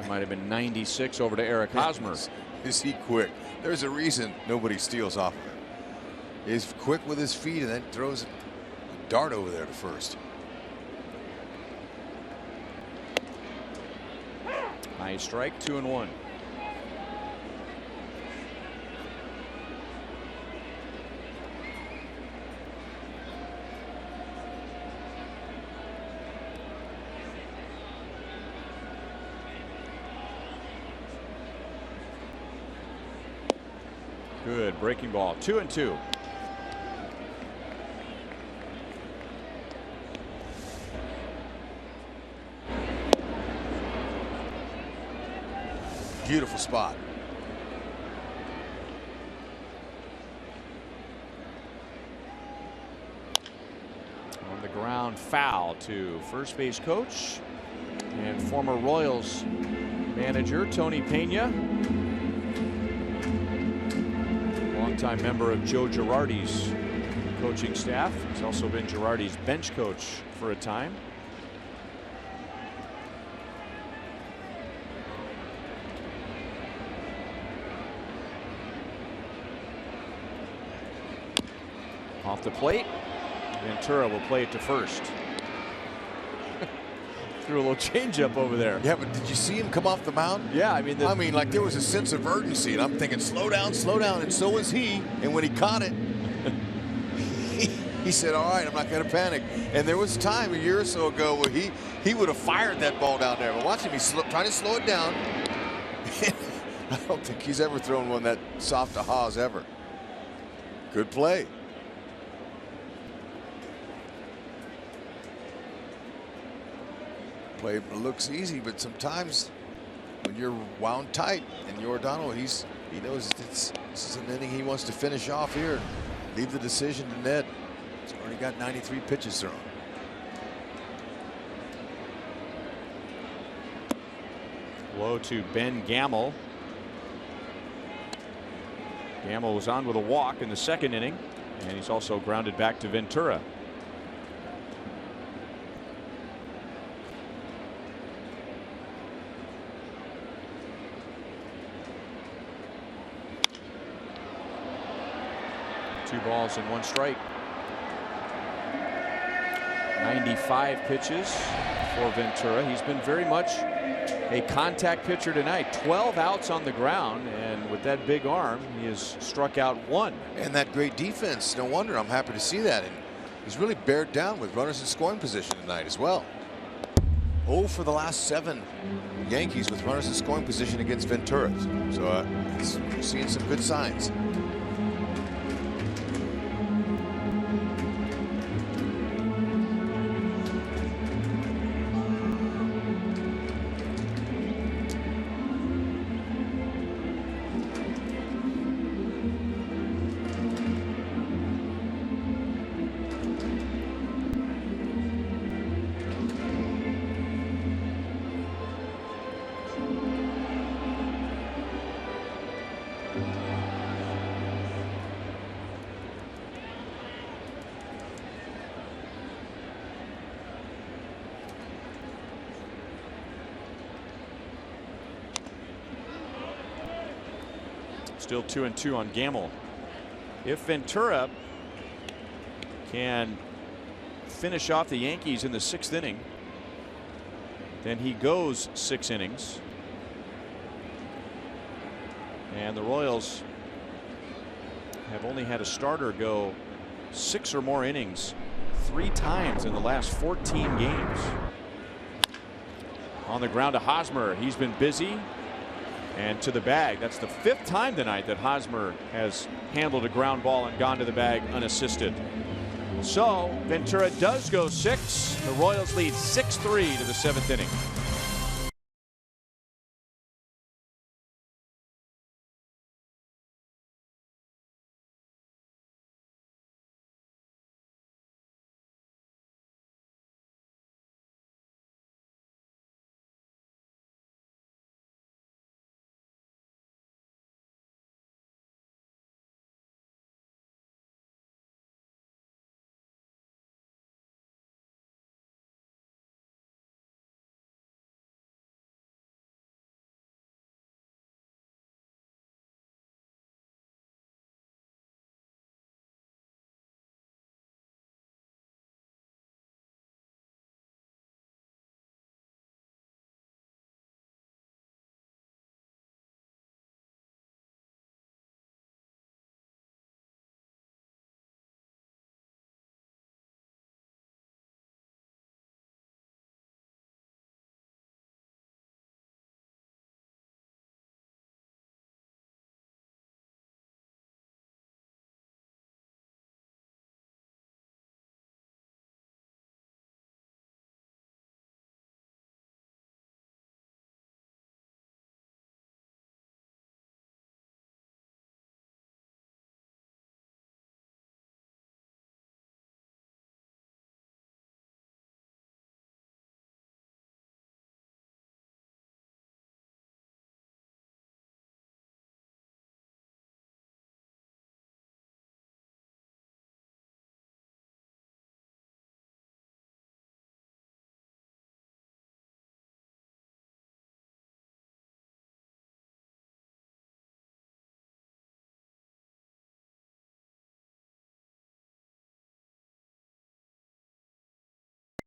Might have been 96 over to Eric Hosmer. Is he quick? There's a reason nobody steals off of him. He's quick with his feet and then throws a dart over there to first. High strike, 2-1. Good breaking ball. 2-2. Beautiful spot. ground foul to first base coach and former Royals manager Tony Pena. Longtime member of Joe Girardi's coaching staff. He's also been Girardi's bench coach for a time. Off the plate, Ventura will play it to first. Threw a little changeup over there. Yeah, but did you see him come off the mound? Yeah, I mean, like there was a sense of urgency, and I'm thinking, slow down, and so was he. And when he caught it, he said, all right, I'm not going to panic. And there was time a year or so ago where he would have fired that ball down there. But watch him, he's trying to slow it down. I don't think he's ever thrown one that soft to Haas ever. Good play. Play looks easy, but sometimes when you're wound tight, and Giordano, he knows this is an inning he wants to finish off here and leave the decision to Ned. He's already got 93 pitches thrown. Low to Ben Gamel. Gamel was on with a walk in the second inning, and he's also grounded back to Ventura. Two balls and one strike. 95 pitches for Ventura. He's been very much a contact pitcher tonight. 12 outs on the ground, and with that big arm, he has struck out one. And that great defense. No wonder. I'm happy to see that. And he's really bared down with runners in scoring position tonight as well. 0 for the last 7 Yankees with runners in scoring position against Ventura. So we're seeing some good signs. Still 2-2 on Gamel. If Ventura can finish off the Yankees in the 6th inning, then he goes 6 innings. And the Royals have only had a starter go 6 or more innings 3 times in the last 14 games. On the ground to Hosmer. He's been busy. And to the bag. That's the 5th time tonight that Hosmer has handled a ground ball and gone to the bag unassisted. So Ventura does go 6. The Royals lead 6-3 to the 7th inning.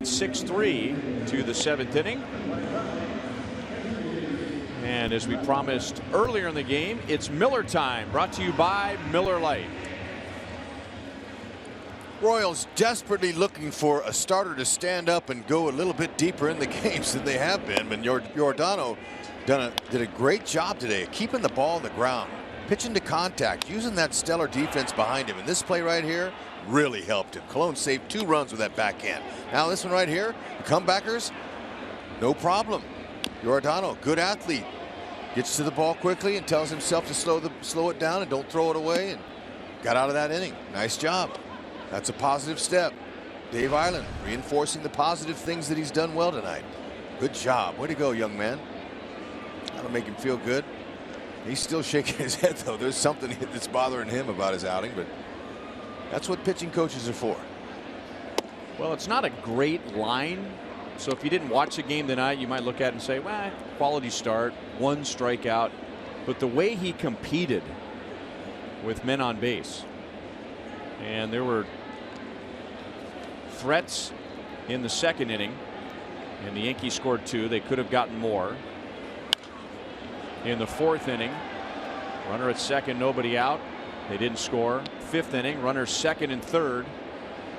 6-3 to the 7th inning. And as we promised earlier in the game, it's Miller time, brought to you by Miller Lite. Royals desperately looking for a starter to stand up and go a little bit deeper in the games than they have been. And Giordano did a great job today, keeping the ball on the ground, pitching to contact, using that stellar defense behind him. And this play right here really helped him. Colon saved 2 runs with that backhand. Now this one right here, the comebackers, no problem. Giordano, good athlete, gets to the ball quickly and tells himself to slow it down and don't throw it away, and got out of that inning. Nice job. That's a positive step. Dave Island reinforcing the positive things that he's done well tonight. Good job. Way to go, young man. That'll make him feel good. He's still shaking his head, though. There's something that's bothering him about his outing, but that's what pitching coaches are for. Well, it's not a great line. So if you didn't watch the game tonight, you might look at it and say, well, quality start, 1 strikeout. But the way he competed with men on base, and there were threats in the 2nd inning, and the Yankees scored 2. They could have gotten more. In the 4th inning, runner at 2nd, nobody out. They didn't score. 5th inning, runners 2nd and 3rd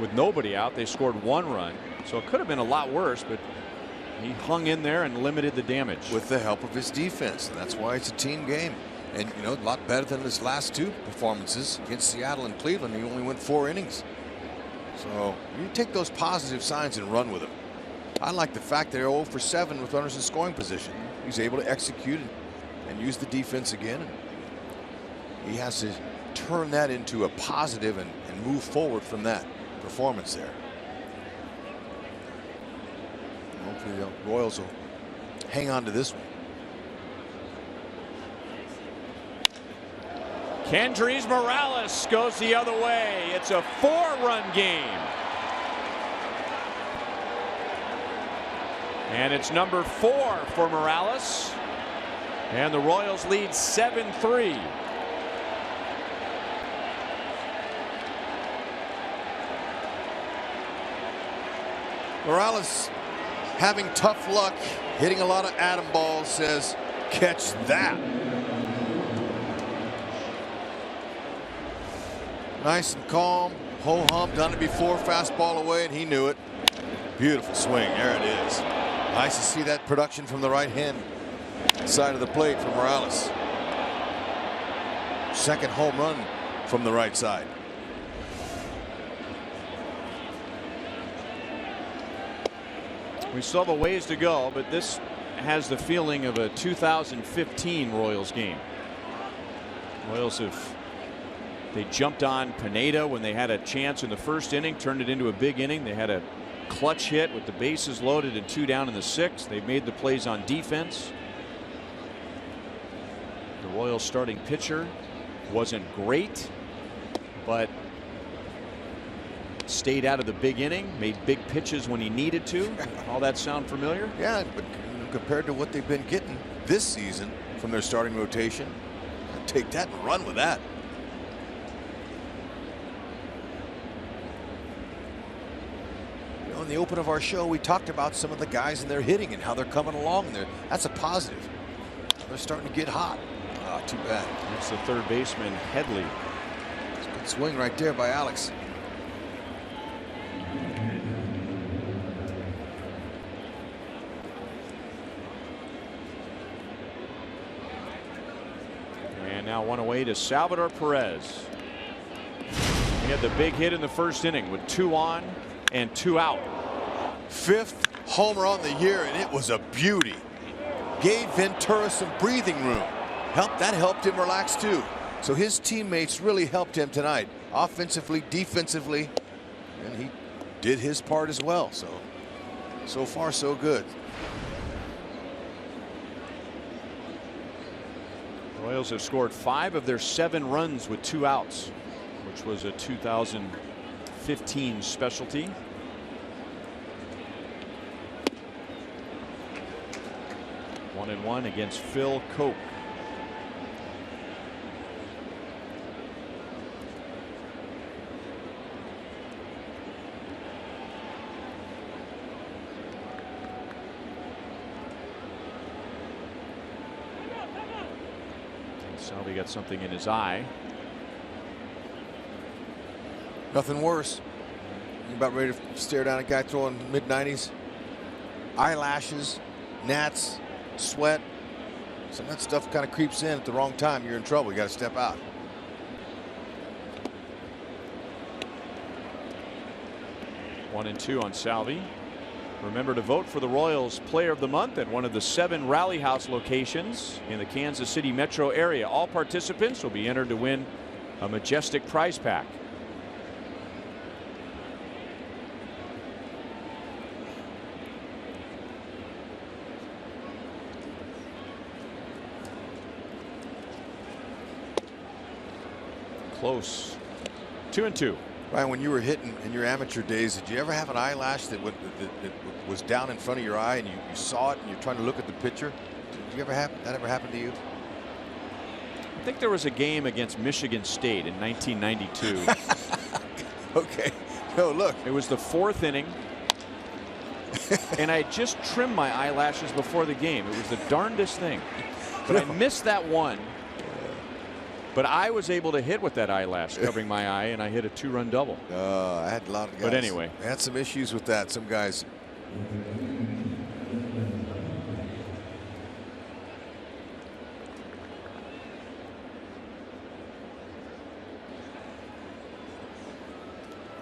with nobody out. They scored 1 run. So it could have been a lot worse, but he hung in there and limited the damage with the help of his defense. And that's why it's a team game. And, you know, a lot better than his last 2 performances against Seattle and Cleveland. He only went 4 innings. So you take those positive signs and run with them. I like the fact they're 0 for 7 with runners in scoring position. He's able to execute and use the defense again. He has to turn that into a positive and move forward from that performance there. Hopefully the Royals will hang on to this one. Kendrys Morales goes the other way. It's a 4-run game. And it's number 4 for Morales. And the Royals lead 7-3. Morales having tough luck, hitting a lot of atom balls, says, catch that. Nice and calm, ho-hum, done it before, fastball away, and he knew it. Beautiful swing, there it is. Nice to see that production from the right hand side of the plate for Morales. 2nd home run from the right side. We still have a ways to go, but this has the feeling of a 2015 Royals game. Royals they jumped on Pineda when they had a chance in the 1st inning, turned it into a big inning. They had a clutch hit with the bases loaded and 2 down in the 6th. They made the plays on defense. The Royals starting pitcher wasn't great, but stayed out of the big inning, made big pitches when he needed to. All that sound familiar? Yeah, but compared to what they've been getting this season from their starting rotation, take that and run with that. You know, in the open of our show, we talked about some of the guys and their hitting and how they're coming along. That's a positive. They're starting to get hot. Oh, too bad. It's the 3rd baseman, Headley. It's a good swing right there by Alex. Now 1 away to Salvador Perez. He had the big hit in the 1st inning with 2 on and 2 out. 5th homer on the year, and it was a beauty. Gave Ventura some breathing room. That helped him relax too. So his teammates really helped him tonight, offensively, defensively, and he did his part as well. So far so good. Royals have scored 5 of their 7 runs with 2 outs, which was a 2015 specialty. One and one against Phil Coke. Salvi got something in his eye. Nothing worse. You're about ready to stare down a guy throwing mid-90s. Eyelashes, gnats, sweat. Some of that stuff kind of creeps in at the wrong time. You're in trouble. You got to step out. One and two on Salvi. Remember to vote for the Royals Player of the Month at one of the 7 Rally House locations in the Kansas City metro area. All participants will be entered to win a majestic prize pack. Close. 2 and 2. Ryan, when you were hitting in your amateur days, did you ever have an eyelash that was down in front of your eye and you saw it and you're trying to look at the pitcher? Did you ever have that ever happen to you? I think there was a game against Michigan State in 1992. Okay. No, look. It was the 4th inning. And I had just trimmed my eyelashes before the game. It was the darndest thing. But I missed that one. But I was able to hit with that eyelash covering my eye, and I hit a 2-run double. I had a lot of guys. But anyway. I had some issues with that. Some guys.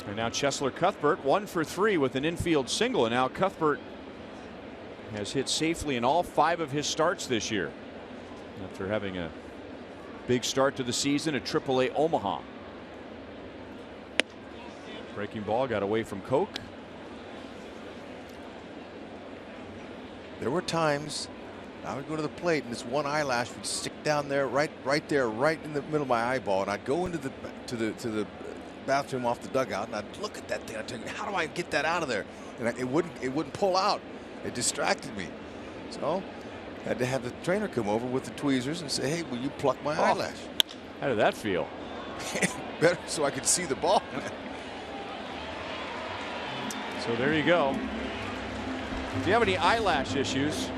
And now Cheslor Cuthbert 1 for 3 with an infield single. And now Cuthbert has hit safely in all 5 of his starts this year after having a big start to the season at AAA Omaha. Breaking ball got away from Koch. There were times I would go to the plate and this one eyelash would stick down there, right in the middle of my eyeball, and I'd go into the bathroom off the dugout and I'd look at that thing. I'd think, how do I get that out of there? And it wouldn't pull out. It distracted me. So I had to have the trainer come over with the tweezers and say, hey, will you pluck my eyelash? How did that feel? Better, so I could see the ball. So there you go. If you have any eyelash issues,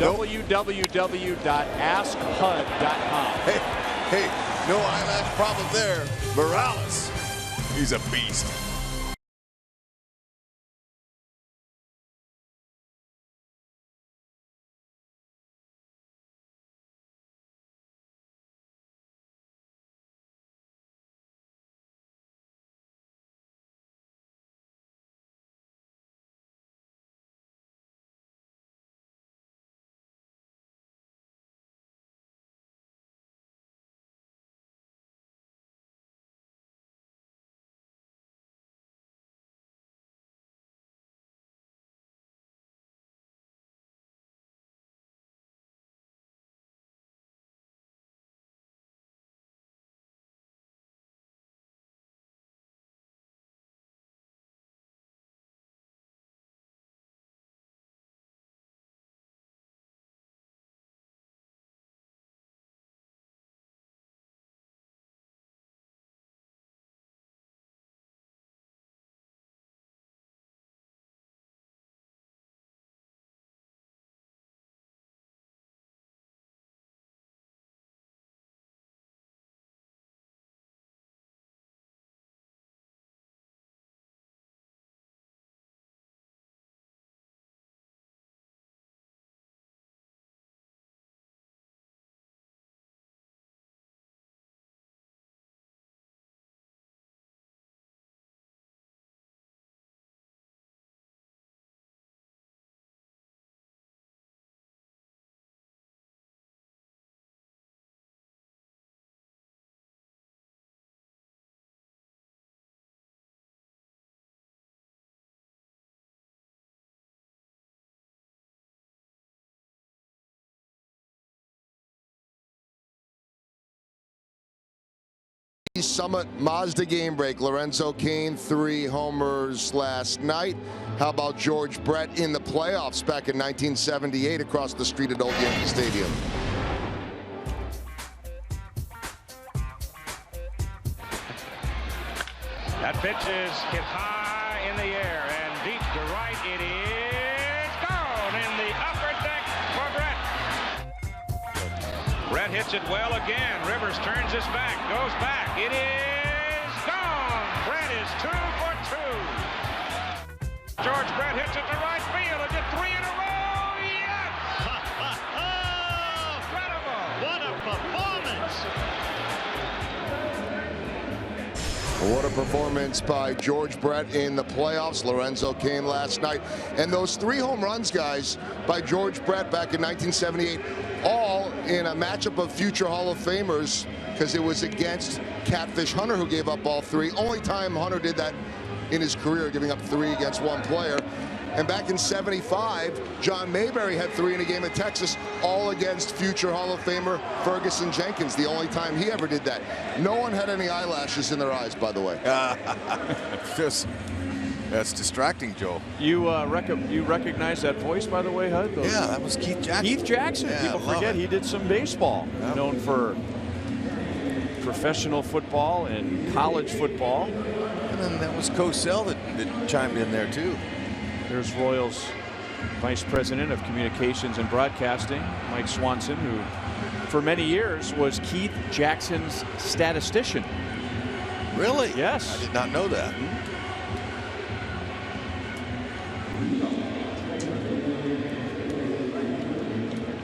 Nope. www.askhud.com. Hey, no eyelash problem there. Morales, he's a beast. Summit Mazda game break. Lorenzo Cain 3 homers last night. How about George Brett in the playoffs back in 1978 across the street at Old Yankee Stadium? That pitch is hit high in the air and deep to right. It is gone in the upper deck for Brett. Brett Brett hits it well again. Rivers turns his back, goes back. It is gone. Brett is 2 for 2. George Brett hits it to right field. Is it 3 in a row? Yes! Incredible! What a performance! What a performance by George Brett in the playoffs. Lorenzo Cain last night. And those 3 home runs, guys, by George Brett back in 1978, all in a matchup of future Hall of Famers, because it was against Catfish Hunter, who gave up all 3. Only time Hunter did that in his career, giving up 3 against 1 player. And back in 75, John Mayberry had 3 in a game at Texas, all against future Hall of Famer Ferguson Jenkins, the only time he ever did that. No one had any eyelashes in their eyes, by the way. That's distracting, Joe. You recognize that voice, by the way, Hud? Yeah, that was Keith Jackson. Keith Jackson. Yeah, People forget he did some baseball. Yep. Known for professional football and college football. And then that was Cosell that chimed in there, too. There's Royals Vice President of Communications and Broadcasting, Mike Swanson, who for many years was Keith Jackson's statistician. Really? Yes. I did not know that.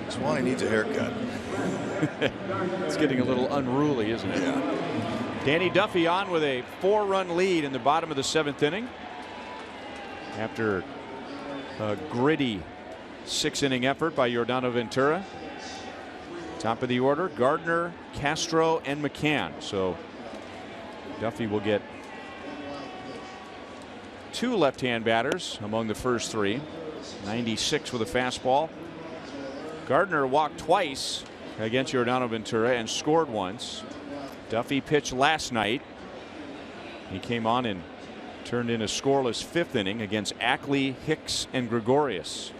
Swanee needs a haircut. It's getting a little unruly, isn't it? Yeah. Danny Duffy on with a 4-run lead in the bottom of the 7th inning. After a gritty 6-inning effort by Yordano Ventura. Top of the order, Gardner, Castro, and McCann. So Duffy will get 2 left-hand batters among the first 3. 96 with a fastball. Gardner walked twice against Yordano Ventura and scored once. Duffy pitched last night. He came on and turned in a scoreless 5th inning against Ackley, Hicks, and Gregorius.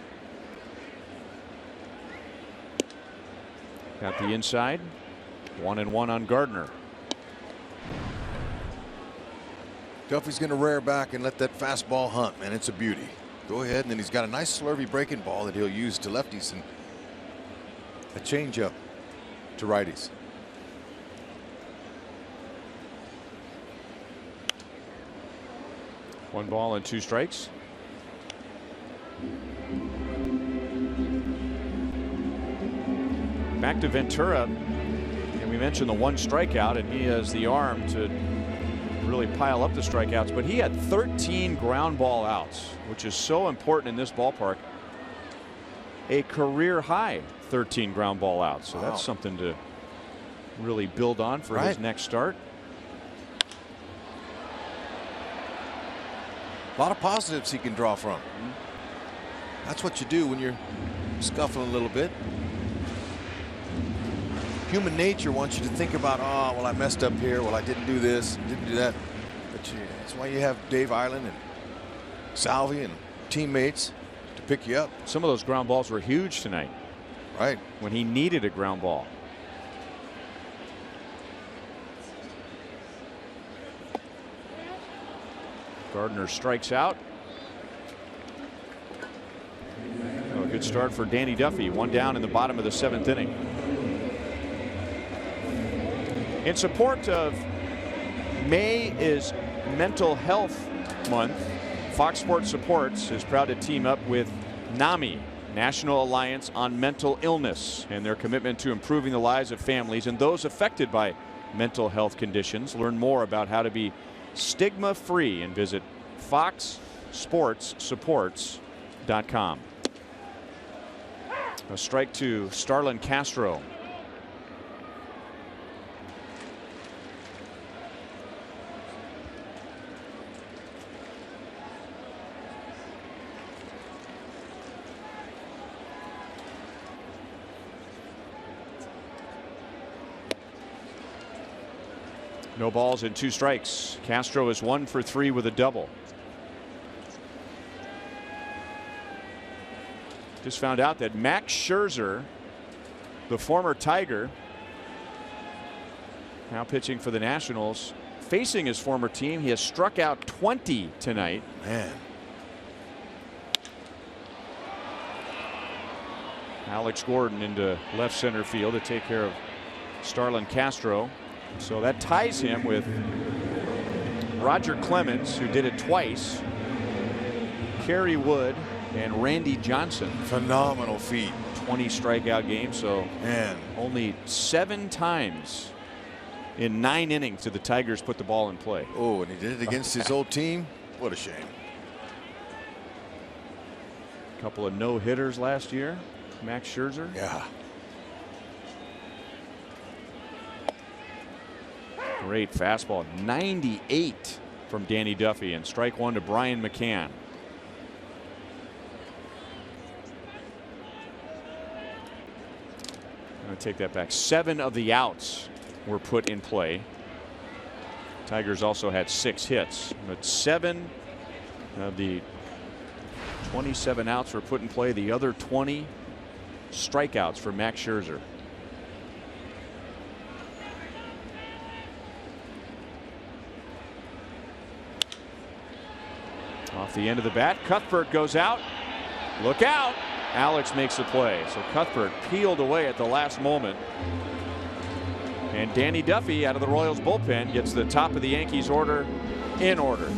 Got the inside. 1-1 on Gardner. Duffy's going to rear back and let that fastball hunt, man. It's a beauty. Go ahead, and then he's got a nice slurvy breaking ball that he'll use to lefties and a changeup to righties. One ball and 2 strikes. Back to Ventura, and we mentioned the 1 strikeout, and he has the arm to really pile up the strikeouts, but he had 13 ground ball outs, which is so important in this ballpark. A career high 13 ground ball outs, so that's something to really build on for his next start. A lot of positives he can draw from. That's what you do when you're scuffling a little bit. Human nature wants you to think about, oh, well, I messed up here. Well, I didn't do this, didn't do that. But that's why you have Dave Island and Salvi and teammates to pick you up. Some of those ground balls were huge tonight. Right. When he needed a ground ball. Gardner strikes out. Oh, a good start for Danny Duffy. 1 down in the bottom of the 7th inning. In support of May is Mental Health Month, Fox Sports Supports is proud to team up with NAMI, National Alliance on Mental Illness, and their commitment to improving the lives of families and those affected by mental health conditions. Learn more about how to be stigma-free and visit foxsportssupports.com. A strike to Starlin Castro. No balls and 2 strikes. Castro is 1 for 3 with a double. Just found out that Max Scherzer, the former Tiger, now pitching for the Nationals, facing his former team. He has struck out 20 tonight. Man. Alex Gordon into left center field to take care of Starlin Castro. So that ties him with Roger Clemens, who did it twice, Kerry Wood, and Randy Johnson. Phenomenal feat. 20 strikeout games. So Man, only 7 times in 9 innings did the Tigers put the ball in play. oh, and he did it against his old team. What a shame. A couple of no-hitters last year. Max Scherzer. Yeah. Great fastball. 98 from Danny Duffy, and strike 1 to Brian McCann. I'm going to take that back. 7 of the outs were put in play. Tigers also had 6 hits, but 7 of the 27 outs were put in play. The other 20 strikeouts for Max Scherzer. Off the end of the bat, Cuthbert goes out. Look out! Alex makes the play. So Cuthbert peeled away at the last moment. And Danny Duffy out of the Royals bullpen gets the top of the Yankees order in order.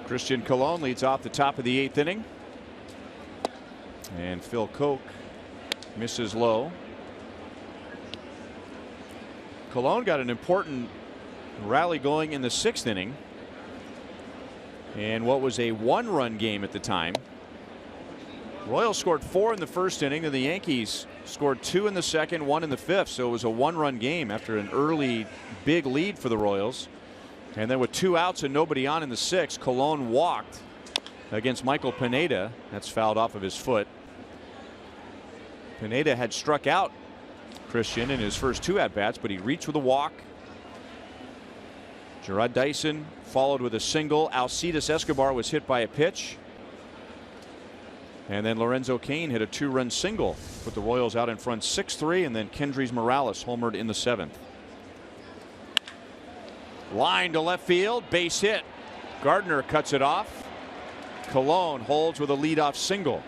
Christian Colon leads off the top of the 8th inning. And Phil Koch misses low. Colon got an important rally going in the 6th inning. And what was a 1-run game at the time. Royals scored 4 in the 1st inning, and the Yankees scored 2 in the 2nd, 1 in the 5th. So it was a 1-run game after an early big lead for the Royals. And then with 2 outs and nobody on in the 6th, Colon walked against Michael Pineda. That's fouled off of his foot. Pineda had struck out Christian in his first 2 at-bats, but he reached with a walk. Gerard Dyson followed with a single. Alcides Escobar was hit by a pitch. And then Lorenzo Cain hit a 2-run single, put the Royals out in front 6-3, and then Kendrys Morales homered in the 7th. Line to left field, base hit. Gardner cuts it off. Colon holds with a leadoff single.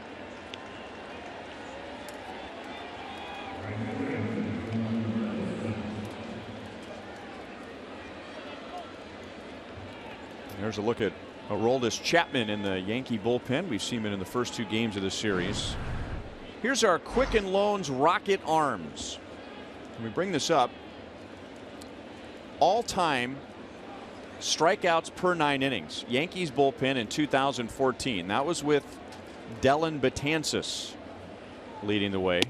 There's a look at Aroldis Chapman in the Yankee bullpen. We've seen him in the first 2 games of this series. Here's our Quicken Loans Rocket Arms. When we bring this up, all-time strikeouts per 9 innings. Yankees bullpen in 2014. That was with Dellin Betances leading the way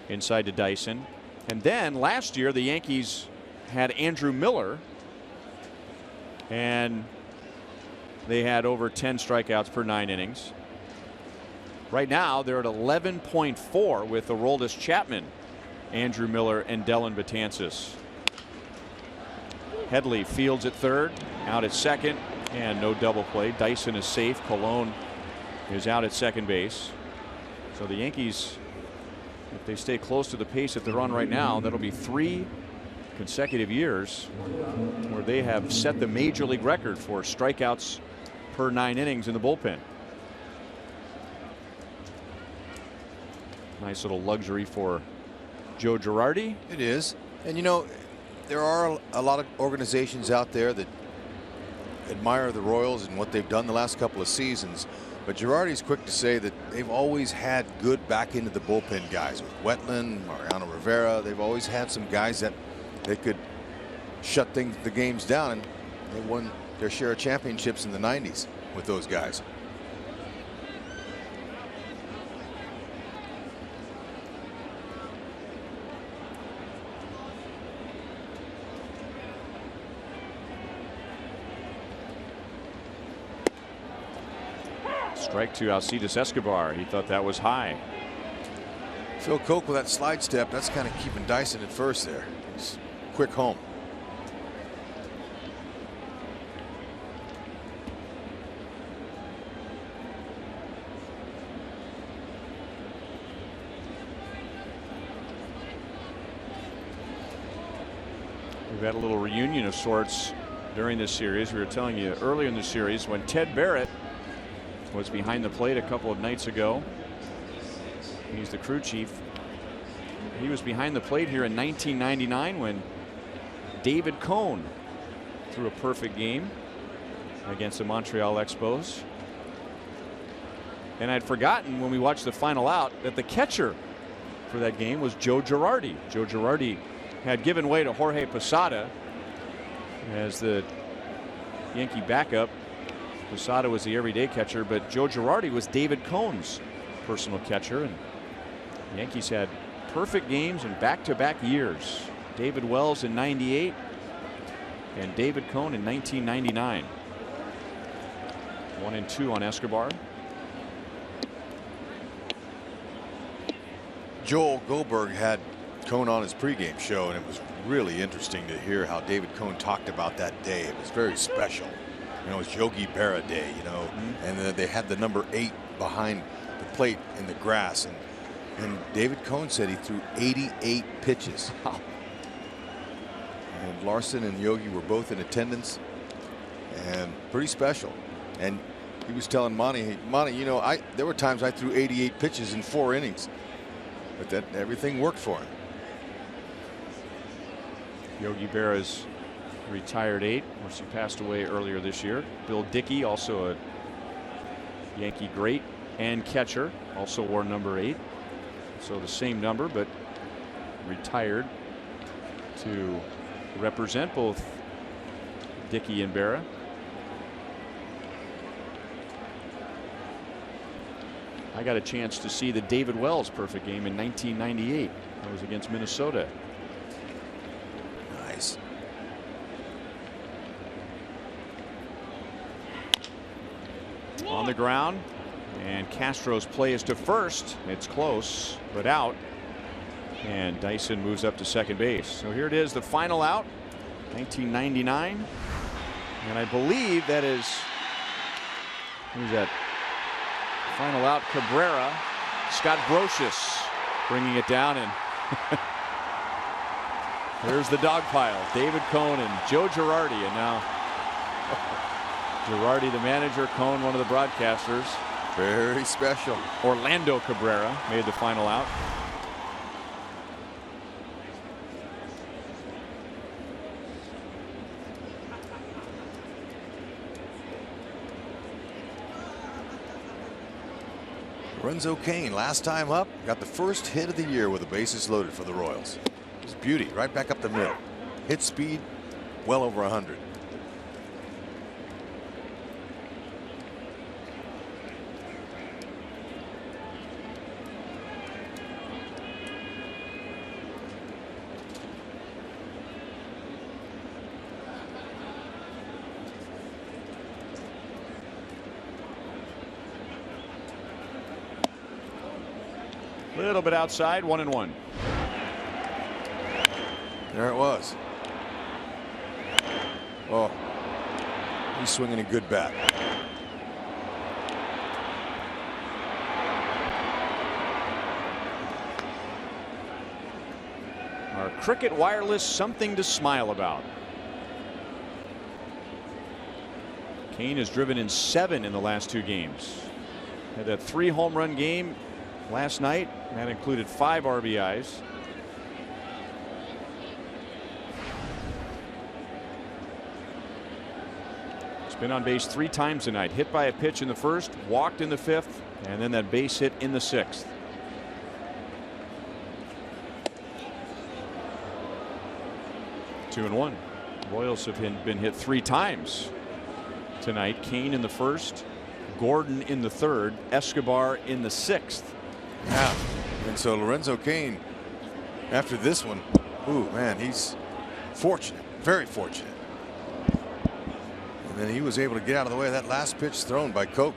inside to Dyson. And then last year the Yankees had Andrew Miller, and they had over 10 strikeouts per 9 innings. Right now they're at 11.4 with Aroldis Chapman, Andrew Miller, and Dellin Betances. Headley fields at third, out at second, and no double play. Dyson is safe. Colon is out at second base. So the Yankees, if they stay close to the pace that they're on right now, that'll be 3 consecutive years where they have set the major league record for strikeouts per 9 innings in the bullpen. Nice little luxury for Joe Girardi. It is. And you know, there are a lot of organizations out there that admire the Royals and what they've done the last couple of seasons. But Girardi's quick to say that they've always had good back into the bullpen guys. With Wetland, Mariano Rivera, they've always had some guys that they could shut the games down, and they won their share of championships in the 90s with those guys. Strike to Alcides Escobar. He thought that was high. Phil Koch with that slide step, that's kind of keeping Dyson at first there. He's quick home. We've had a little reunion of sorts during this series. We were telling you earlier in the series when Ted Barrett was behind the plate a couple of nights ago. He's the crew chief. He was behind the plate here in 1999 when David Cone threw a perfect game against the Montreal Expos. And I'd forgotten when we watched the final out that the catcher for that game was Joe Girardi. Joe Girardi had given way to Jorge Posada as the Yankee backup. Posada was the everyday catcher, but Joe Girardi was David Cone's personal catcher, and the Yankees had perfect games in back-to-back years. David Wells in '98 and David Cone in 1999. 1-2 on Escobar. Joel Goldberg had Cone on his pregame show, and it was really interesting to hear how David Cone talked about that day. It was very special. You know, it was Yogi Berra Day, you know, and they had the number 8 behind the plate in the grass. And David Cone said he threw 88 pitches. Wow. And Larson and Yogi were both in attendance, and pretty special. And he was telling Monty, you know, there were times I threw 88 pitches in 4 innings, but that everything worked for him. Yogi Berra's retired 8. Of course, he passed away earlier this year. Bill Dickey, also a Yankee great and catcher, also wore number 8. So the same number, but retired to represent both Dickey and Berra. I got a chance to see the David Wells perfect game in 1998. That was against Minnesota. Nice. On the ground, and Castro's play is to first. It's close, but out, and Dyson moves up to second base. So here it is, the final out, 1999, and I believe that is, who's that? Final out, Cabrera. Scott Brocious bringing it down, and here's the dog pile. David Cone and Joe Girardi, and now Girardi the manager, Cone one of the broadcasters. Very special. Orlando Cabrera made the final out. Lorenzo Cain, last time up, got the first hit of the year with the bases loaded for the Royals. It's beauty, right back up the middle. Hit speed, well over 100. A little bit outside, 1-1. There it was. Oh, he's swinging a good bat. Our Cricket Wireless, something to smile about. Kane has driven in 7 in the last 2 games. Had a 3 home run game last night. That included 5 RBIs. He's been on base 3 times tonight. Hit by a pitch in the first, walked in the 5th, and then that base hit in the 6th. Two and 1. Royals have been hit 3 times tonight. Kane in the first, Gordon in the 3rd, Escobar in the 6th. Yeah, and so Lorenzo Cain, after this one, ooh man, he's fortunate, very fortunate. And then he was able to get out of the way of that last pitch thrown by Koch.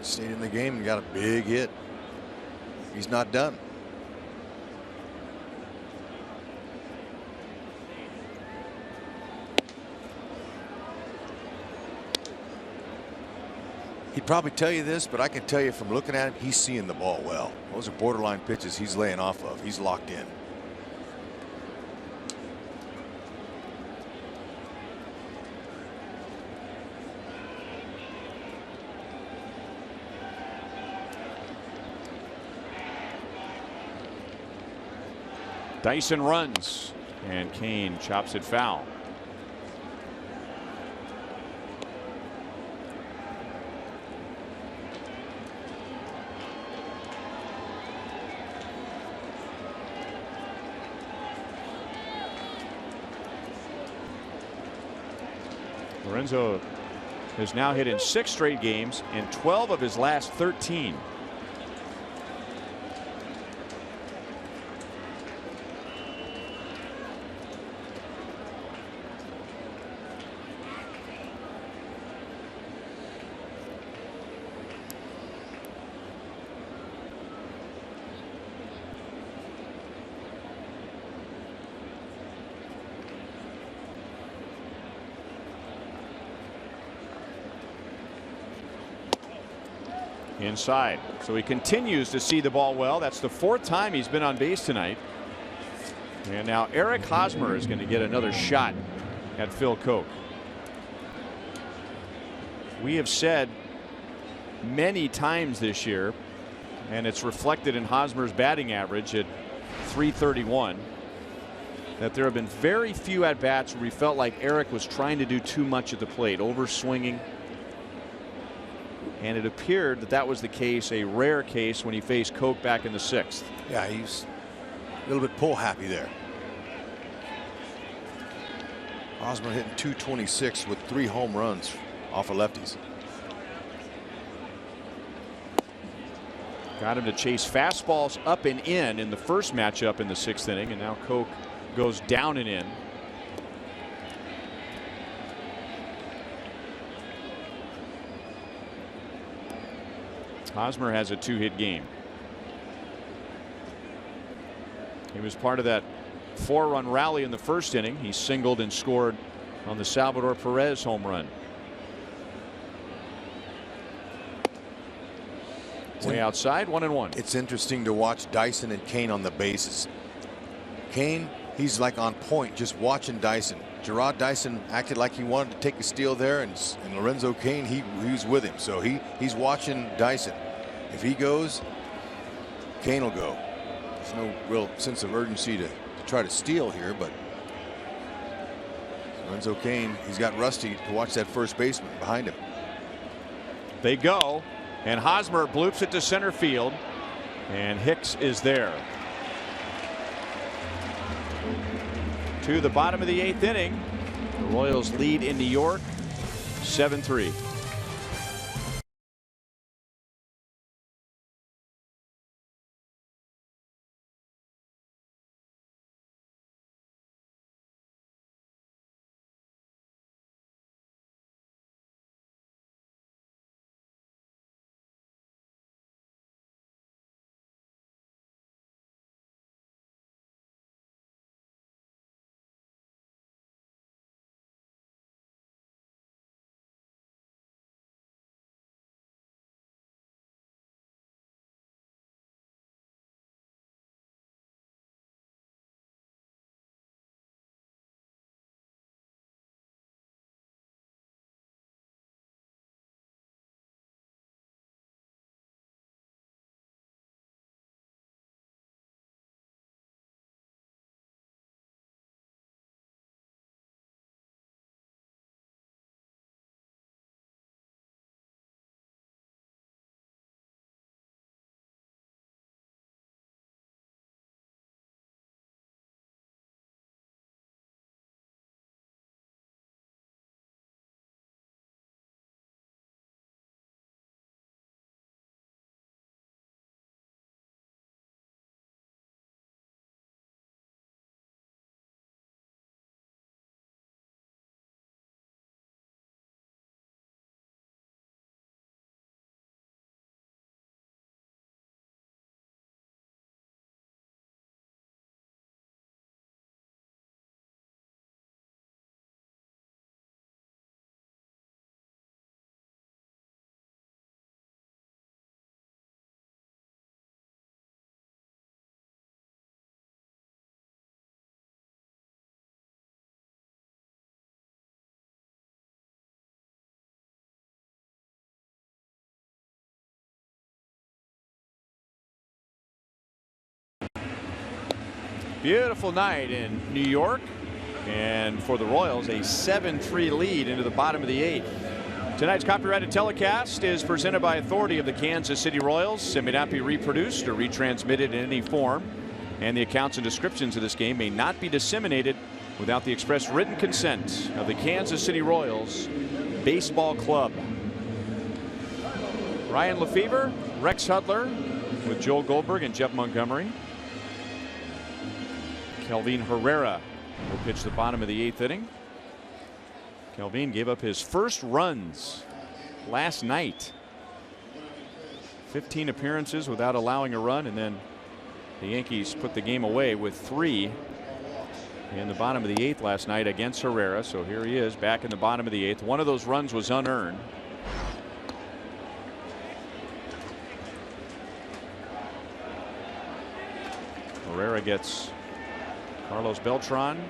Stayed in the game and got a big hit. He's not done. He'd probably tell you this, but I can tell you from looking at him, he's seeing the ball well. Those are borderline pitches he's laying off of. He's locked in. Dyson runs, and Kane chops it foul. Lorenzo has now hit in 6 straight games and 12 of his last 13. Inside, so he continues to see the ball well. That's the 4th time he's been on base tonight. And now Eric Hosmer is going to get another shot at Phil Koch. We have said many times this year, and it's reflected in Hosmer's batting average at .331, that there have been very few at bats where we felt like Eric was trying to do too much at the plate, over swinging. And it appeared that that was the case, a rare case, when he faced Koch back in the 6th. Yeah, he's a little bit pull happy there. Hosmer hitting .226 with 3 home runs off of lefties. Got him to chase fastballs up and in the first matchup in the 6th inning, and now Koch goes down and in. Hosmer has a 2-hit game. He was part of that 4-run rally in the first inning. He singled and scored on the Salvador Perez home run. Way outside, 1-1. It's interesting to watch Dyson and Kane on the bases. Kane, he's like on point just watching Dyson. Gerard Dyson acted like he wanted to take a steal there, and Lorenzo Cain, he's with him, so he's watching Dyson. If he goes, Cain will go. There's no real sense of urgency to try to steal here, but Lorenzo Cain, he's got Rusty to watch that first baseman behind him. They go, and Hosmer bloops it to center field, and Hicks is there. To the bottom of the 8th inning, the Royals lead in New York 7-3. Beautiful night in New York, and for the Royals, a 7-3 lead into the bottom of the 8th. Tonight's copyrighted telecast is presented by authority of the Kansas City Royals and may not be reproduced or retransmitted in any form, and the accounts and descriptions of this game may not be disseminated without the express written consent of the Kansas City Royals Baseball Club. Ryan Lefevre, Rex Hudler with Joel Goldberg and Jeff Montgomery. Kelvin Herrera will pitch the bottom of the 8th inning. Kelvin gave up his first runs last night. 15 appearances without allowing a run, and then the Yankees put the game away with 3 in the bottom of the 8th last night against Herrera. So here he is back in the bottom of the 8th. One of those runs was unearned. Herrera gets Carlos Beltran,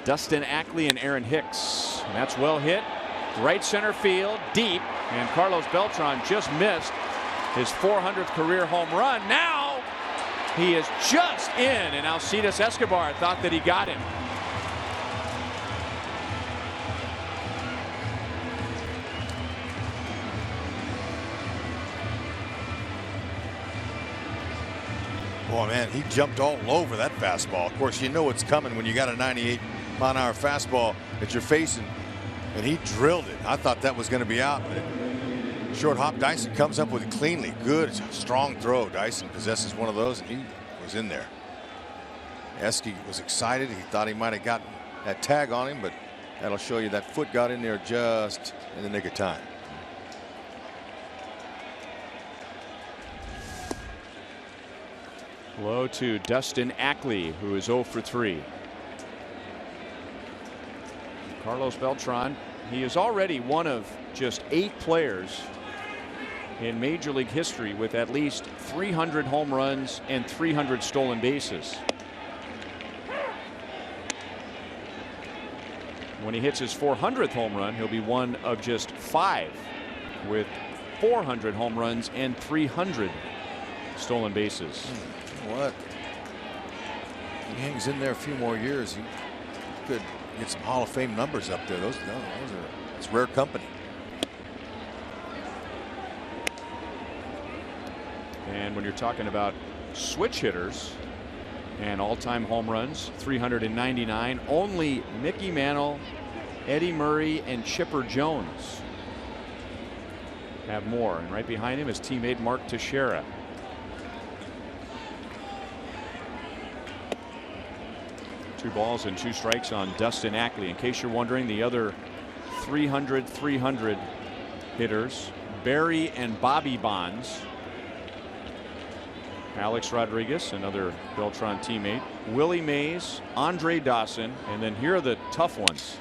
Dustin Ackley, and Aaron Hicks. And that's well hit. Right center field, deep. And Carlos Beltran just missed his 400th career home run. Now he is just in, and Alcides Escobar thought that he got him. Oh man, he jumped all over that fastball. Of course, you know it's coming when you got a 98-mile-an-hour fastball that you're facing, and he drilled it. I thought that was going to be out, but short hop Dyson comes up with it cleanly. Good, strong throw. Dyson possesses one of those, and he was in there. Esky was excited. He thought he might have gotten that tag on him, but that'll show you that foot got in there just in the nick of time. Low to Dustin Ackley, who is 0 for 3. Carlos Beltran, he is already one of just 8 players in Major League history with at least 300 home runs and 300 stolen bases. When he hits his 400th home run, he'll be one of just 5 with 400 home runs and 300 stolen bases. What? He hangs in there a few more years. He could get some Hall of Fame numbers up there. It's rare company. And when you're talking about switch hitters and all-time home runs, 399, only Mickey Mantle, Eddie Murray, and Chipper Jones have more. And right behind him is teammate Mark Teixeira. Two balls and 2 strikes on Dustin Ackley. In case you're wondering, the other 300 hitters, Barry and Bobby Bonds, Alex Rodriguez, another Beltran teammate, Willie Mays, Andre Dawson, and then here are the tough ones.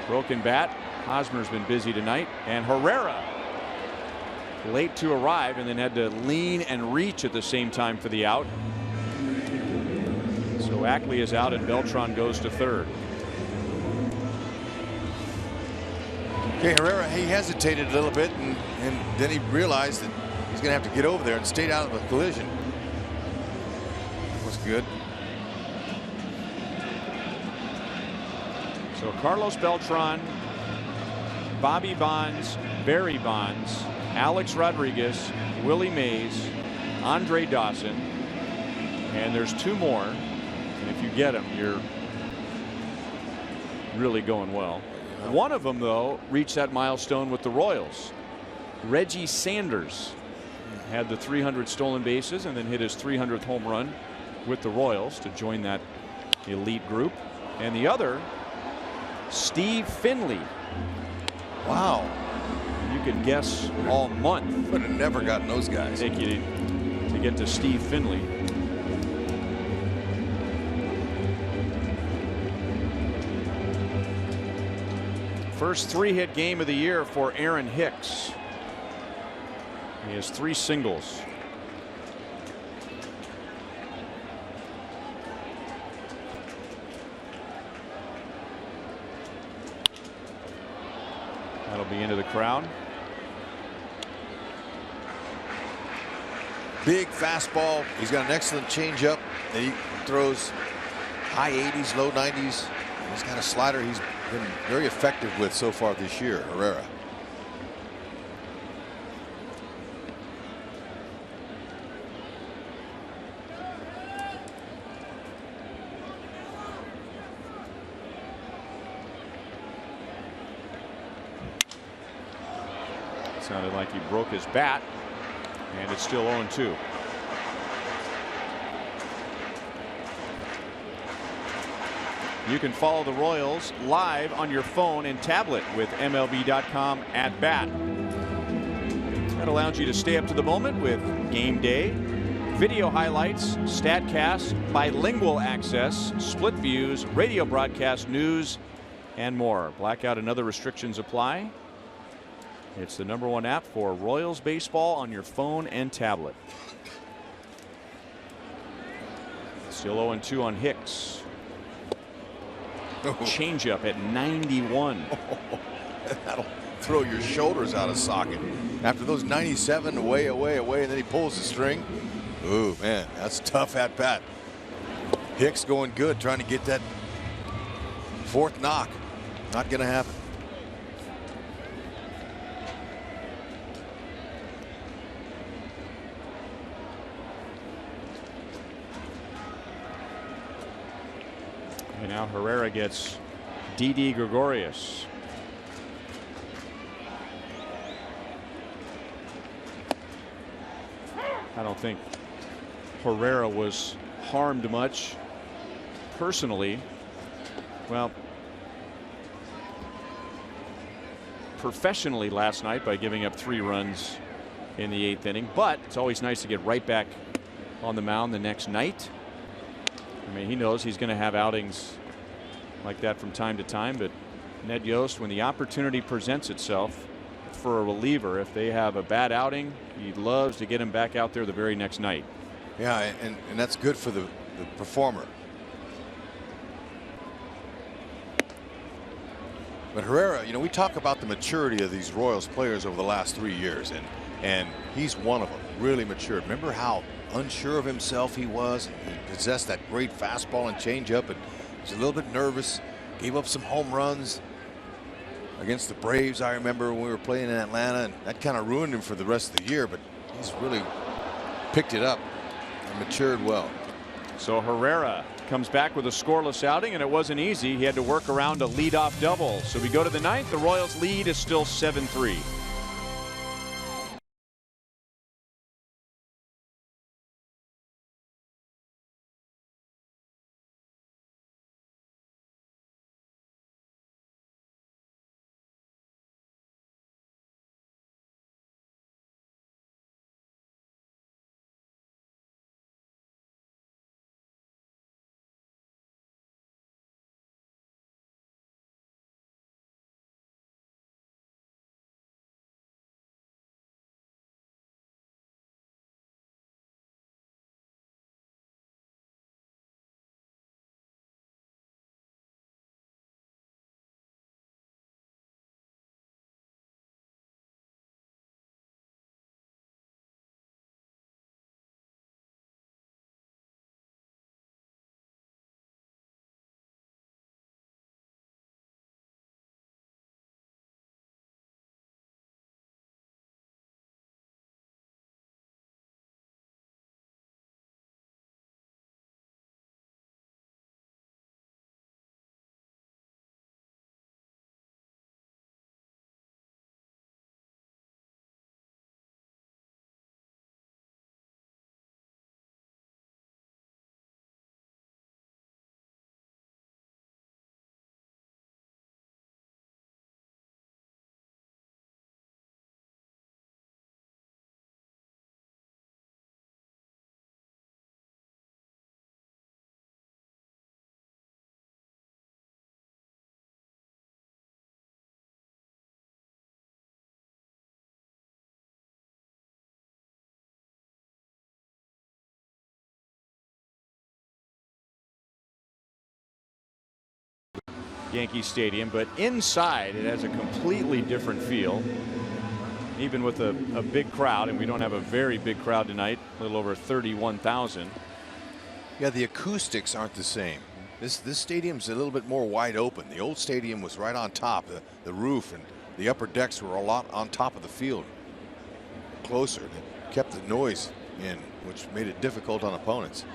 Broken bat. Hosmer's been busy tonight, and Herrera late to arrive and then had to lean and reach at the same time for the out. So Ackley is out and Beltran goes to third. Okay, Herrera, he hesitated a little bit, and then he realized that he's going to have to get over there and stay out of a collision. That was good. So Carlos Beltran, Bobby Bonds, Barry Bonds, Alex Rodriguez, Willie Mays, Andre Dawson, and there's 2 more. And if you get them, you're really going well. One of them, though, reached that milestone with the Royals. Reggie Sanders had the 300 stolen bases and then hit his 300th home run with the Royals to join that elite group. And the other, Steve Finley. Wow. You can guess all month. Would have never gotten those guys. Take you to get to Steve Finley. First 3-hit game of the year for Aaron Hicks. He has 3 singles. That'll be into the crowd. Big fastball. He's got an excellent changeup. And he throws high 80s, low 90s. He's got a slider he's been very effective with so far this year, Herrera. Sounded like he broke his bat, and it's still 0-2. You can follow the Royals live on your phone and tablet with MLB.com at bat. That allows you to stay up to the moment with game day, video highlights, StatCast, bilingual access, split views, radio broadcast news, and more. Blackout and other restrictions apply. It's the #1 app for Royals baseball on your phone and tablet. Still 0-2 on Hicks. Changeup at 91. That'll throw your shoulders out of socket. After those 97, away, and then he pulls the string. Ooh, man, that's tough at bat. Hicks going good, trying to get that 4th knock. Not going to happen. And now Herrera gets Didi Gregorius. I don't think Herrera was harmed much personally. Well, professionally last night by giving up 3 runs in the 8th inning, but it's always nice to get right back on the mound the next night. I mean, he knows he's going to have outings like that from time to time, but Ned Yost, when the opportunity presents itself for a reliever, if they have a bad outing, he loves to get him back out there the very next night. Yeah, and that's good for the performer. But Herrera, you know, we talk about the maturity of these Royals players over the last 3 years, and he's one of them. Really matured. Remember how unsure of himself he was? He possessed that great fastball and changeup, and was a little bit nervous. Gave up some home runs against the Braves, I remember, when we were playing in Atlanta, and that kind of ruined him for the rest of the year. But he's really picked it up and matured well. So Herrera comes back with a scoreless outing, and it wasn't easy. He had to work around a leadoff double. So we go to the 9th. The Royals lead is still 7-3. Yankee Stadium, but inside it has a completely different feel. even with a big crowd, and we don't have a very big crowd tonight, a little over 31,000. Yeah, the acoustics aren't the same. This stadium's a little bit more wide open. The old stadium was right on top. The roof and the upper decks were a lot on top of the field, closer. That kept the noise in, which made it difficult on opponents.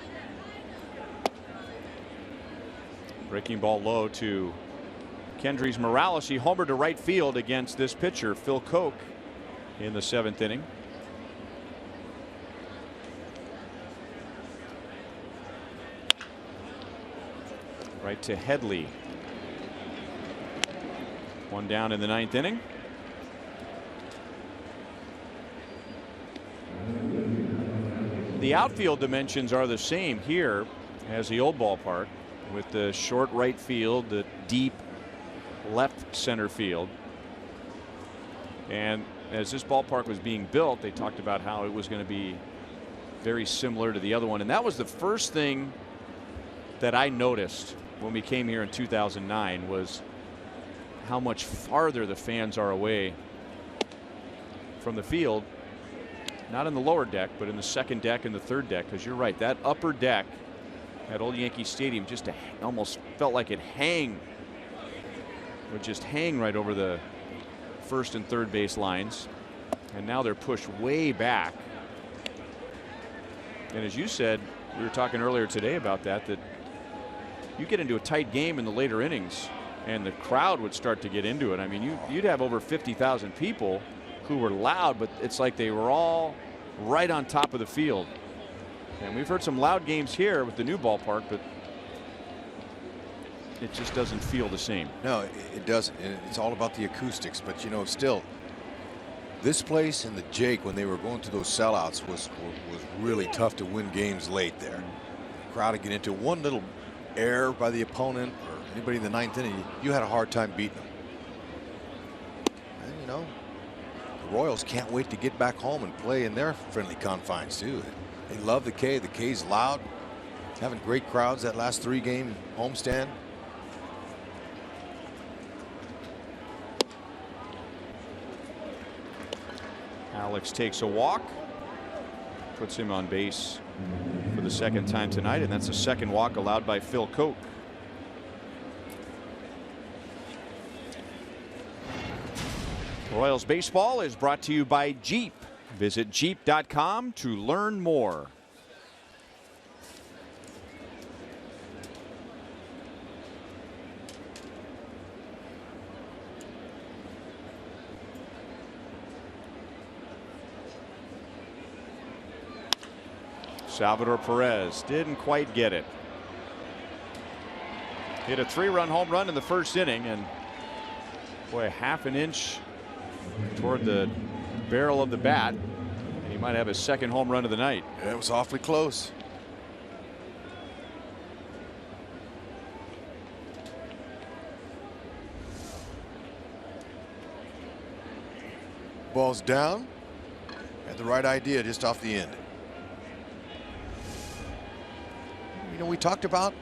Breaking ball low to Kendrys Morales. He homered to right field against this pitcher, Phil Koch, in the 7th inning. Right to Headley. One down in the 9th inning. The outfield dimensions are the same here as the old ballpark, with the short right field, the deep left center field. And as this ballpark was being built, they talked about how it was going to be very similar to the other one. And that was the first thing that I noticed when we came here in 2009, was how much farther the fans are away from the field. Not in the lower deck, but in the 2nd deck and the 3rd deck. Because you're right, that upper deck at Old Yankee Stadium just almost felt like it would just hang right over the 1st and 3rd base lines. And now they're pushed way back. And as you said, we were talking earlier today about that you get into a tight game in the later innings and the crowd would start to get into it. I mean, you'd have over 50,000 people who were loud, but it's like they were all right on top of the field. And we've heard some loud games here with the new ballpark, but it just doesn't feel the same. No, it doesn't. And it's all about the acoustics. But, you know, still, this place and the Jake, when they were going through those sellouts, was really tough to win games late there. The crowd would get into one little error by the opponent or anybody in the 9th inning, you had a hard time beating them. And, you know, the Royals can't wait to get back home and play in their friendly confines too. They love the K. The K's loud, having great crowds that last 3-game homestand. Alex takes a walk, puts him on base for the 2nd time tonight, and that's the 2nd walk allowed by Phil Koch. Royals baseball is brought to you by Jeep. Visit Jeep.com to learn more. Salvador Perez didn't quite get it. Hit a 3-run home run in the 1st inning, and boy, a half an inch toward the barrel of the bat, and he might have his 2nd home run of the night. Yeah, it was awfully close. Ball's down. Had the right idea just off the end. You know, we talked about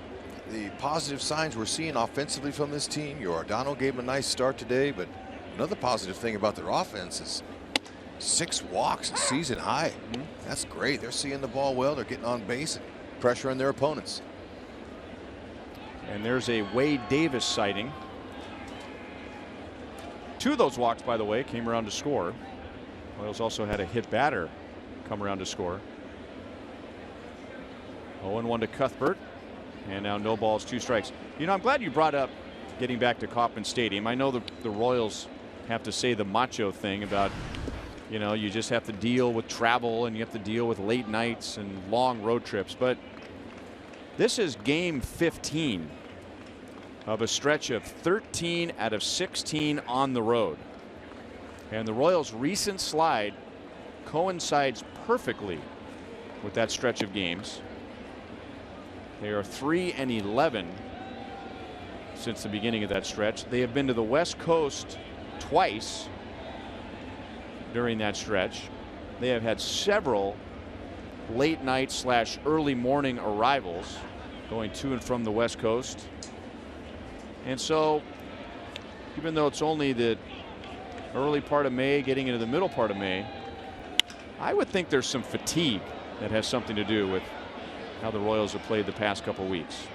the positive signs we're seeing offensively from this team. Giordano gave them a nice start today, but another positive thing about their offense is 6 walks, a season high. That's great. They're seeing the ball well. They're getting on base and pressuring their opponents. And there's a Wade Davis sighting. 2 of those walks, by the way, came around to score. Royals also had a hit batter come around to score. 0-1 to Cuthbert, and now no balls, 2 strikes. You know, I'm glad you brought up getting back to Kauffman Stadium. I know the Royals have to say the macho thing about, you know, you just have to deal with travel and you have to deal with late nights and long road trips, but this is game 15 of a stretch of 13 out of 16 on the road, and the Royals' recent slide coincides perfectly with that stretch of games. They are 3-11 since the beginning of that stretch. They have been to the West Coast twice during that stretch. They have had several late night / early morning arrivals going to and from the West Coast. And so, even though it's only the early part of May, getting into the middle part of May. I would think there's some fatigue that has something to do with how the Royals have played the past couple weeks.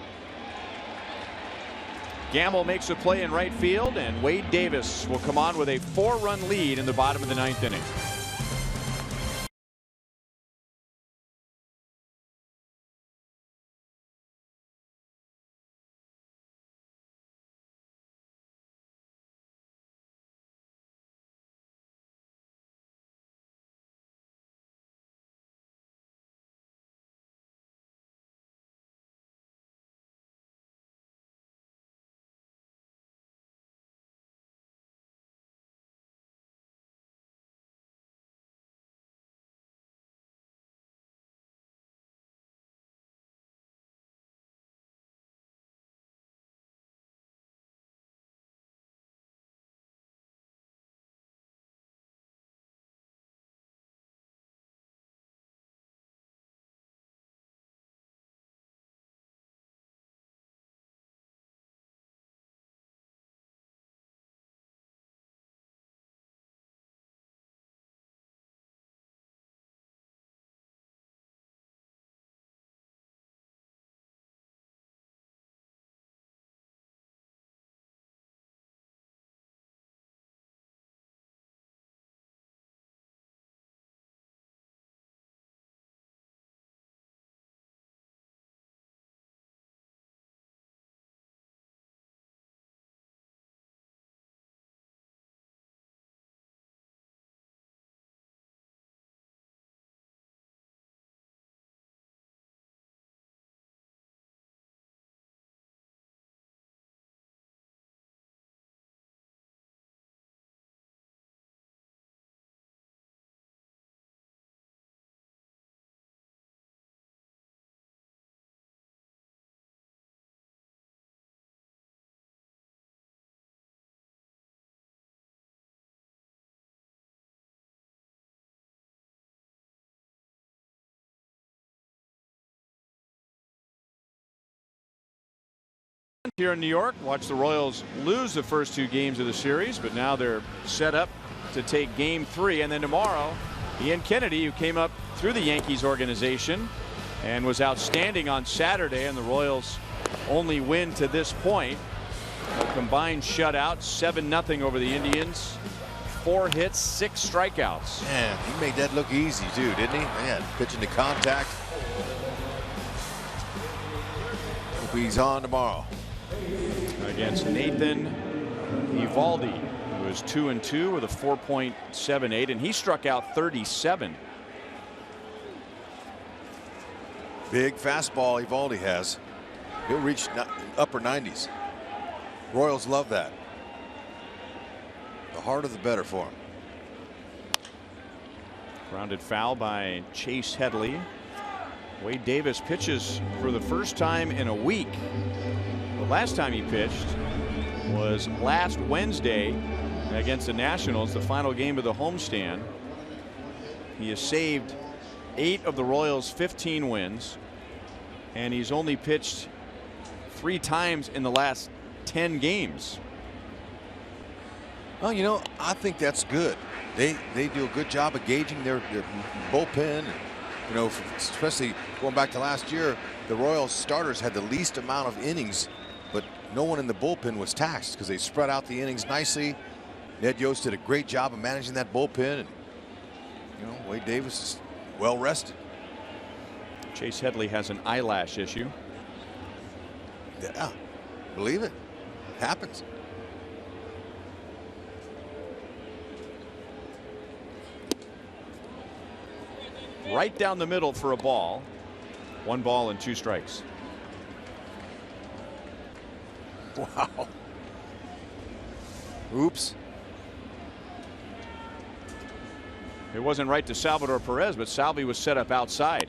Gamble makes a play in right field, and Wade Davis will come on with a 4-run lead in the bottom of the 9th inning. Here in New York, watch the Royals lose the first 2 games of the series, but now they're set up to take Game 3. And then tomorrow, Ian Kennedy, who came up through the Yankees organization and was outstanding on Saturday, and the Royals only win to this point. A combined shutout, 7-0 over the Indians. 4 hits, 6 strikeouts. Man, he made that look easy too, didn't he? Man, pitching to contact. Hope he's on tomorrow. Against Nathan Eovaldi, who is 2-2 with a 4.78, and he struck out 37. Big fastball Eovaldi has. He'll reach upper 90s. Royals love that. The harder the better for him. Grounded foul by Chase Headley. Wade Davis pitches for the first time in a week. The last time he pitched was last Wednesday against the Nationals, the final game of the homestand. He has saved 8 of the Royals' 15 wins, and he's only pitched 3 times in the last 10 games. Well, you know, I think that's good. They do a good job of gauging their bullpen. You know, especially going back to last year, the Royals starters had the least amount of innings, but no one in the bullpen was taxed because they spread out the innings nicely. Ned Yost did a great job of managing that bullpen, and you know, Wade Davis is well rested. Chase Headley has an eyelash issue. Yeah, believe it. Happens. Right down the middle for a ball. 1 ball and 2 strikes. Wow. Oops. It wasn't right to Salvador Perez, but Salvi was set up outside.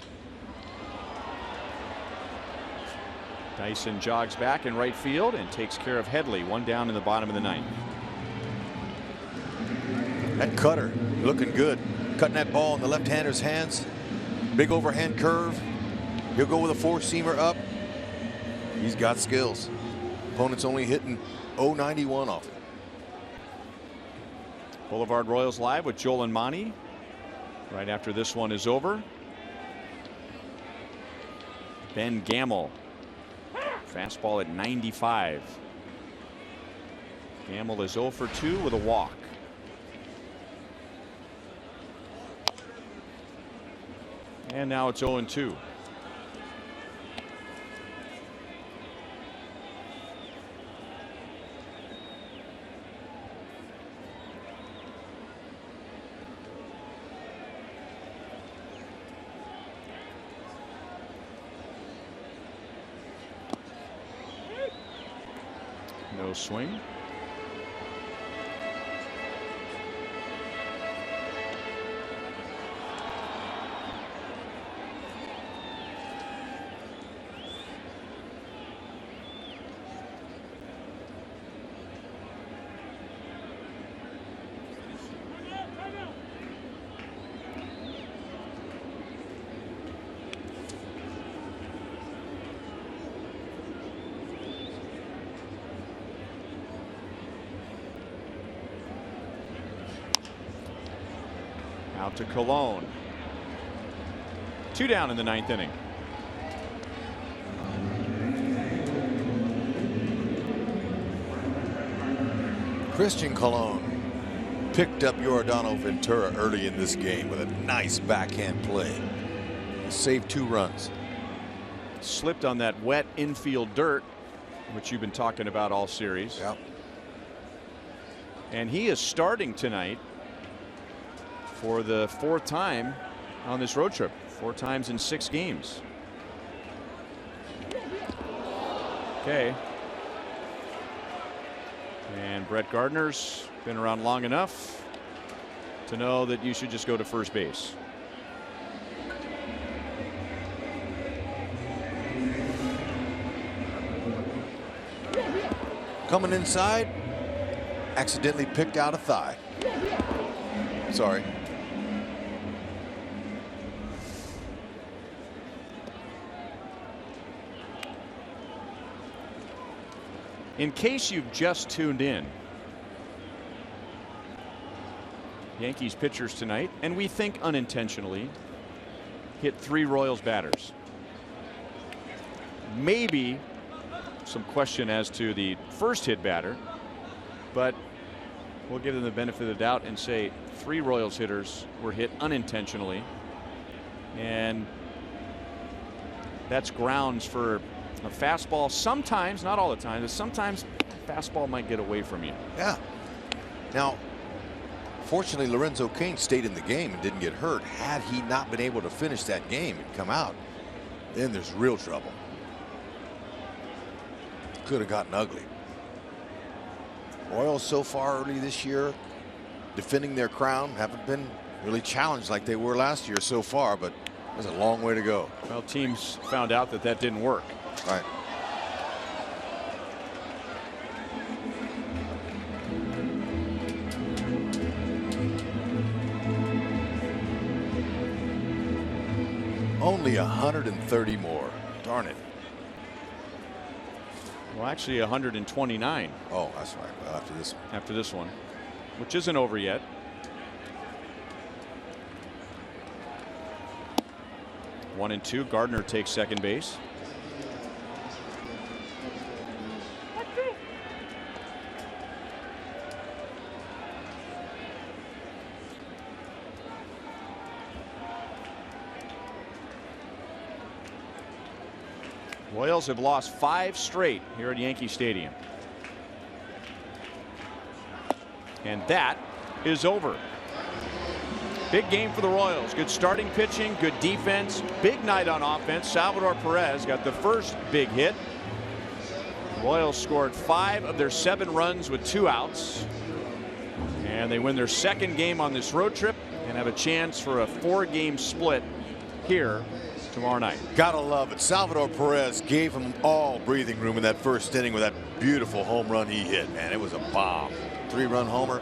Dyson jogs back in right field and takes care of Headley. 1 down in the bottom of the 9th. That cutter looking good. Cutting that ball in the left-hander's hands. Big overhand curve. He'll go with a 4-seamer up. He's got skills. Opponent's only hitting .091 off it. Boulevard Royals Live with Joel and Monty right after this one is over. Ben Gamel, fastball at 95. Gamel is 0 for 2 with a walk. And now it's 0-2. No swing. Out to Cologne. 2 down in the 9th inning. Christian Cologne picked up Yordano Ventura early in this game with a nice backhand play. Saved 2 runs. Slipped on that wet infield dirt, which you've been talking about all series. Yep. And he is starting tonight for the 4th time on this road trip. 4 times in 6 games. Okay. And Brett Gardner's been around long enough to know that you should just go to first base. Coming inside, accidentally picked out a thigh. Sorry. In case you've just tuned in, Yankees pitchers tonight, and we think unintentionally, hit 3 Royals batters. Maybe some question as to the first hit batter, but we'll give them the benefit of the doubt and say 3 Royals hitters were hit unintentionally, and that's grounds for a fastball. Sometimes, not all the time, sometimes fastball might get away from you. Yeah. Now, fortunately, Lorenzo Cain stayed in the game and didn't get hurt. Had he not been able to finish that game and come out, then there's real trouble. Could have gotten ugly. Royals so far early this year, defending their crown, haven't been really challenged like they were last year so far, but there's a long way to go. Well, teams found out that didn't work. All right. Only 130 more. Darn it. Well, actually 129. Oh, that's right. Well, after this one. After this one, which isn't over yet. One and 2. Gardner takes second base. Royals have lost 5 straight here at Yankee Stadium. And that is over. Big game for the Royals. Good starting pitching, good defense, big night on offense. Salvador Perez got the first big hit. The Royals scored 5 of their 7 runs with 2 outs. And they win their second game on this road trip and have a chance for a 4-game split here tomorrow night. Gotta love it. Salvador Perez gave him all breathing room in that first inning with that beautiful home run he hit. Man, it was a bomb. 3-run homer.